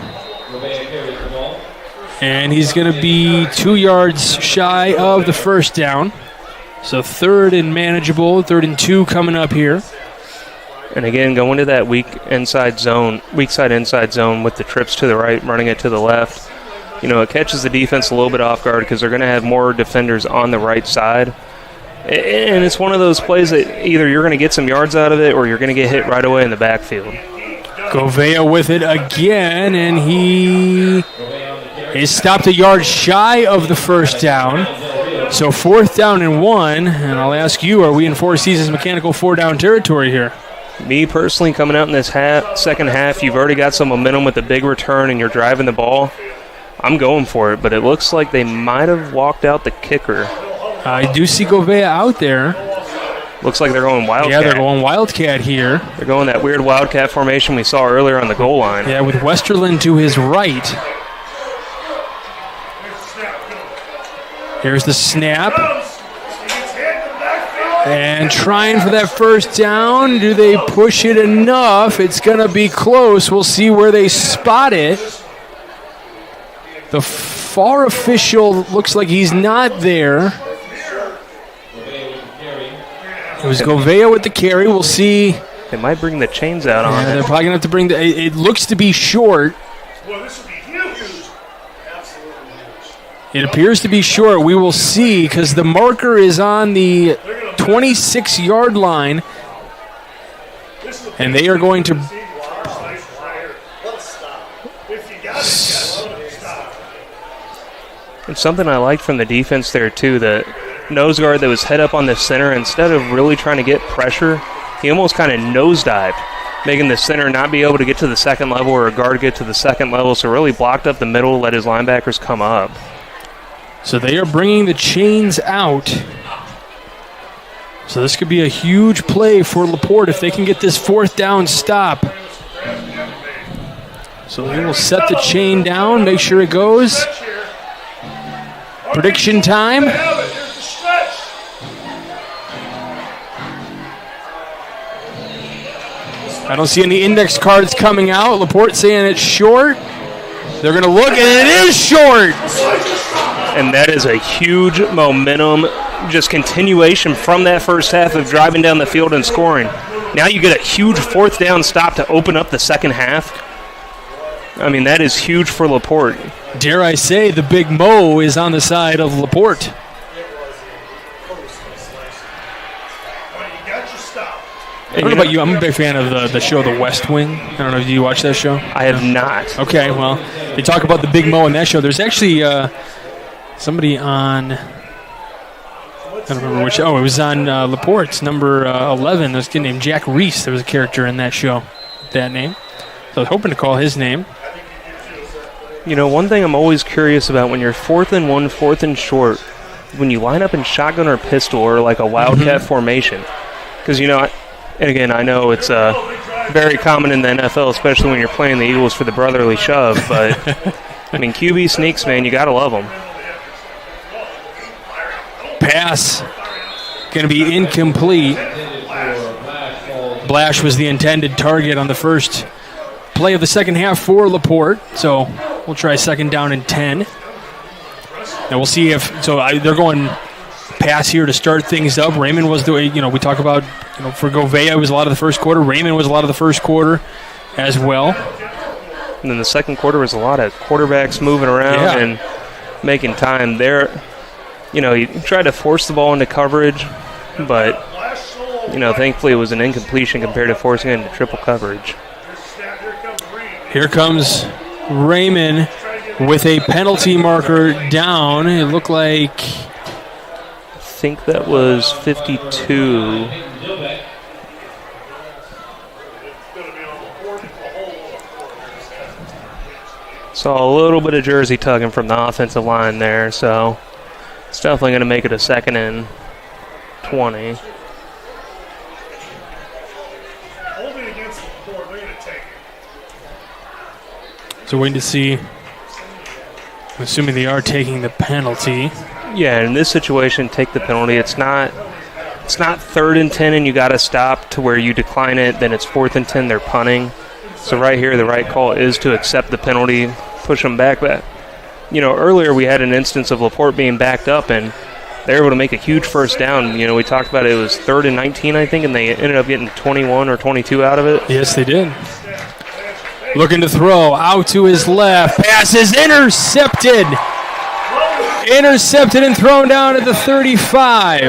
Speaker 1: And he's going to be 2 yards shy of the first down. So 3rd and manageable, 3rd and 2 coming up here.
Speaker 2: And again, going to that weak side inside zone with the trips to the right, running it to the left. It catches the defense a little bit off guard because they're going to have more defenders on the right side. And it's one of those plays that either you're going to get some yards out of it or you're going to get hit right away in the backfield.
Speaker 1: Govea with it again, and he is stopped a yard shy of the first down. So 4th down and 1, and I'll ask you, are we in Four Seasons Mechanical 4-down territory here?
Speaker 2: Me personally, coming out in this second half, you've already got some momentum with the big return and you're driving the ball. I'm going for it, but it looks like they might have walked out the kicker.
Speaker 1: I do see Govea out there.
Speaker 2: Looks like they're going Wildcat.
Speaker 1: Yeah, they're going Wildcat here.
Speaker 2: They're going that weird Wildcat formation we saw earlier on the goal line.
Speaker 1: Yeah, with Westerland to his right. Here's the snap. And trying for that first down. Do they push it enough? It's going to be close. We'll see where they spot it. The far official looks like he's not there. It was Govea with the carry. We'll see.
Speaker 2: They might bring the chains out on it.
Speaker 1: They're probably going to have to bring the... It looks to be short. It appears to be short. We will see because the marker is on the 26-yard line. And they are going to...
Speaker 2: And something I liked from the defense there, too, the nose guard that was head up on the center, instead of really trying to get pressure, he almost kind of nosedived, making the center not be able to get to the second level or a guard get to the second level, so really blocked up the middle, let his linebackers come up.
Speaker 1: So they are bringing the chains out. So this could be a huge play for LaPorte if they can get this 4th down stop. So he will set the chain down, make sure it goes. Prediction time. I don't see any index cards coming out. LaPorte saying it's short. They're going to look, and it is short.
Speaker 2: And that is a huge momentum, just continuation from that first half of driving down the field and scoring. Now you get a huge fourth down stop to open up the second half. I mean, that is huge for LaPorte.
Speaker 1: Dare I say the big Mo is on the side of LaPorte. I don't know about you. I'm a big fan of the show The West Wing. I don't know. Do you watch that show?
Speaker 2: I have not.
Speaker 1: Okay, well, they talk about the big Mo in that show. There's actually somebody on, I don't remember which. Oh, it was on LaPorte's number 11. There's a kid named Jack Reese. There was a character in that show with that name. So I was hoping to call his name.
Speaker 2: You know, one thing I'm always curious about when you're 4th and 1, 4th and short, when you line up in shotgun or pistol or like a wildcat formation. Because, you know, and again, I know it's very common in the NFL, especially when you're playing the Eagles for the brotherly shove. But, I mean, QB sneaks, man, you got to love them.
Speaker 1: Pass going to be incomplete. Blash was the intended target on the first play of the second half for LaPorte. So we'll try second down and 10. Now we'll see if they're going pass here to start things up. Raymond was we talk about, for Govea it was a lot of the first quarter. Raymond was a lot of the first quarter as well.
Speaker 2: And then the second quarter was a lot of quarterbacks moving around and making time there. You know, he tried to force the ball into coverage, but, thankfully it was an incompletion compared to forcing it into triple coverage.
Speaker 1: Here comes Raymond with a penalty marker down. It looked like,
Speaker 2: I think that was 52. Saw a little bit of jersey tugging from the offensive line there, so it's definitely going to make it a 2nd and 20.
Speaker 1: So waiting to see. I'm assuming they are taking the penalty.
Speaker 2: Yeah, in this situation, take the penalty. It's not 3rd and 10 and you got to stop to where you decline it. Then it's 4th and 10. They're punting. So right here, the right call is to accept the penalty, push them back. But earlier we had an instance of LaPorte being backed up and they were able to make a huge first down. We talked about it was 3rd and 19, I think, and they ended up getting 21 or 22 out of it.
Speaker 1: Yes, they did. Looking to throw out to his left. Pass is intercepted. Intercepted and thrown down at the 35.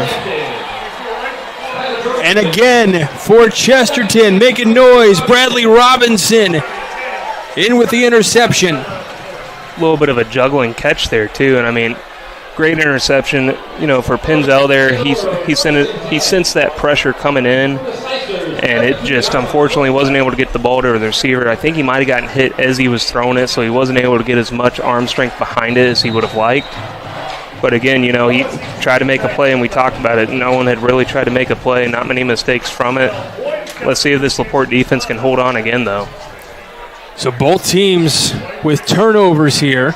Speaker 1: And again for Chesterton, making noise. Bradley Robinson in with the interception.
Speaker 2: A little bit of a juggling catch there too, and I mean, great interception. For Pinzel there, he sensed that pressure coming in, and it just unfortunately wasn't able to get the ball to the receiver. I think he might have gotten hit as he was throwing it, so he wasn't able to get as much arm strength behind it as he would have liked. But again, he tried to make a play, and we talked about it. No one had really tried to make a play, not many mistakes from it. Let's see if this LaPorte defense can hold on again, though.
Speaker 1: So both teams with turnovers here.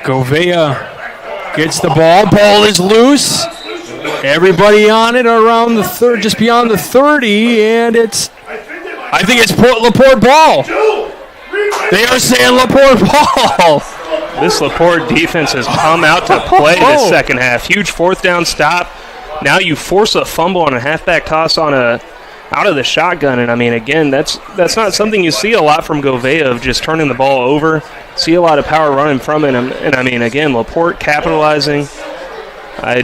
Speaker 1: Govea gets the ball. Ball is loose. Everybody on it around the third, just beyond the 30, and I think it's LaPorte ball. They are saying LaPorte ball.
Speaker 2: This LaPorte defense has come out to play this second half. Huge fourth down stop. Now you force a fumble on a halfback toss out of the shotgun, and I mean, again, that's not something you see a lot from Govea of just turning the ball over. See a lot of power running from it, and I mean, again, LaPorte capitalizing. I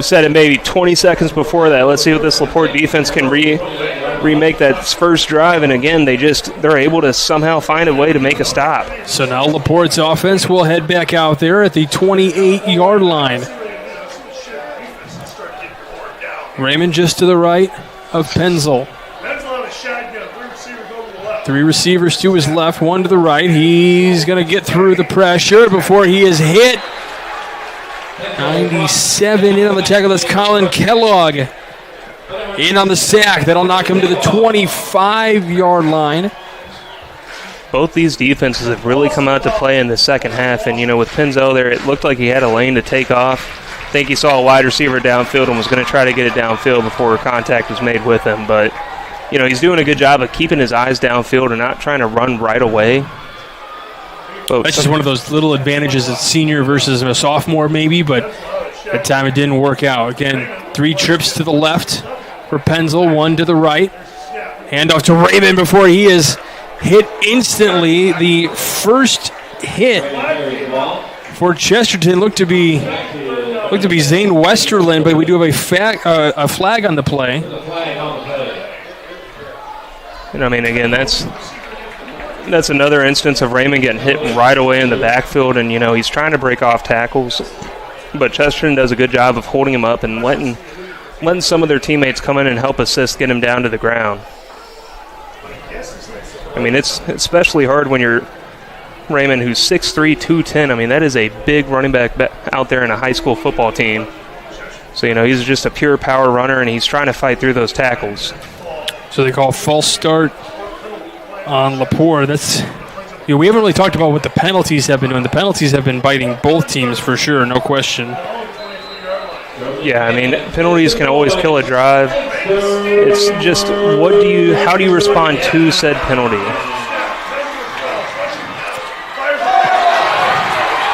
Speaker 2: said it maybe 20 seconds before that. Let's see what this LaPorte defense can remake that first drive, and again, they're able to somehow find a way to make a stop.
Speaker 1: So now LaPorte's offense will head back out there at the 28-yard line. Raymond just to the right of Penzel. 3 receivers to his left, 1 to the right. He's going to get through the pressure before he is hit. 97 in on the tackle. That's Colin Kellogg in on the sack. That'll knock him to the 25-yard line.
Speaker 2: both these defenses have really come out to play in the second half. And, with Penzel there, it looked like he had a lane to take off. I think he saw a wide receiver downfield and was going to try to get it downfield before contact was made with him. But, he's doing a good job of keeping his eyes downfield and not trying to run right away. But
Speaker 1: that's just one of those little advantages at senior versus a sophomore maybe, but that time it didn't work out. Again, 3 trips to the left for Penzel, 1 to the right. Handoff to Raymond before he is hit instantly. The first hit for Chesterton looked to be Zane Westerland, but we do have a flag on the play.
Speaker 2: And again, that's another instance of Raymond getting hit right away in the backfield, and he's trying to break off tackles, but Chesterton does a good job of holding him up and letting some of their teammates come in and help assist get him down to the ground. It's especially hard when you're Raymond, who's 6'3", 210. That is a big running back out there in a high school football team. So, he's just a pure power runner, and he's trying to fight through those tackles.
Speaker 1: So they call false start on LaPorte. That's we haven't really talked about what the penalties have been doing. The penalties have been biting both teams for sure, no question.
Speaker 2: Yeah, penalties can always kill a drive. It's just how do you respond to said penalty?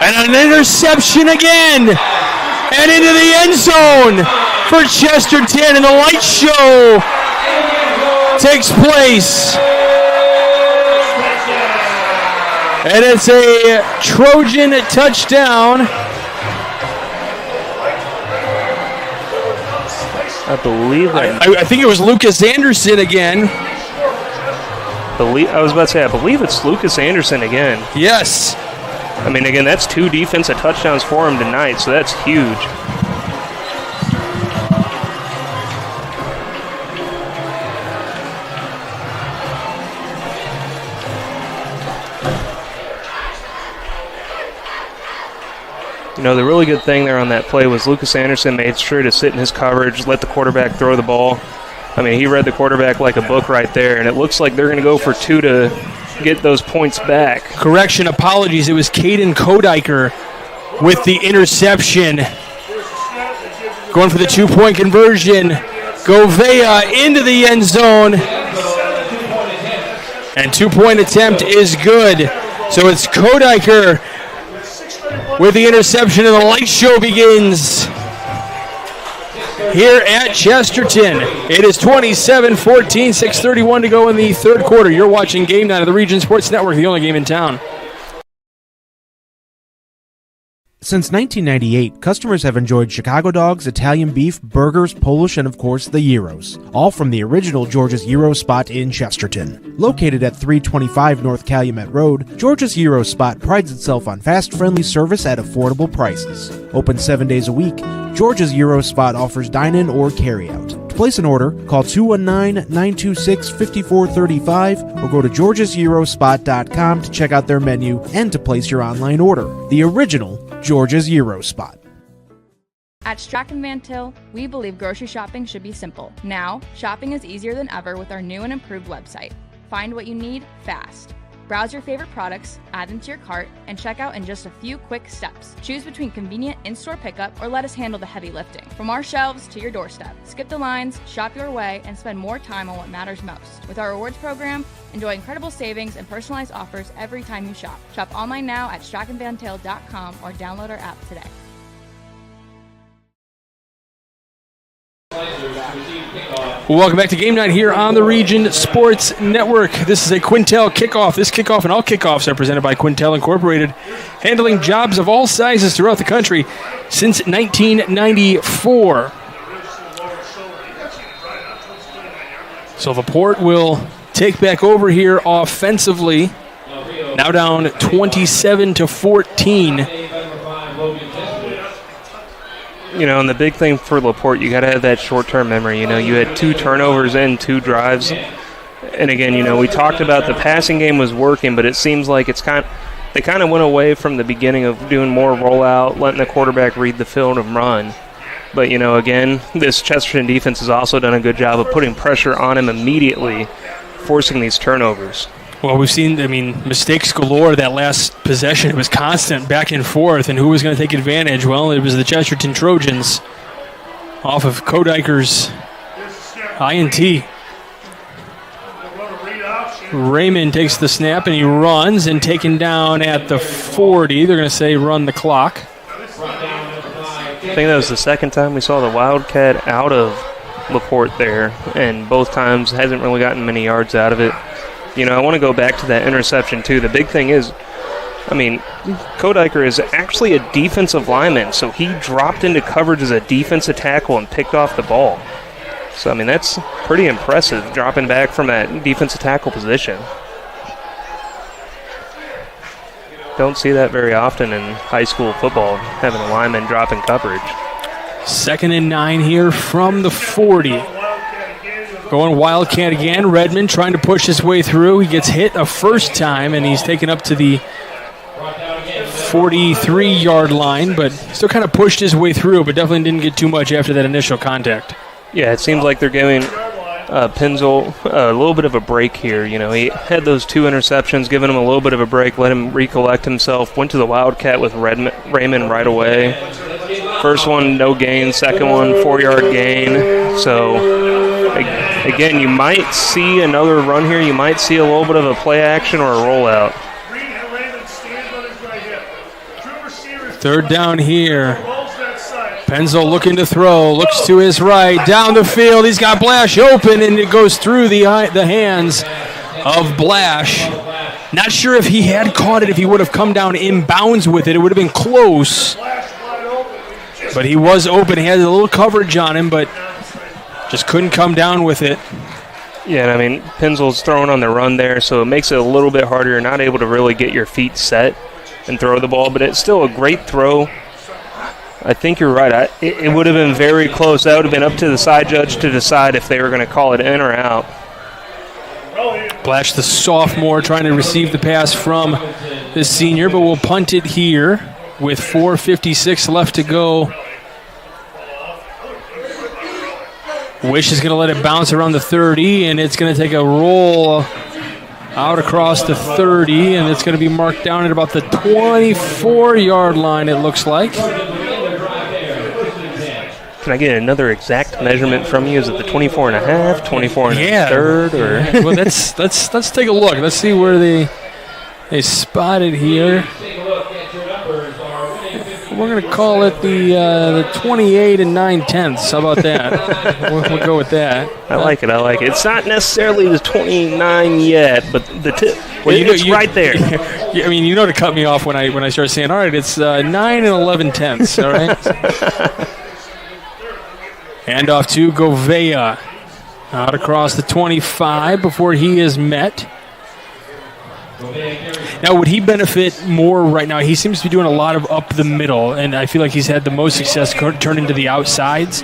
Speaker 1: And an interception again, and into the end zone for Chesterton, and the light show takes place. And it's a Trojan touchdown. I think it was Lucas Anderson again.
Speaker 2: I believe it's Lucas Anderson again.
Speaker 1: Yes.
Speaker 2: Again, that's 2 defensive touchdowns for him tonight, so that's huge. The really good thing there on that play was Lucas Anderson made sure to sit in his coverage, let the quarterback throw the ball. He read the quarterback like a book right there, and it looks like they're going to go for 2 to get those points back.
Speaker 1: Correction, apologies. It was Caden Kodiker with the interception. Going for the 2-point conversion. Govea into the end zone. And 2-point attempt is good. So it's Kodiker with the interception, and the light show begins here at Chesterton. It is 27-14, 6:31 to go in the third quarter. You're watching Game Night of the Region Sports Network, the only game in town.
Speaker 3: Since 1998, customers have enjoyed Chicago dogs, Italian beef, burgers, Polish, and of course the gyros, all from the original George's Gyro Spot in Chesterton. Located at 325 North Calumet Road, George's Gyro Spot prides itself on fast, friendly service at affordable prices. Open 7 days a week, George's Gyro Spot offers dine-in or carry-out. To place an order, call 219-926-5435 or go to georgesgyrospot.com to check out their menu and to place your online order. The original George's Gyro Spot.
Speaker 4: At Strachan Van Til, we believe grocery shopping should be simple. Now, shopping is easier than ever with our new and improved website. Find what you need fast. Browse your favorite products, add them to your cart, and check out in just a few quick steps. Choose between convenient in-store pickup or let us handle the heavy lifting. From our shelves to your doorstep. Skip the lines, shop your way, and spend more time on what matters most. With our rewards program, enjoy incredible savings and personalized offers every time you shop. Shop online now at strachanvantil.com or download our app today.
Speaker 1: Welcome back to Game Night here on the Region Sports Network. This is a Quintel kickoff. This kickoff and all kickoffs are presented by Quintel Incorporated, handling jobs of all sizes throughout the country since 1994. So LaPorte will take back over here offensively. Now down 27-14.
Speaker 2: And the big thing for LaPorte, you got to have that short-term memory. You had 2 turnovers in 2 drives. And again, we talked about the passing game was working, but it seems like they kind of went away from the beginning of doing more rollout, letting the quarterback read the field and run. But, again, this Chesterton defense has also done a good job of putting pressure on him immediately, forcing these turnovers.
Speaker 1: Well, we've seen, mistakes galore that last possession. It was constant back and forth, and who was going to take advantage? Well, it was the Chesterton Trojans off of Kodiker's INT. Raymond takes the snap, and he runs, and taken down at the 40. They're going to say run the clock.
Speaker 2: I think that was the second time we saw the Wildcat out of LaPorte there, and both times hasn't really gotten many yards out of it. I want to go back to that interception, too. The big thing is, Kodiker is actually a defensive lineman, so he dropped into coverage as a defensive tackle and picked off the ball. So, that's pretty impressive, dropping back from that defensive tackle position. Don't see that very often in high school football, having a lineman drop in coverage.
Speaker 1: 2nd and 9 here from the 40. Going Wildcat again. Redmond trying to push his way through. He gets hit a first time, and he's taken up to the 43-yard line, but still kind of pushed his way through, but definitely didn't get too much after that initial contact.
Speaker 2: Yeah, it seems like they're giving Penzel a little bit of a break here. He had those 2 interceptions, giving him a little bit of a break, let him recollect himself, went to the Wildcat with Raymond right away. First one, no gain. Second one, 4-yard gain. So, again, you might see another run here. You might see a little bit of a play action or a rollout.
Speaker 1: 3rd down here. Penzel looking to throw, looks to his right, down the field. He's got Blash open, and it goes through the hands of Blash. Not sure if he had caught it, if he would have come down inbounds with it. It would have been close. But he was open. He had a little coverage on him, but just couldn't come down with it.
Speaker 2: Yeah, Penzel's throwing on the run there, so it makes it a little bit harder. You're not able to really get your feet set and throw the ball, but it's still a great throw. I think you're right. It would have been very close. That would have been up to the side judge to decide if they were going to call it in or out.
Speaker 1: Blash, the sophomore, trying to receive the pass from the senior, but we'll punt it here with 4:56 left to go. Wish is going to let it bounce around the 30, and it's going to take a roll out across the 30, and it's going to be marked down at about the 24-yard line, it looks like.
Speaker 2: Can I get another exact measurement from you? Is it the 24 and a half, 24 and a third? Or?
Speaker 1: Well, let's take a look. Let's see where they spot it here. We're going to call it the 28 and 9/10. How about that? We'll go with that.
Speaker 2: I like it. It's not necessarily the 29 yet, but the tip. Well, it's right there.
Speaker 1: To cut me off when I start saying, all right, it's 9 and 11/10. All right. Handoff to Govea. Out across the 25 before he is met. Now, would he benefit more right now? He seems to be doing a lot of up the middle, and I feel like he's had the most success turning to the outsides.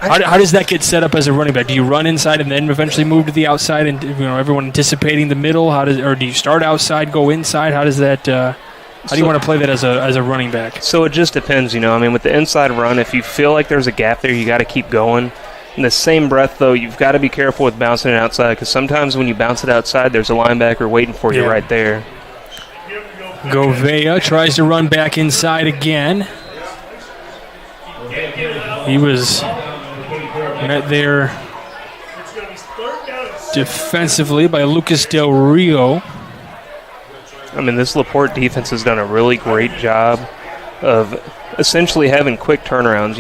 Speaker 1: How does that get set up as a running back? Do you run inside and then eventually move to the outside, and everyone anticipating the middle? Or do you start outside, go inside? How does that? How do you want to play that as a running back?
Speaker 2: So it just depends, with the inside run, if you feel like there's a gap there, you got to keep going. In the same breath, though, you've got to be careful with bouncing it outside, because sometimes when you bounce it outside, there's a linebacker waiting for you right there.
Speaker 1: Govea tries to run back inside again. He was met there defensively by Lucas Del Rio.
Speaker 2: This LaPorte defense has done a really great job of essentially having quick turnarounds,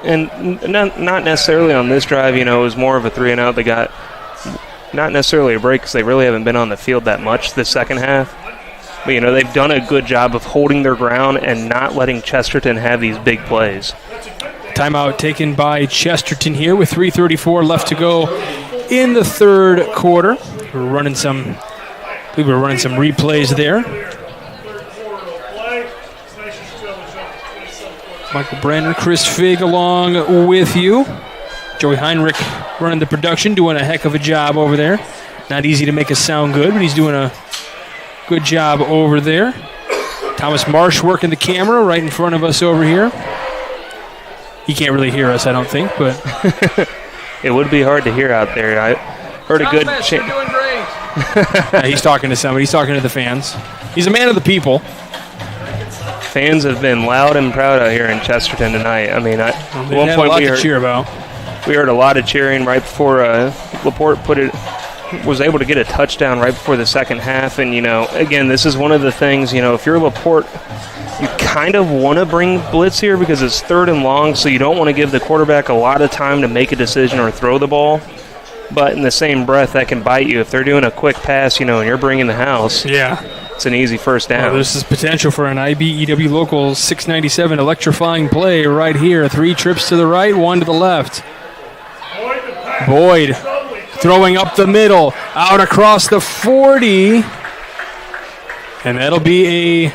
Speaker 2: and not necessarily on this drive, it was more of a 3-and-out. They got not necessarily a break because they really haven't been on the field that much this second half. But, they've done a good job of holding their ground and not letting Chesterton have these big plays.
Speaker 1: Timeout taken by Chesterton here with 3:34 left to go in the third quarter. We're running some replays there. Michael Brander, Chris Figg along with you. Joey Heinrich running the production, doing a heck of a job over there. Not easy to make us sound good, but he's doing a good job over there. Thomas Marsh working the camera right in front of us over here. He can't really hear us, I don't think, but
Speaker 2: it would be hard to hear out there. I heard a good
Speaker 1: He's talking to somebody. He's talking to the fans. He's a man of the people.
Speaker 2: Fans have been loud and proud out here in Chesterton tonight. I mean, at one point
Speaker 1: a lot to cheer about.
Speaker 2: We heard a lot of cheering right before LaPorte was able to get a touchdown right before the second half. And, again, this is one of the things, if you're LaPorte, you kind of want to bring blitz here because it's 3rd and long, so you don't want to give the quarterback a lot of time to make a decision or throw the ball. But in the same breath, that can bite you. If they're doing a quick pass, and you're bringing the house, it's an easy first down.
Speaker 1: Well, this is potential for an IBEW Local 697 electrifying play right here. 3 trips to the right, 1 to the left. Boyd throwing up the middle, out across the 40. And that'll be a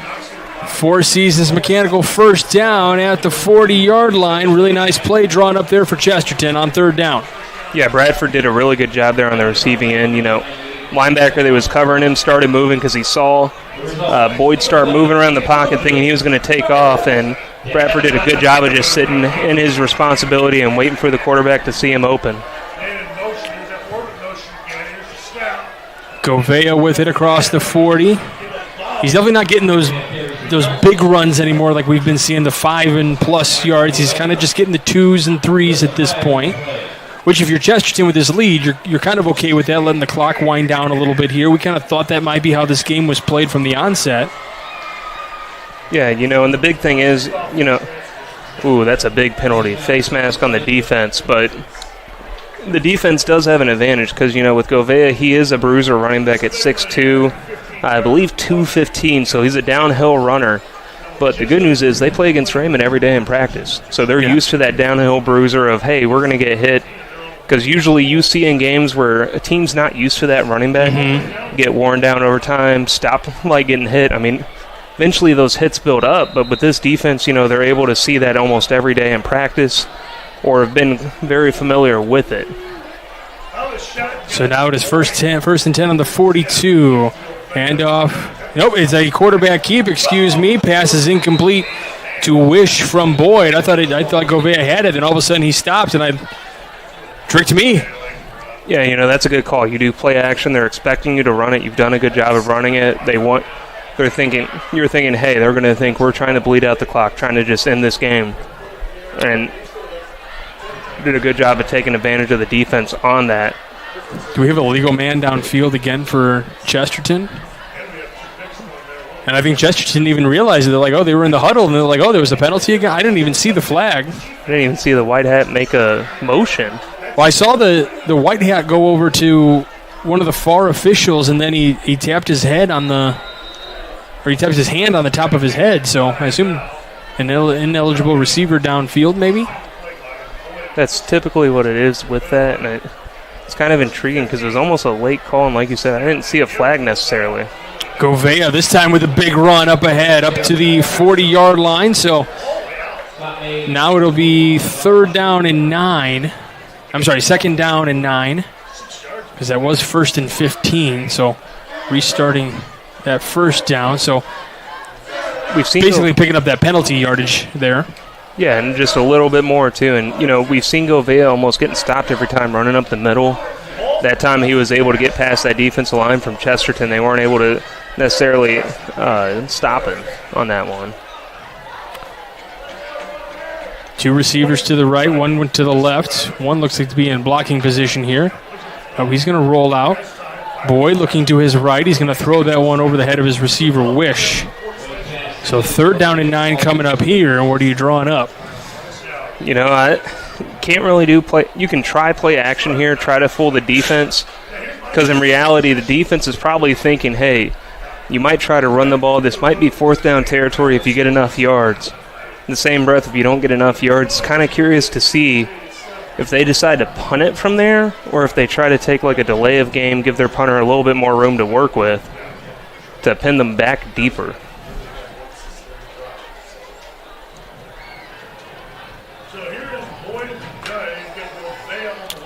Speaker 1: Four Seasons Mechanical first down at the 40-yard line. Really nice play drawn up there for Chesterton on 3rd down.
Speaker 2: Yeah, Bradford did a really good job there on the receiving end. Linebacker that was covering him started moving because he saw Boyd start moving around the pocket thinking he was going to take off, and Bradford did a good job of just sitting in his responsibility and waiting for the quarterback to see him open.
Speaker 1: Govea with it across the 40. He's definitely not getting those big runs anymore like we've been seeing, the 5+ yards. He's kind of just getting the 2s and 3s at this point, which if you're Chesterton with this lead, you're kind of okay with that, letting the clock wind down a little bit here. We kind of thought that might be how this game was played from the onset.
Speaker 2: Yeah, and the big thing is, that's a big penalty. Face mask on the defense, but the defense does have an advantage because, with Govea, he is a bruiser running back at 6'2", I believe 215, so he's a downhill runner. But the good news is they play against Raymond every day in practice, so they're used to that downhill bruiser of, hey, we're going to get hit. Because usually you see in games where a team's not used to that running back, get worn down over time, stop getting hit. I mean, eventually those hits build up, but with this defense, they're able to see that almost every day in practice or have been very familiar with it.
Speaker 1: So now it is first and 10 on the 42. Handoff. Nope, it's a quarterback keep, Pass is incomplete to Wish from Boyd. I thought Govea had it, and all of a sudden he stopped, and tricked me.
Speaker 2: Yeah, that's a good call. You do play action. They're expecting you to run it. You've done a good job of running it. You're thinking, hey, they're going to think we're trying to bleed out the clock, trying to just end this game. And did a good job of taking advantage of the defense on that.
Speaker 1: Do we have a legal man downfield again for Chesterton? And I think Chesterton didn't even realize it. They're like, they were in the huddle, and they're like, there was a penalty again. I didn't even see the flag.
Speaker 2: I didn't even see the white hat make a motion.
Speaker 1: Well, I saw the white hat go over to one of the far officials, and then he tapped his head he tapped his hand on the top of his head. So I assume an ineligible receiver downfield, maybe.
Speaker 2: That's typically what it is with that, and it's kind of intriguing because it was almost a late call, and like you said, I didn't see a flag necessarily.
Speaker 1: Govea this time with a big run up ahead, up to the 40-yard line. So now it'll be 2nd down and 9. Second down and 9, because that was 1st and 15. So restarting that first down. So
Speaker 2: we've seen
Speaker 1: basically picking up that penalty yardage there.
Speaker 2: Yeah, and just a little bit more too. And we've seen Govea almost getting stopped every time running up the middle. That time he was able to get past that defensive line from Chesterton. They weren't able to necessarily stop him on that one.
Speaker 1: 2 receivers to the right, 1 went to the left. 1 looks like to be in blocking position here. He's going to roll out. Boyd looking to his right. He's going to throw that one over the head of his receiver, Wish. So 3rd down and 9 coming up here. And what are you drawing up?
Speaker 2: I can't really do play. You can try play action here, try to fool the defense. Because in reality, the defense is probably thinking, hey, you might try to run the ball. This might be 4th down territory if you get enough yards. In the same breath, if you don't get enough yards, kind of curious to see if they decide to punt it from there or if they try to take a delay of game, give their punter a little bit more room to work with to pin them back deeper.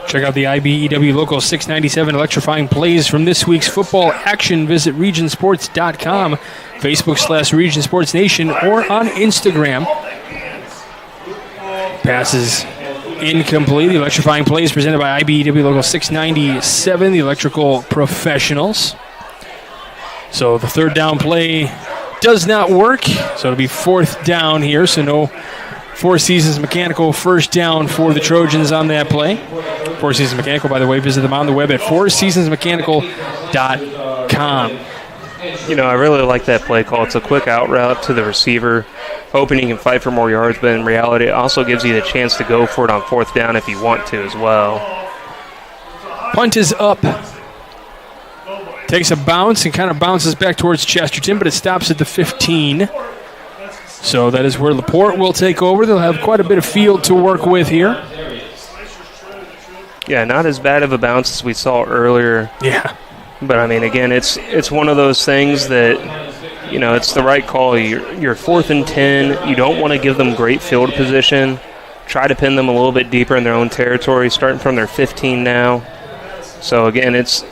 Speaker 1: Check out the IBEW Local 697 electrifying plays from this week's football action. Visit regionsports.com, Facebook/Region Sports Nation, or on Instagram. Passes incomplete. The electrifying play is presented by IBEW Local 697, the electrical professionals. So the third down play does not work, so it'll be fourth down here, so no Four Seasons Mechanical first down for the Trojans on that play. Four Seasons Mechanical, by the way, visit them on the web at fourseasonsmechanical.com.
Speaker 2: You know, I really like that play call. It's a quick out route to the receiver, hoping he can fight for more yards, but in reality, it also gives you the chance to go for it on fourth down if you want to as well.
Speaker 1: Punt is up. Takes a bounce and kind of bounces back towards Chesterton, but it stops at the 15. So that is where LaPorte will take over. They'll have quite a bit of field to work with here.
Speaker 2: Yeah, not as bad of a bounce as we saw earlier.
Speaker 1: Yeah.
Speaker 2: But, I mean, again, it's one of those things that, you know, it's the right call. You're 4th and 10. You don't want to give them great field position. Try to pin them a little bit deeper in their own territory, starting from their 15 now. So, again, it's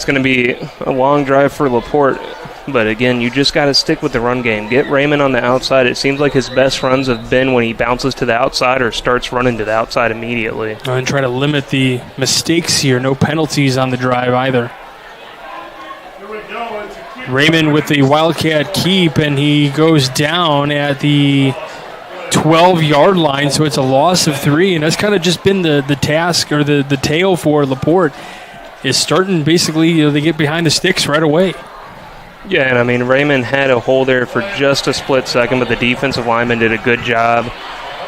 Speaker 2: going to be a long drive for LaPorte. But, again, you just got to stick with the run game. Get Raymond on the outside. It seems like his best runs have been when he bounces to the outside or starts running to the outside immediately.
Speaker 1: And try to limit the mistakes here. No penalties on the drive either. Raymond with the Wildcat keep, and he goes down at the 12-yard line, so it's a loss of 3. And that's kind of just been the task or the tale for LaPorte is starting basically, you know, they get behind the sticks right away.
Speaker 2: Yeah, and I mean, Raymond had a hole there for just a split second, but the defensive lineman did a good job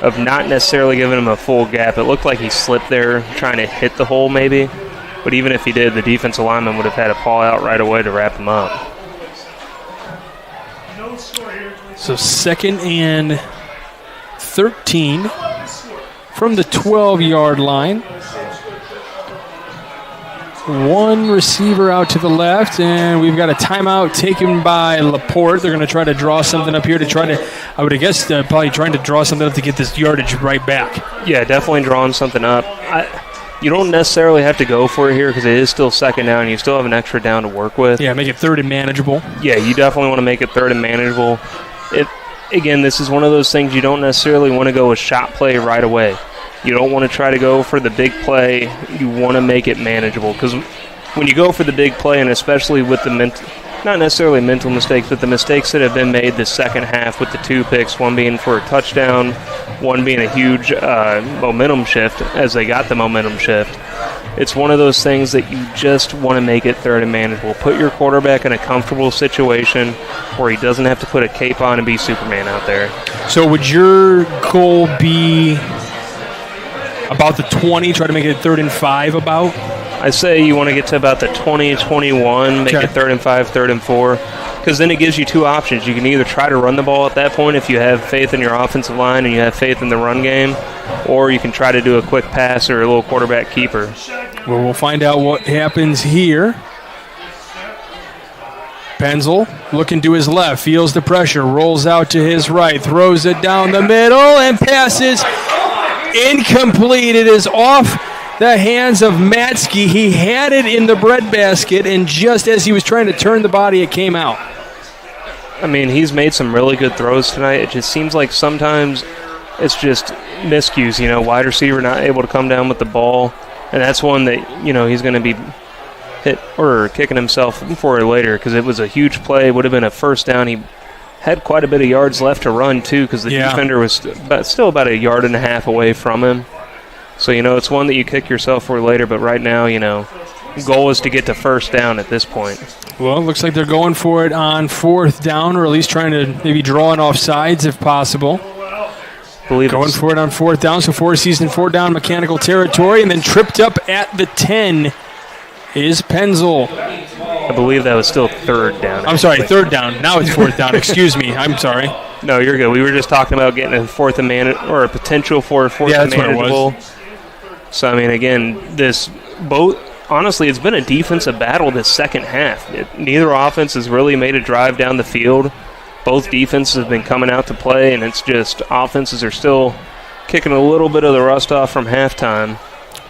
Speaker 2: of not necessarily giving him a full gap. It looked like he slipped there trying to hit the hole maybe, but even if he did, the defensive lineman would have had a paw out right away to wrap him up.
Speaker 1: So 2nd and 13 from the 12-yard line. One receiver out to the left, and we've got a timeout taken by LaPorte. They're going to try to draw something up here to try to, I would guess, probably trying to draw something up to get this yardage right back.
Speaker 2: Yeah, definitely drawing something up. You don't necessarily have to go for it here because it is still 2nd down and you still have an extra down to work with.
Speaker 1: Yeah, make it 3rd and manageable.
Speaker 2: Yeah, you definitely want to make it 3rd and manageable. Again, this is one of those things you don't necessarily want to go with shot play right away. You don't want to try to go for the big play. You want to make it manageable because when you go for the big play, and especially with the not necessarily mental mistakes, but the mistakes that have been made the second half with the 2 picks, one being for a touchdown, one being a huge momentum shift as they got the momentum shift. It's one of those things that you just want to make it 3rd and manageable. Put your quarterback in a comfortable situation where he doesn't have to put a cape on and be Superman out there.
Speaker 1: So would your goal be about the 20, try to make it 3rd and 5 about?
Speaker 2: I say you want to get to about the 20, 21, make it 3rd and 5, 3rd and 4, because then it gives you 2 options. You can either try to run the ball at that point if you have faith in your offensive line and you have faith in the run game, or you can try to do a quick pass or a little quarterback keeper.
Speaker 1: Well, we'll find out what happens here. Penzel looking to his left, feels the pressure, rolls out to his right, throws it down the middle, and passes incomplete. It is off the hands of Matsky. He had it in the breadbasket, and just as he was trying to turn the body, it came out.
Speaker 2: I mean, he's made some really good throws tonight. It just seems like sometimes it's just miscues, you know, wide receiver not able to come down with the ball, and that's one that, you know, he's going to be hit or kicking himself for later because it was a huge play. It would have been a first down. He had quite a bit of yards left to run, too, because the defender was still about 1.5 yards away from him. So, you know, it's one that you kick yourself for later, but right now, you know, goal is to get to first down at this point.
Speaker 1: Well, it looks like they're going for it on 4th down, or at least trying to maybe draw it off sides if possible. Going for it on 4th down, so Four Seasons 4 down mechanical territory, and then tripped up at the 10 is Penzel.
Speaker 2: I believe that was still 3rd down.
Speaker 1: I'm sorry, 3rd down. Now it's 4th down. Excuse me. I'm sorry.
Speaker 2: No, you're good. We were just talking about getting a 4th and or a potential for a 4th and manageable. So, I mean, again, honestly, it's been a defensive battle this second half. Neither offense has really made a drive down the field. Both defenses have been coming out to play, and it's just offenses are still kicking a little bit of the rust off from halftime.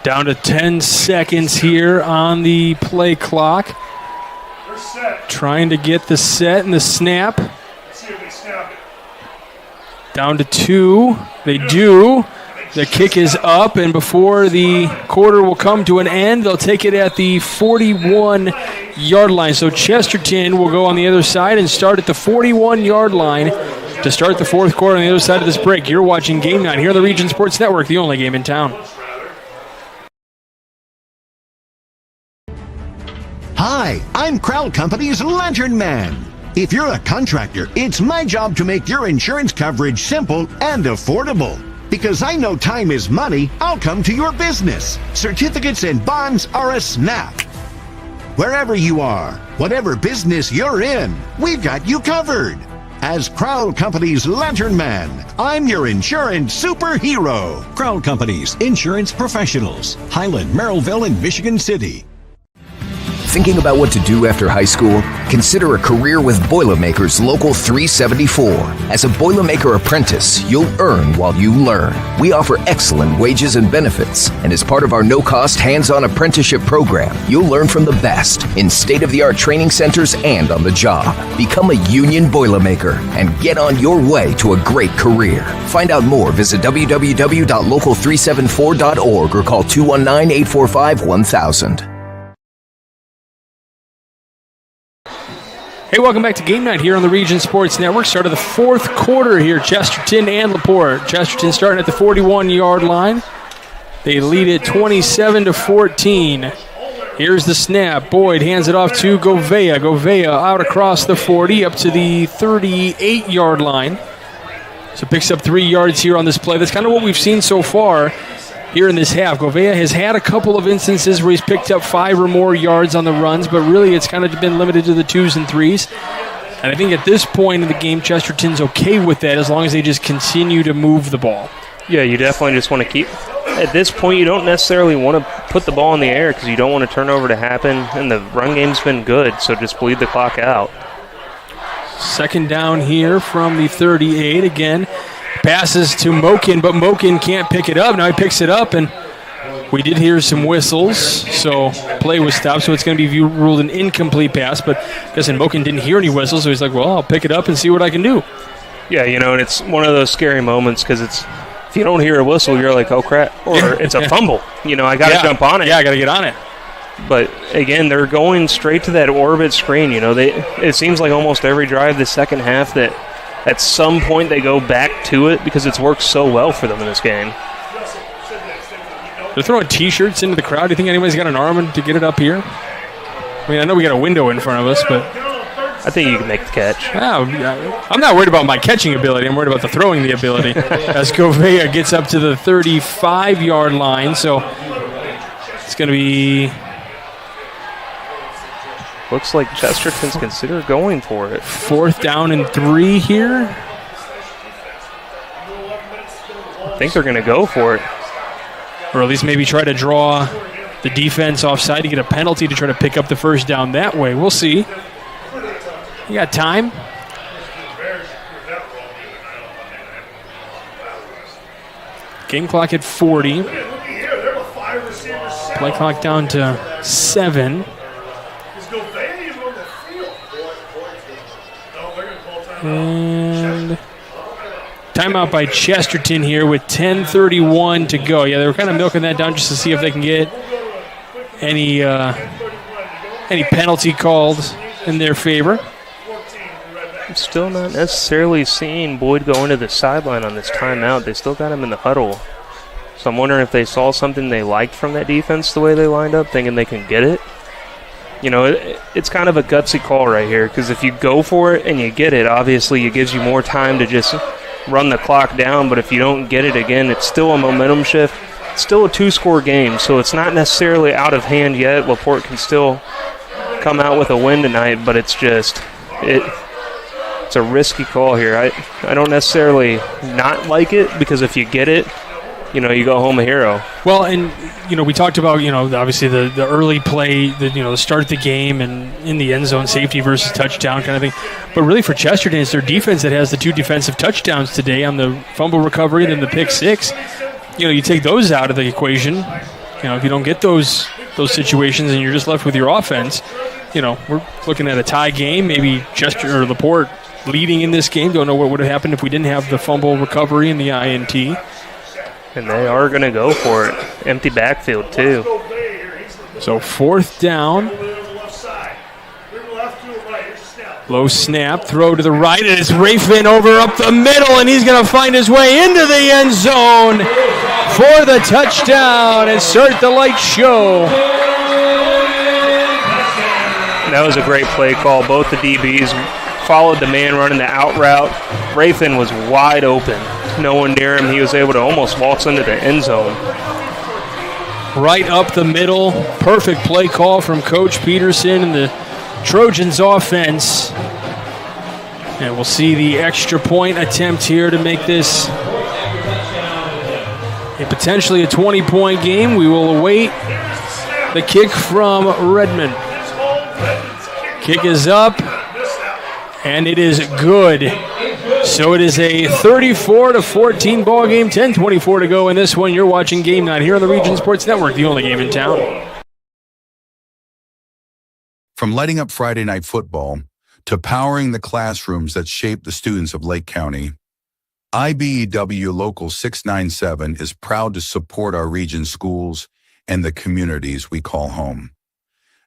Speaker 1: Down to 10 seconds here on the play clock. Trying to get the set and the snap. Down to 2. They do. The kick is up, and before the quarter will come to an end, they'll take it at the 41-yard line. So Chesterton will go on the other side and start at the 41-yard line to start the fourth quarter on the other side of this break. You're watching Game Night here on the Region Sports Network, the only game in town.
Speaker 5: Hi, I'm Crowd Company's Lantern Man. If you're a contractor, it's my job to make your insurance coverage simple and affordable. Because I know time is money, I'll come to your business. Certificates and bonds are a snap. Wherever you are, whatever business you're in, we've got you covered. As Crowd Company's Lantern Man, I'm your insurance superhero.
Speaker 6: Crowd Companies, insurance professionals. Highland, Merrillville, and Michigan City.
Speaker 7: Thinking about what to do after high school? Consider a career with Boilermakers Local 374. As a Boilermaker apprentice, you'll earn while you learn. We offer excellent wages and benefits, and as part of our no-cost hands-on apprenticeship program, you'll learn from the best in state-of-the-art training centers and on the job. Become a union Boilermaker and get on your way to a great career. Find out more, visit www.local374.org or call 219-845-1000.
Speaker 1: Hey, welcome back to Game Night here on the Region Sports Network. Start of the fourth quarter here, Chesterton and LaPorte. Chesterton starting at the 41-yard line. They lead it 27-14. Here's the snap. Boyd hands it off to Govea. Govea out across the 40 up to the 38-yard line. So picks up 3 yards here on this play. That's kind of what we've seen so far here in this half. Govea has had a couple of instances where he's picked up 5 or more yards on the runs, but really it's kind of been limited to the 2s and 3s. And I think at this point in the game, Chesterton's okay with that as long as they just continue to move the ball.
Speaker 2: Yeah, you definitely just want to keep... At this point, you don't necessarily want to put the ball in the air because you don't want a turnover to happen, and the run game's been good, so just bleed the clock out.
Speaker 1: Second down here from the 38 again. Passes to Mokin, but Mokin can't pick it up. Now he picks it up, and we did hear some whistles, so play was stopped, so it's going to be ruled an incomplete pass, but I guess Mokin didn't hear any whistles, so he's like, well, I'll pick it up and see what I can do.
Speaker 2: Yeah, and it's one of those scary moments because it's, if you don't hear a whistle, you're like, oh, crap, or it's a fumble. I got to jump on it.
Speaker 1: Yeah, I got to get on it.
Speaker 2: But, again, they're going straight to that orbit screen. It seems like almost every drive this second half that at some point they go back to it because it's worked so well for them in this game.
Speaker 1: They're throwing T-shirts into the crowd. Do you think anybody's got an arm to get it up here? I mean, I know we got a window in front of us, but
Speaker 2: I think you can make the catch.
Speaker 1: I'm not worried about my catching ability. I'm worried about the throwing the ability. As Govea gets up to the 35-yard line, so it's going to be...
Speaker 2: Looks like Chesterton's considered going for it.
Speaker 1: 4th down and 3 here.
Speaker 2: I think they're going to go for it.
Speaker 1: Or at least maybe try to draw the defense offside to get a penalty to try to pick up the first down that way. We'll see. You got time. Game clock at 40. Play clock down to 7. And timeout by Chesterton here with 10:31 to go. Yeah, they were kind of milking that down just to see if they can get any penalty called in their favor.
Speaker 2: I'm still not necessarily seeing Boyd go into the sideline on this timeout. They still got him in the huddle. So I'm wondering if they saw something they liked from that defense the way they lined up, thinking they can get it. It's kind of a gutsy call right here because if you go for it and you get it, obviously it gives you more time to just run the clock down. But if you don't get it again, it's still a momentum shift. It's still a 2-score game, so it's not necessarily out of hand yet. LaPorte can still come out with a win tonight, but it's just it's a risky call here. I don't necessarily not like it because if you get it, you go home a hero.
Speaker 1: Well, and, we talked about, obviously the early play, the start of the game and in the end zone safety versus touchdown kind of thing. But really for Chesterton, it's their defense that has the 2 defensive touchdowns today on the fumble recovery and then the pick 6. You take those out of the equation. If you don't get those situations and you're just left with your offense, we're looking at a tie game, maybe Chesterton or LaPorte leading in this game. Don't know what would have happened if we didn't have the fumble recovery and the INT.
Speaker 2: And they are going to go for it. Empty backfield, too.
Speaker 1: So 4th down. Low snap, throw to the right, and it's Rafin over up the middle, and he's going to find his way into the end zone for the touchdown and start the light show.
Speaker 2: That was a great play call. Both the DBs followed the man running the out route. Rafin was wide open. No one near him. He was able to almost waltz into the end zone.
Speaker 1: Right up the middle. Perfect play call from Coach Peterson and the Trojans offense. And we'll see the extra point attempt here to make this potentially a 20-point game. We will await the kick from Redmond. Kick is up, and it is good. So it is a 34-14 ball game, 10:24 to go in this one. You're watching Game Night here on the Region Sports Network, the only game in town.
Speaker 8: From lighting up Friday night football to powering the classrooms that shape the students of Lake County, IBEW Local 697 is proud to support our region schools and the communities we call home.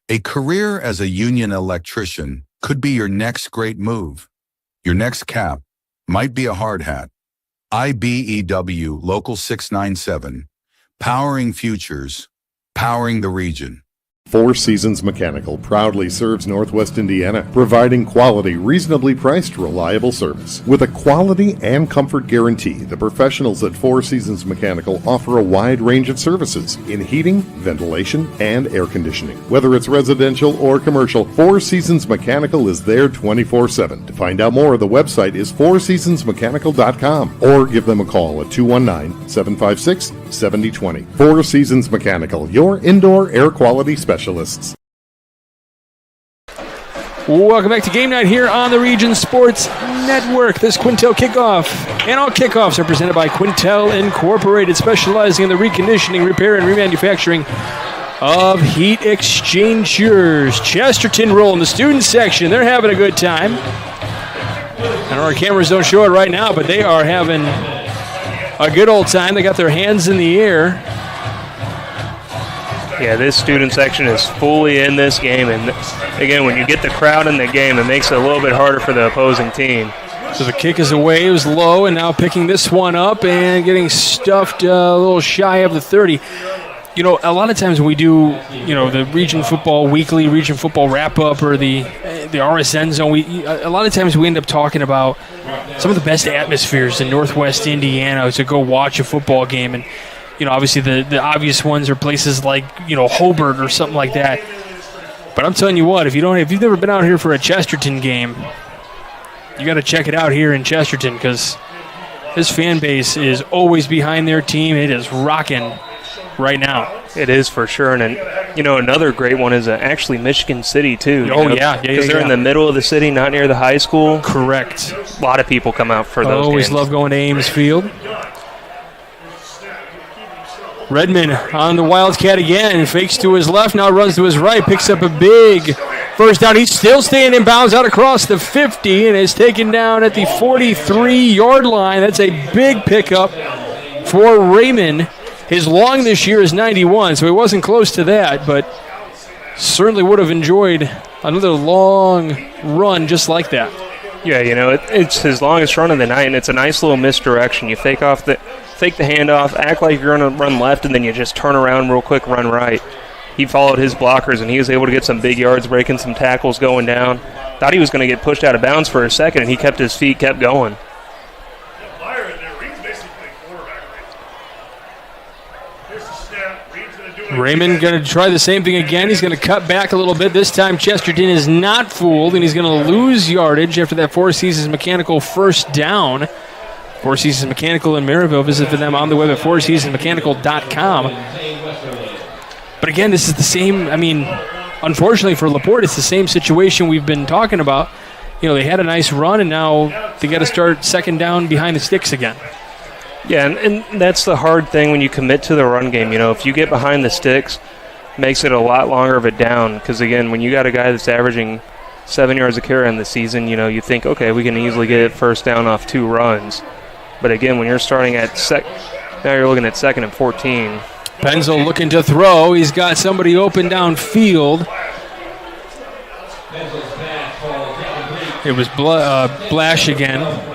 Speaker 8: A career as a union electrician could be your next great move. Your next cap might be a hard hat. IBEW Local 697, powering futures, powering the region.
Speaker 9: Four Seasons Mechanical proudly serves Northwest Indiana, providing quality, reasonably priced, reliable service. With a quality and comfort guarantee, the professionals at Four Seasons Mechanical offer a wide range of services in heating, ventilation, and air conditioning. Whether it's residential or commercial, Four Seasons Mechanical is there 24/7. To find out more, the website is fourseasonsmechanical.com or give them a call at 219-756-7020. Four Seasons Mechanical, your indoor air quality specialists.
Speaker 1: Welcome back to Game Night here on the Region Sports Network. This Quintel Kickoff and all kickoffs are presented by Quintel Incorporated, specializing in the reconditioning, repair, and remanufacturing of heat exchangers. Chesterton roll in the student section. They're having a good time. I know our cameras don't show it right now, but they are having a good old time. They got their hands in the air.
Speaker 2: Yeah, this student section is fully in this game, and again, when you get the crowd in the game, it makes it a little bit harder for the opposing team.
Speaker 1: So the kick is away, it was low, and now picking this one up and getting stuffed a little shy of the 30. You know, a lot of times when we do, you know, the Region Football Weekly, Region Football Wrap-Up, or the RSN Zone, a lot of times we end up talking about some of the best atmospheres in Northwest Indiana to go watch a football game. And you know, obviously the obvious ones are places like, you know, Hobart or something like that. But I'm telling you what, if you've never been out here for a Chesterton game, you got to check it out here in Chesterton, because this fan base is always behind their team. It is rocking right now.
Speaker 2: It is for sure. And you know, another great one is actually Michigan City too. Because they're in the middle of the city, not near the high school.
Speaker 1: Correct.
Speaker 2: A lot of people come out for those
Speaker 1: always
Speaker 2: games.
Speaker 1: Love going to Ames Field. Redmond on the Wildcat again, fakes to his left, now runs to his right, picks up a big first down. He's still staying in bounds out across the 50 and is taken down at the 43-yard line. That's a big pickup for Raymond. His long this year is 91, so he wasn't close to that, but certainly would have enjoyed another long run just like that.
Speaker 2: Yeah, you know, it's his longest run of the night, and it's a nice little misdirection. You fake the handoff, act like you're going to run left, and then you just turn around real quick, run right. He followed his blockers, and he was able to get some big yards, breaking some tackles, going down. Thought he was going to get pushed out of bounds for a second, and he kept his feet, kept going.
Speaker 1: Raymond going to try the same thing again. He's going to cut back a little bit. This time Chesterton is not fooled, and he's going to lose yardage after that Four Seasons Mechanical first down. Four Seasons Mechanical in Maryville. Visit them on the web at fourseasonsmechanical.com. But again, this is the same, unfortunately for LaPorte, it's the same situation we've been talking about. You know, they had a nice run, and now they got to start second down behind the sticks again.
Speaker 2: Yeah, and that's the hard thing when you commit to the run game. You know, if you get behind the sticks, makes it a lot longer of a down. Because, again, when you got a guy that's averaging 7 yards a carry in the season, you know, you think, okay, we can easily get it first down off 2 runs. But, again, when you're starting at Now you're looking at 2nd and 14.
Speaker 1: Penzel looking to throw. He's got somebody open downfield. It was Blash again.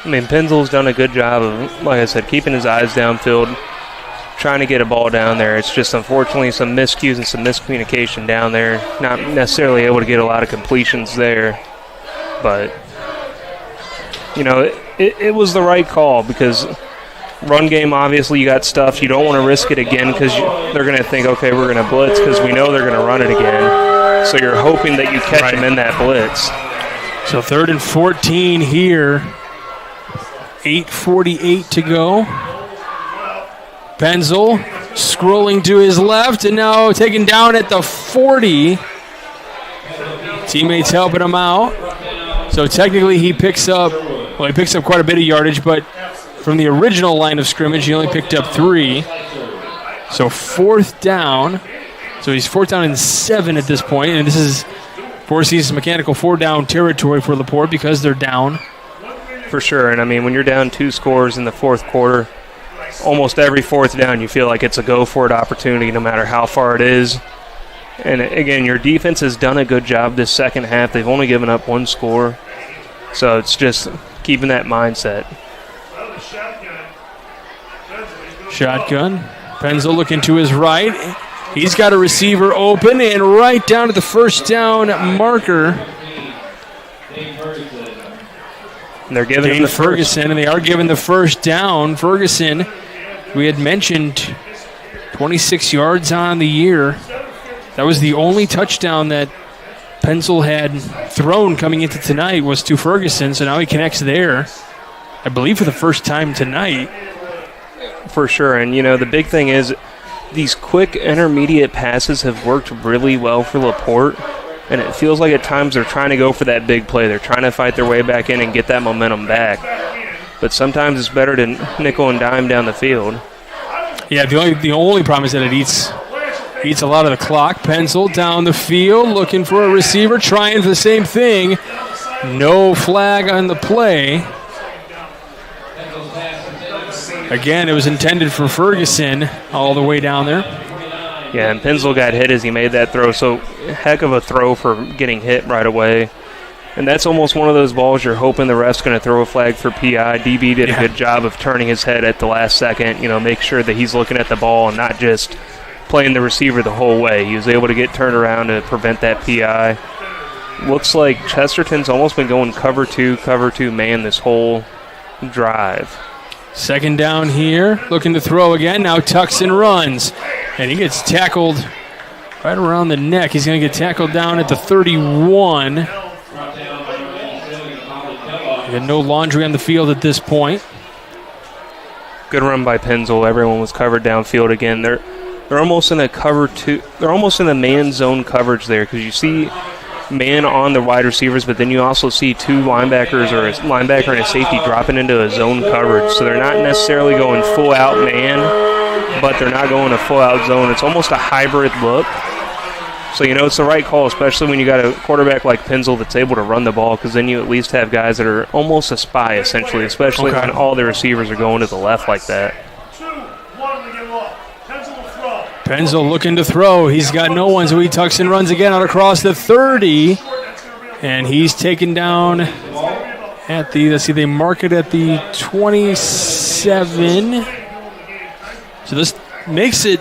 Speaker 2: I mean, Penzel's done a good job of, like I said, keeping his eyes downfield, trying to get a ball down there. It's just, unfortunately, some miscues and some miscommunication down there. Not necessarily able to get a lot of completions there. But, you know, it was the right call because run game, obviously, you got stuff. You don't want to risk it again because they're going to think, okay, we're going to blitz because we know they're going to run it again. So you're hoping that you catch them in that blitz.
Speaker 1: So 3rd and 14 here. 8:48 to go. Penzel scrolling to his left and now taken down at the 40. Teammates helping him out. So technically he picks up quite a bit of yardage, but from the original line of scrimmage, he only picked up 3. So 4th down. So he's 4th down and 7 at this point, and this is Four Seasons Mechanical 4-down territory for LaPorte because they're down.
Speaker 2: For sure, and I mean, when you're down 2 scores in the 4th quarter, almost every 4th down you feel like it's a go-for-it opportunity no matter how far it is. And again, your defense has done a good job this second half. They've only given up 1 score. So it's just keeping that mindset.
Speaker 1: Shotgun. Penzel looking to his right. He's got a receiver open and right down to the 1st down marker.
Speaker 2: And they're giving him the
Speaker 1: Ferguson, and they are giving the 1st down. Ferguson, we had mentioned 26 yards on the year. That was the only touchdown that Penzel had thrown coming into tonight was to Ferguson, so now he connects there, I believe for the first time tonight.
Speaker 2: For sure, and you know, the big thing is these quick intermediate passes have worked really well for LaPorte. And it feels like at times they're trying to go for that big play. They're trying to fight their way back in and get that momentum back. But sometimes it's better to nickel and dime down the field.
Speaker 1: Yeah, the only problem is that it eats a lot of the clock. Penzel down the field, looking for a receiver, trying for the same thing. No flag on the play. Again, it was intended for Ferguson all the way down there.
Speaker 2: Yeah, and Penzel got hit as he made that throw, so heck of a throw for getting hit right away. And that's almost one of those balls you're hoping the ref's going to throw a flag for PI. DB did a good job of turning his head at the last second, make sure that he's looking at the ball and not just playing the receiver the whole way. He was able to get turned around to prevent that PI. Looks like Chesterton's almost been going cover two man this whole drive.
Speaker 1: 2nd down here, looking to throw again. Now tucks and runs. And he gets tackled right around the neck. He's going to get tackled down at the 31. Got no laundry on the field at this point.
Speaker 2: Good run by Penzel. Everyone was covered downfield again. They're almost in a cover 2. They're almost in the man zone coverage there because you see man on the wide receivers, but then you also see 2 linebackers or a linebacker and a safety dropping into a zone coverage. So they're not necessarily going full out man, but they're not going a full out zone. It's almost a hybrid look. So, it's the right call, especially when you got a quarterback like Penzel that's able to run the ball, because then you at least have guys that are almost a spy, essentially, especially when all the receivers are going to the left like that.
Speaker 1: Penzel looking to throw. He's got no one, so he tucks and runs again out across the 30. And he's taken down at the, they mark it at the 27. So this makes it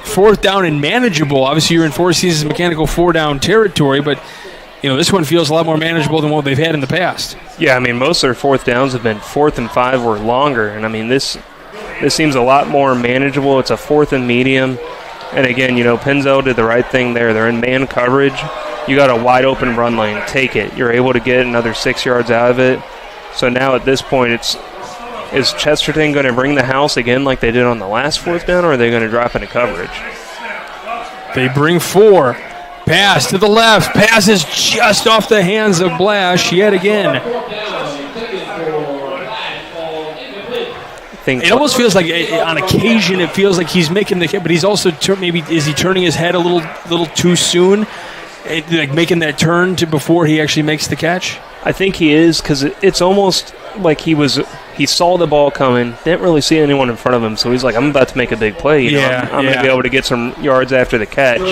Speaker 1: 4th down and manageable. Obviously, you're in Four Seasons Mechanical 4-down territory, but this one feels a lot more manageable than what they've had in the past.
Speaker 2: Yeah, I mean, most of their 4th downs have been 4th and 5 or longer, and I mean, this seems a lot more manageable. It's a 4th and medium, and again, Penzel did the right thing there. They're in man coverage. You got a wide open run lane. Take it. You're able to get another 6 yards out of it. So now at this point, is Chesterton going to bring the house again like they did on the last 4th down, or are they going to drop into coverage?
Speaker 1: They bring 4. Pass to the left. Pass is just off the hands of Blash yet again. It almost feels like, on occasion, it feels like he's making the hit, but he's also maybe is he turning his head a little too soon, like making that turn to before he actually makes the catch?
Speaker 2: I think he is, because it's almost like he was he saw the ball coming, didn't really see anyone in front of him, so he's like, I'm about to make a big play. You know, I'm going to be able to get some yards after the catch.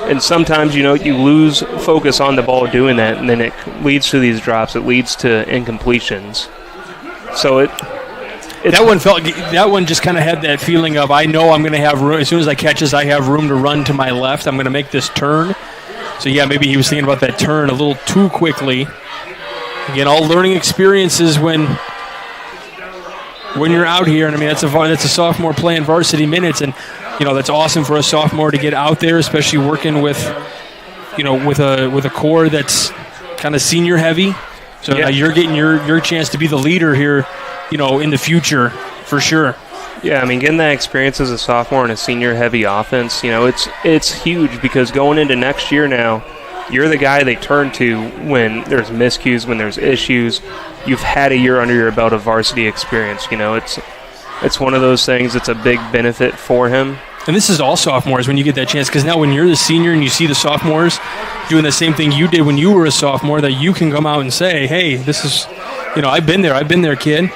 Speaker 2: And sometimes, you lose focus on the ball doing that, and then it leads to these drops. It leads to incompletions. So
Speaker 1: that one just kind of had that feeling of, I know I'm going to have room. As soon as I catch this, I have room to run to my left. I'm going to make this turn. So, yeah, maybe he was thinking about that turn a little too quickly. Again, all learning experiences when you're out here. And, I mean, that's a sophomore playing varsity minutes. And, that's awesome for a sophomore to get out there, especially working with a core that's kind of senior heavy. So you're getting your chance to be the leader here, in the future for sure.
Speaker 2: Yeah, I mean, getting that experience as a sophomore in a senior-heavy offense, it's huge because going into next year now, you're the guy they turn to when there's miscues, when there's issues. You've had a year under your belt of varsity experience. It's one of those things that's a big benefit for him.
Speaker 1: And this is all sophomores when you get that chance, because now when you're the senior and you see the sophomores doing the same thing you did when you were a sophomore, that you can come out and say, hey, this is, I've been there, kid.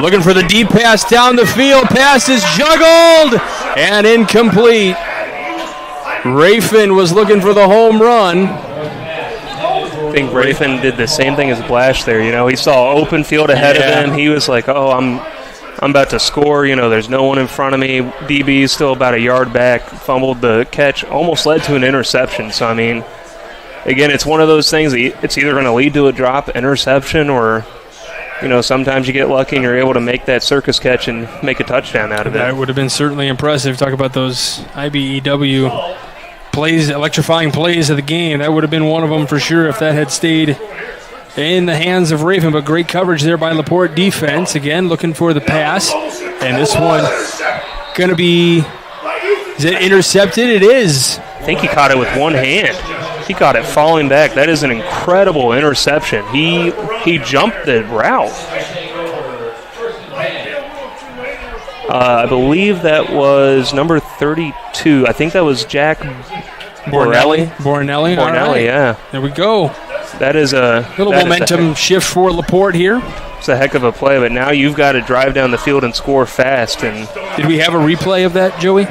Speaker 1: Looking for the deep pass down the field. Pass is juggled and incomplete. Rafin was looking for the home run.
Speaker 2: I think Rafin did the same thing as Blash there. He saw open field ahead of him. He was like, oh, I'm about to score. There's no one in front of me. DB is still about a yard back. Fumbled the catch. Almost led to an interception. So, I mean, again, it's one of those things. It's either going to lead to a drop, interception, or sometimes you get lucky and you're able to make that circus catch and make a touchdown out of it.
Speaker 1: That would have been certainly impressive. Talk about those IBEW plays, electrifying plays of the game. That would have been one of them for sure if that had stayed in the hands of Raven. But great coverage there by LaPorte defense. Again, looking for the pass. And this one going to be, is it intercepted? It is.
Speaker 2: I think he caught it with one hand. He caught it falling back. That is an incredible interception. He jumped the route. I believe that was number 32. I think that was Jack Bornelli.
Speaker 1: Bornelli, right.
Speaker 2: Yeah.
Speaker 1: There we go.
Speaker 2: That is a
Speaker 1: little momentum shift for LaPorte here.
Speaker 2: It's a heck of a play, but now you've got to drive down the field and score fast. And
Speaker 1: did we have a replay of that, Joey?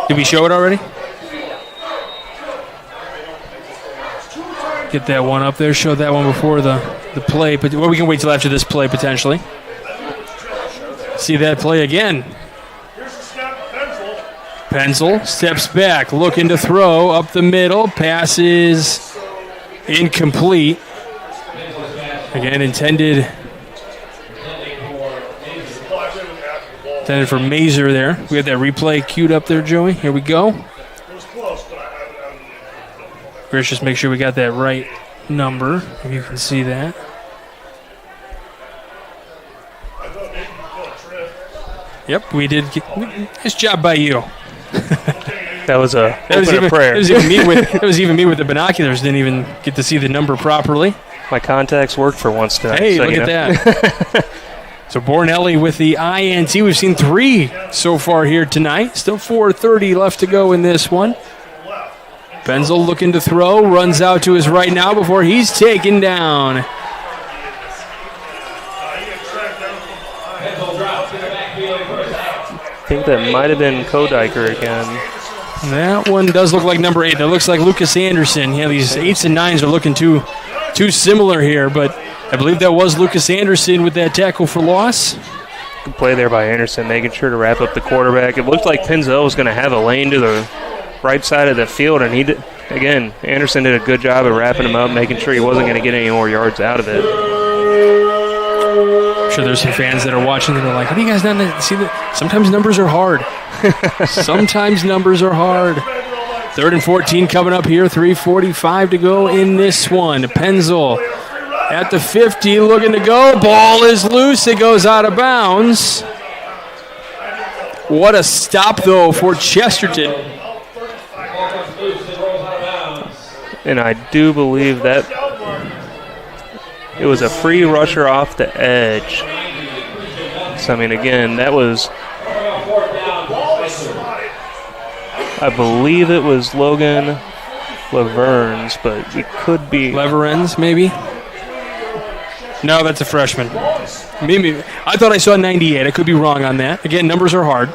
Speaker 1: Did we show it already? Get that one up there. Show that one before the play. But we can wait till after this play potentially. See that play again. Penzel steps back, looking to throw up the middle. Pass is incomplete. Again, intended for Mazer there. We have that replay queued up there, Joey. Here we go. Let's just make sure we got that right number, if you can see that. Yep, we did. Nice job by you.
Speaker 2: That was a prayer.
Speaker 1: That was even me with the binoculars. Didn't even get to see the number properly.
Speaker 2: My contacts worked for once tonight.
Speaker 1: Hey, so look at that. So Bornelli with the INT. We've seen 3 so far here tonight. Still 4:30 left to go in this one. Benzel looking to throw, runs out to his right now before he's taken down. I
Speaker 2: think that might have been Kodiker again.
Speaker 1: That one does look like number 8. That looks like Lucas Anderson. Yeah, these 8s and 9s are looking too similar here, but I believe that was Lucas Anderson with that tackle for loss.
Speaker 2: Good play there by Anderson, making sure to wrap up the quarterback. It looked like Penzel was going to have a lane to the right side of the field, and he did. Again, Anderson did a good job of wrapping him up, making sure he wasn't going to get any more yards out of it.
Speaker 1: I'm sure there's some fans that are watching that are like, have you guys done see that? Sometimes numbers are hard. Sometimes numbers are hard. 3rd and 14 coming up here. 3:45 to go in this one. Penzel at the 50 looking to go. Ball is loose. It goes out of bounds. What a stop, though, for Chesterton.
Speaker 2: And I do believe that it was a free rusher off the edge. So, I mean, again, that was, I believe it was Logan Laverne's, but it could be
Speaker 1: Leveren's, maybe. No, that's a freshman. Maybe I thought I saw 98. I could be wrong on that. Again, numbers are hard.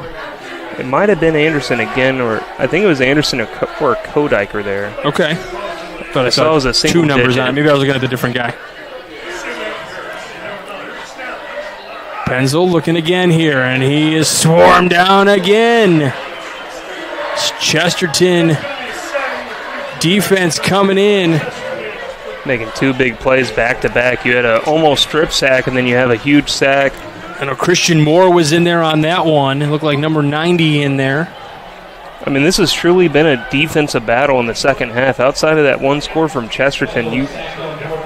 Speaker 2: It might have been Anderson again, or I think it was Anderson or Kodiker there.
Speaker 1: Okay. I thought I saw
Speaker 2: it was a single
Speaker 1: two numbers
Speaker 2: digit.
Speaker 1: on it. Maybe I was looking at the different guy. Penzel looking again here, and he is swarmed down again. It's Chesterton defense coming in.
Speaker 2: Making two big plays back-to-back. You had an almost strip sack, and then you have a huge sack.
Speaker 1: I know Christian Moore was in there on that one. It looked like number 90 in there.
Speaker 2: I mean, this has truly been a defensive battle in the second half. Outside of that one score from Chesterton,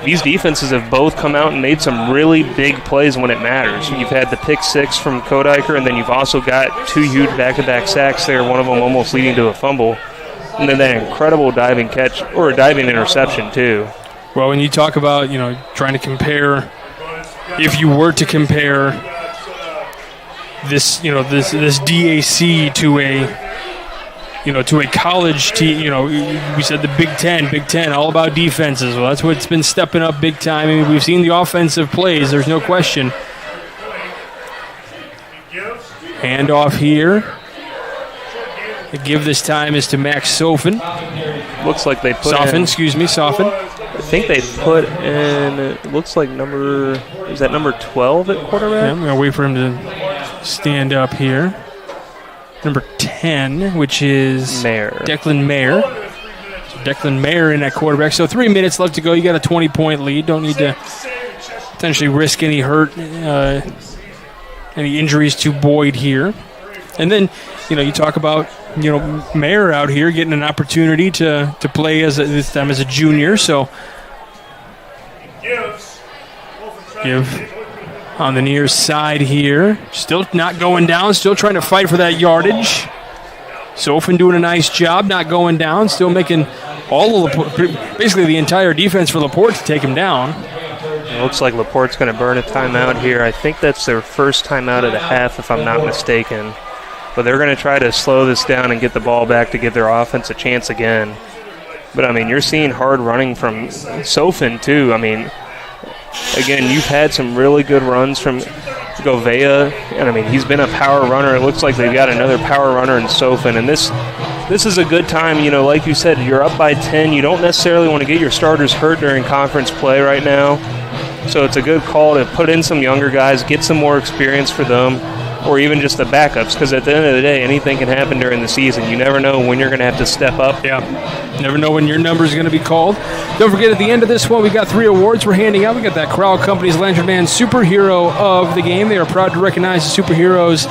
Speaker 2: these defenses have both come out and made some really big plays when it matters. You've had the pick six from Kodiker, and then you've also got two huge back-to-back sacks there, one of them almost leading to a fumble. And then that incredible diving catch, or a diving interception, too.
Speaker 1: Well, when you talk about, trying to compare, if you were to compare this, this DAC to a college team, we said the Big Ten, all about defenses. Well, that's what's been stepping up big time. I mean, we've seen the offensive plays. There's no question. Handoff here. The give this time is to Max Sofen.
Speaker 2: Looks like they put
Speaker 1: Sofen.
Speaker 2: I think they put in, it looks like number 12 at quarterback?
Speaker 1: Yeah, I'm going to wait for him to stand up here. Number 10, which is Declan Mayer. So Declan Mayer in at quarterback. So 3 minutes left to go. You got a 20-point lead. Don't need to potentially risk any hurt, any injuries to Boyd here. And then, you talk about, Mayer out here getting an opportunity to play this time as a junior. So give on the near side here. Still not going down. Still trying to fight for that yardage. Sofen doing a nice job, not going down. Still making all of basically the entire defense for LaPorte to take him down.
Speaker 2: It looks like LaPorte's going to burn a timeout here. I think that's their first timeout of the half, if I'm not mistaken. But they're going to try to slow this down and get the ball back to give their offense a chance again. But, I mean, you're seeing hard running from Sofen, too. I mean, again, you've had some really good runs from Govea. And, I mean, he's been a power runner. It looks like they've got another power runner in Sofen. And this is a good time. Like you said, you're up by 10. You don't necessarily want to get your starters hurt during conference play right now. So it's a good call to put in some younger guys, get some more experience for them, or even just the backups, because at the end of the day, anything can happen during the season. You never know when you're going to have to step up.
Speaker 1: Yeah, never know when your number is going to be called. Don't forget, at the end of this one, we got 3 awards we're handing out. We got that Crowell Company's Lantern Man Superhero of the Game. They are proud to recognize the superheroes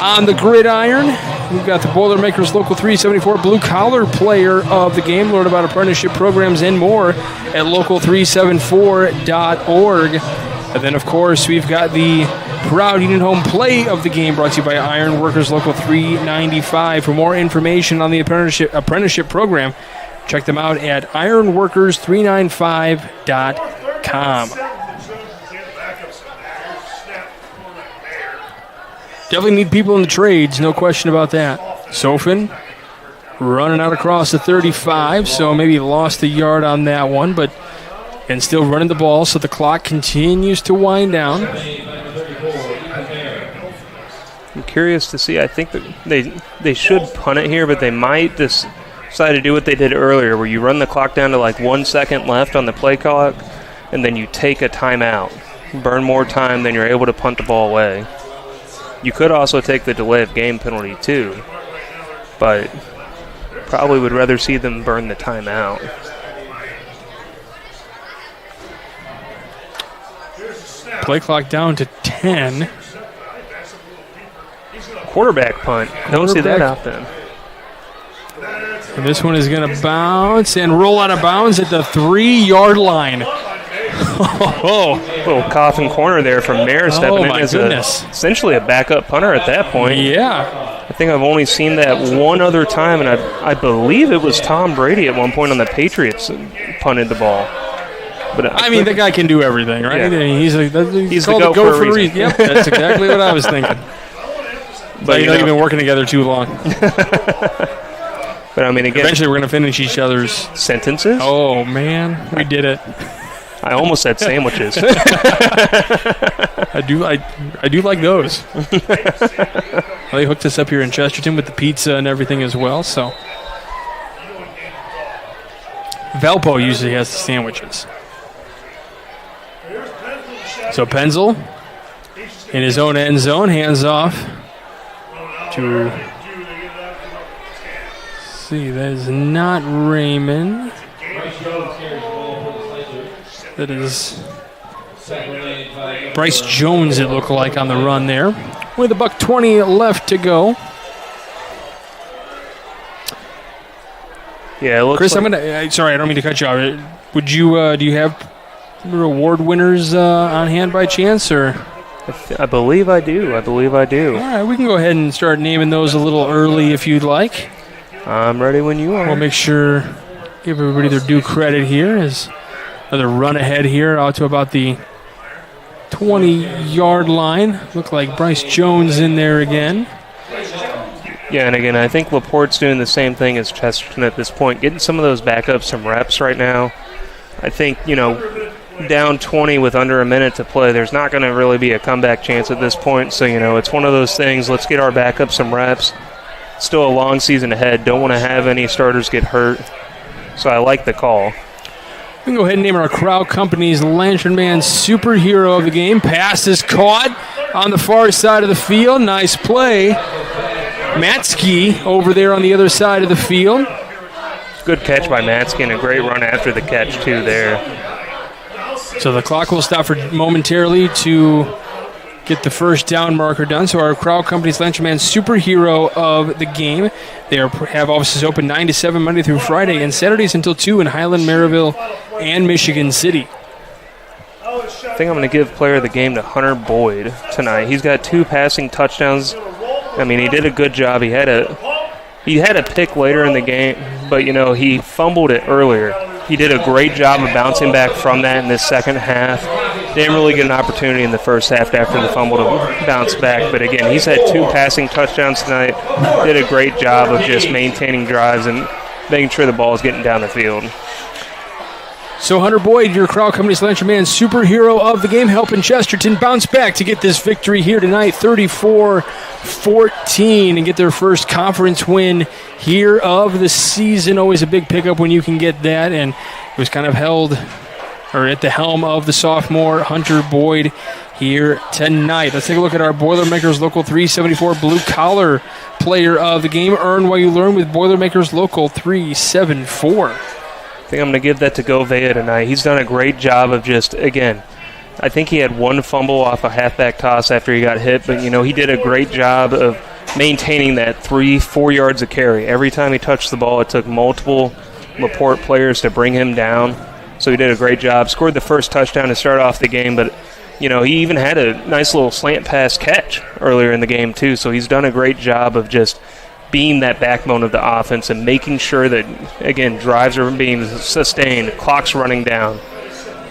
Speaker 1: on the gridiron. We've got the Boilermakers Local 374 Blue Collar Player of the Game. Learn about apprenticeship programs and more at local374.org. And then, of course, we've got the Proud Union Home Play of the Game, brought to you by Iron Workers Local 395. For more information on the apprenticeship program, check them out at ironworkers395.com. Definitely need people in the trades, no question about that. Sofen running out across the 35, so maybe lost a yard on that one, but and still running the ball, so the clock continues to wind down.
Speaker 2: I'm curious to see. I think that they should punt it here, but they might decide to do what they did earlier, where you run the clock down to like 1 second left on the play clock, and then you take a timeout. Burn more time than you're able to punt the ball away. You could also take the delay of game penalty too, but probably would rather see them burn the timeout.
Speaker 1: Play clock down to 10.
Speaker 2: Quarterback punt. Don't see that often.
Speaker 1: And this one is going to bounce and roll out of bounds at the 3-yard line.
Speaker 2: Little coffin corner there from Mayer stepping in as essentially a backup punter at that point.
Speaker 1: Yeah.
Speaker 2: I think I've only seen that one other time, and I believe it was Tom Brady at one point on the Patriots punted the ball. But
Speaker 1: I mean, the guy can do everything, right?
Speaker 2: Yeah.
Speaker 1: He's
Speaker 2: the
Speaker 1: goat for a reason. Yep, that's exactly what I was thinking. But you've been working together too long.
Speaker 2: But I mean, again,
Speaker 1: eventually we're going to finish each other's
Speaker 2: sentences.
Speaker 1: Oh man, we did it.
Speaker 2: I almost said sandwiches.
Speaker 1: I do like those. Well, they hooked us up here in Chesterton with the pizza and everything as well. So Valpo usually has the sandwiches. So Penzel in his own end zone, hands off to, see, that is not Raymond. That is Bryce Jones, it looked like, on the run there. With $1:20 left to go.
Speaker 2: Yeah, it looks
Speaker 1: Chris,
Speaker 2: like,
Speaker 1: I'm gonna. Sorry, I don't mean to cut you off. Would you? Do you have reward winners on hand by chance, or?
Speaker 2: I believe I do. All
Speaker 1: right, we can go ahead and start naming those a little early if you'd like.
Speaker 2: I'm ready when you are.
Speaker 1: We'll make sure, give everybody their due credit here. As another run ahead here out to about the 20-yard line. Look like Bryce Jones in there again.
Speaker 2: Yeah, and again, I think LaPorte's doing the same thing as Chesterton at this point, getting some of those backups some reps right now. I think, down 20 with under a minute to play, there's not going to really be a comeback chance at this point. So, it's one of those things, let's get our backups some reps. Still a long season ahead. Don't want to have any starters get hurt. So I like the call.
Speaker 1: We can go ahead and name our Crow Company's Lantern Man superhero of the game. Pass is caught on the far side of the field. Nice play. Matsky over there on the other side of the field.
Speaker 2: Good catch by Matsky and a great run after the catch, too, there.
Speaker 1: So the clock will stop for momentarily to get the first down marker done. So our Crow Company's Lantern Man superhero of the game. They have offices open 9 to 7 Monday through Friday and Saturdays until 2 in Highland, Maryville, and Michigan City.
Speaker 2: I think I'm going to give player of the game to Hunter Boyd tonight. He's got 2 passing touchdowns. I mean, he did a good job. He had a pick later in the game, but, he fumbled it earlier. He did a great job of bouncing back from that in this second half. Didn't really get an opportunity in the first half after the fumble to bounce back. But, again, he's had 2 passing touchdowns tonight. Did a great job of just maintaining drives and making sure the ball is getting down the field.
Speaker 1: So Hunter Boyd, your Crow Company's Lantern Man superhero of the game, helping Chesterton bounce back to get this victory here tonight, 34-14, and get their first conference win here of the season. Always a big pickup when you can get that, and it was kind of held, or at the helm of the sophomore Hunter Boyd here tonight. Let's take a look at our Boilermakers Local 374 Blue Collar player of the game. Earn while you learn with Boilermakers Local 374.
Speaker 2: I think I'm going to give that to Govea tonight. He's done a great job of just, again, I think he had 1 fumble off a halfback toss after he got hit, but, he did a great job of maintaining that 3-4 yards of carry. Every time he touched the ball, it took multiple LaPorte players to bring him down. So he did a great job. Scored the first touchdown to start off the game, but, he even had a nice little slant pass catch earlier in the game, too. So he's done a great job of just being that backbone of the offense and making sure that, again, drives are being sustained, clock's running down,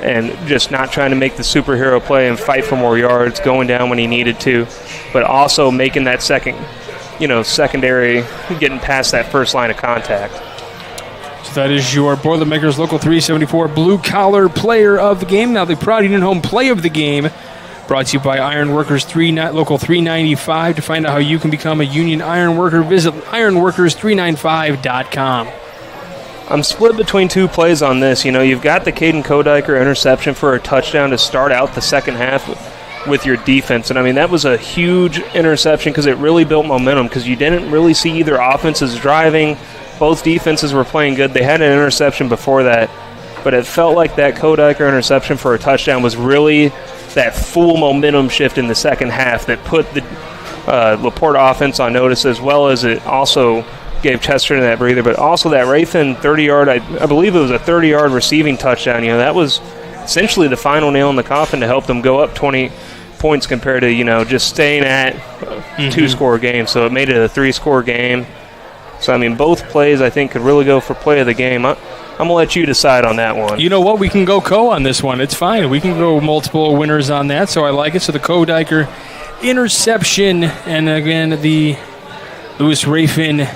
Speaker 2: and just not trying to make the superhero play and fight for more yards, going down when he needed to, but also making that secondary, getting past that first line of contact.
Speaker 1: So that is your Boilermakers Local 374 Blue Collar player of the game. Now the Proud Union Home play of the game, brought to you by Iron Workers Local 395. To find out how you can become a union iron worker, visit ironworkers395.com.
Speaker 2: I'm split between 2 plays on this. You've got the Caden Kodiker interception for a touchdown to start out the second half with your defense. And, that was a huge interception because it really built momentum because you didn't really see either offenses driving. Both defenses were playing good. They had an interception before that, but it felt like that Kodiker interception for a touchdown was really that full momentum shift in the second half that put the LaPorte offense on notice, as well as it also gave Chesterton that breather, but also that Rayfin 30-yard, I believe it was a 30-yard receiving touchdown. That was essentially the final nail in the coffin to help them go up 20 points compared to, just staying at a 2-score game. So it made it a 3-score game. So, both plays, I think, could really go for play of the game. I'm going to let you decide on that one.
Speaker 1: You know what? We can go on this one. It's fine. We can go multiple winners on that, so I like it. So the Kodiker interception, and again, the Lewis Rayfin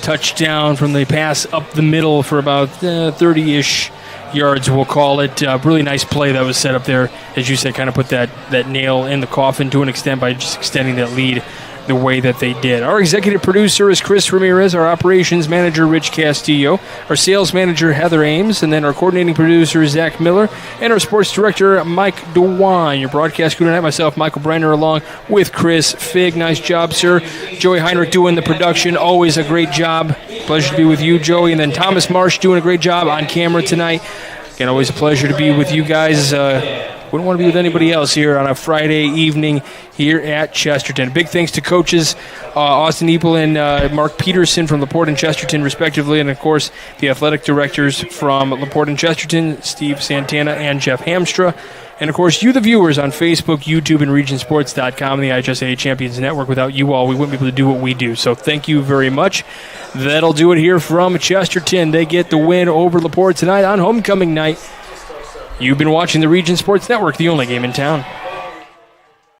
Speaker 1: touchdown from the pass up the middle for about 30-ish yards, we'll call it. Really nice play that was set up there. As you said, kind of put that nail in the coffin to an extent by just extending that lead the way that they did. Our executive producer is Chris Ramirez, our operations manager, Rich Castillo, our sales manager, Heather Ames, and then our coordinating producer, Zach Miller, and our sports director, Mike DeWine. Your broadcast crew tonight, myself, Michael Brenner, along with Chris Figg. Nice job, sir. Joey Heinrich doing the production. Always a great job. Pleasure to be with you, Joey. And then Thomas Marsh doing a great job on camera tonight. Again, always a pleasure to be with you guys. Wouldn't want to be with anybody else here on a Friday evening here at Chesterton. Big thanks to coaches Austin Eaple and Mark Peterson from LaPorte and Chesterton, respectively, and, of course, the athletic directors from LaPorte and Chesterton, Steve Santana and Jeff Hamstra. And, of course, you, the viewers, on Facebook, YouTube, and regionsports.com, and the IHSAA Champions Network. Without you all, we wouldn't be able to do what we do. So thank you very much. That'll do it here from Chesterton. They get the win over LaPorte tonight on homecoming night. You've been watching the Region Sports Network, the only game in town.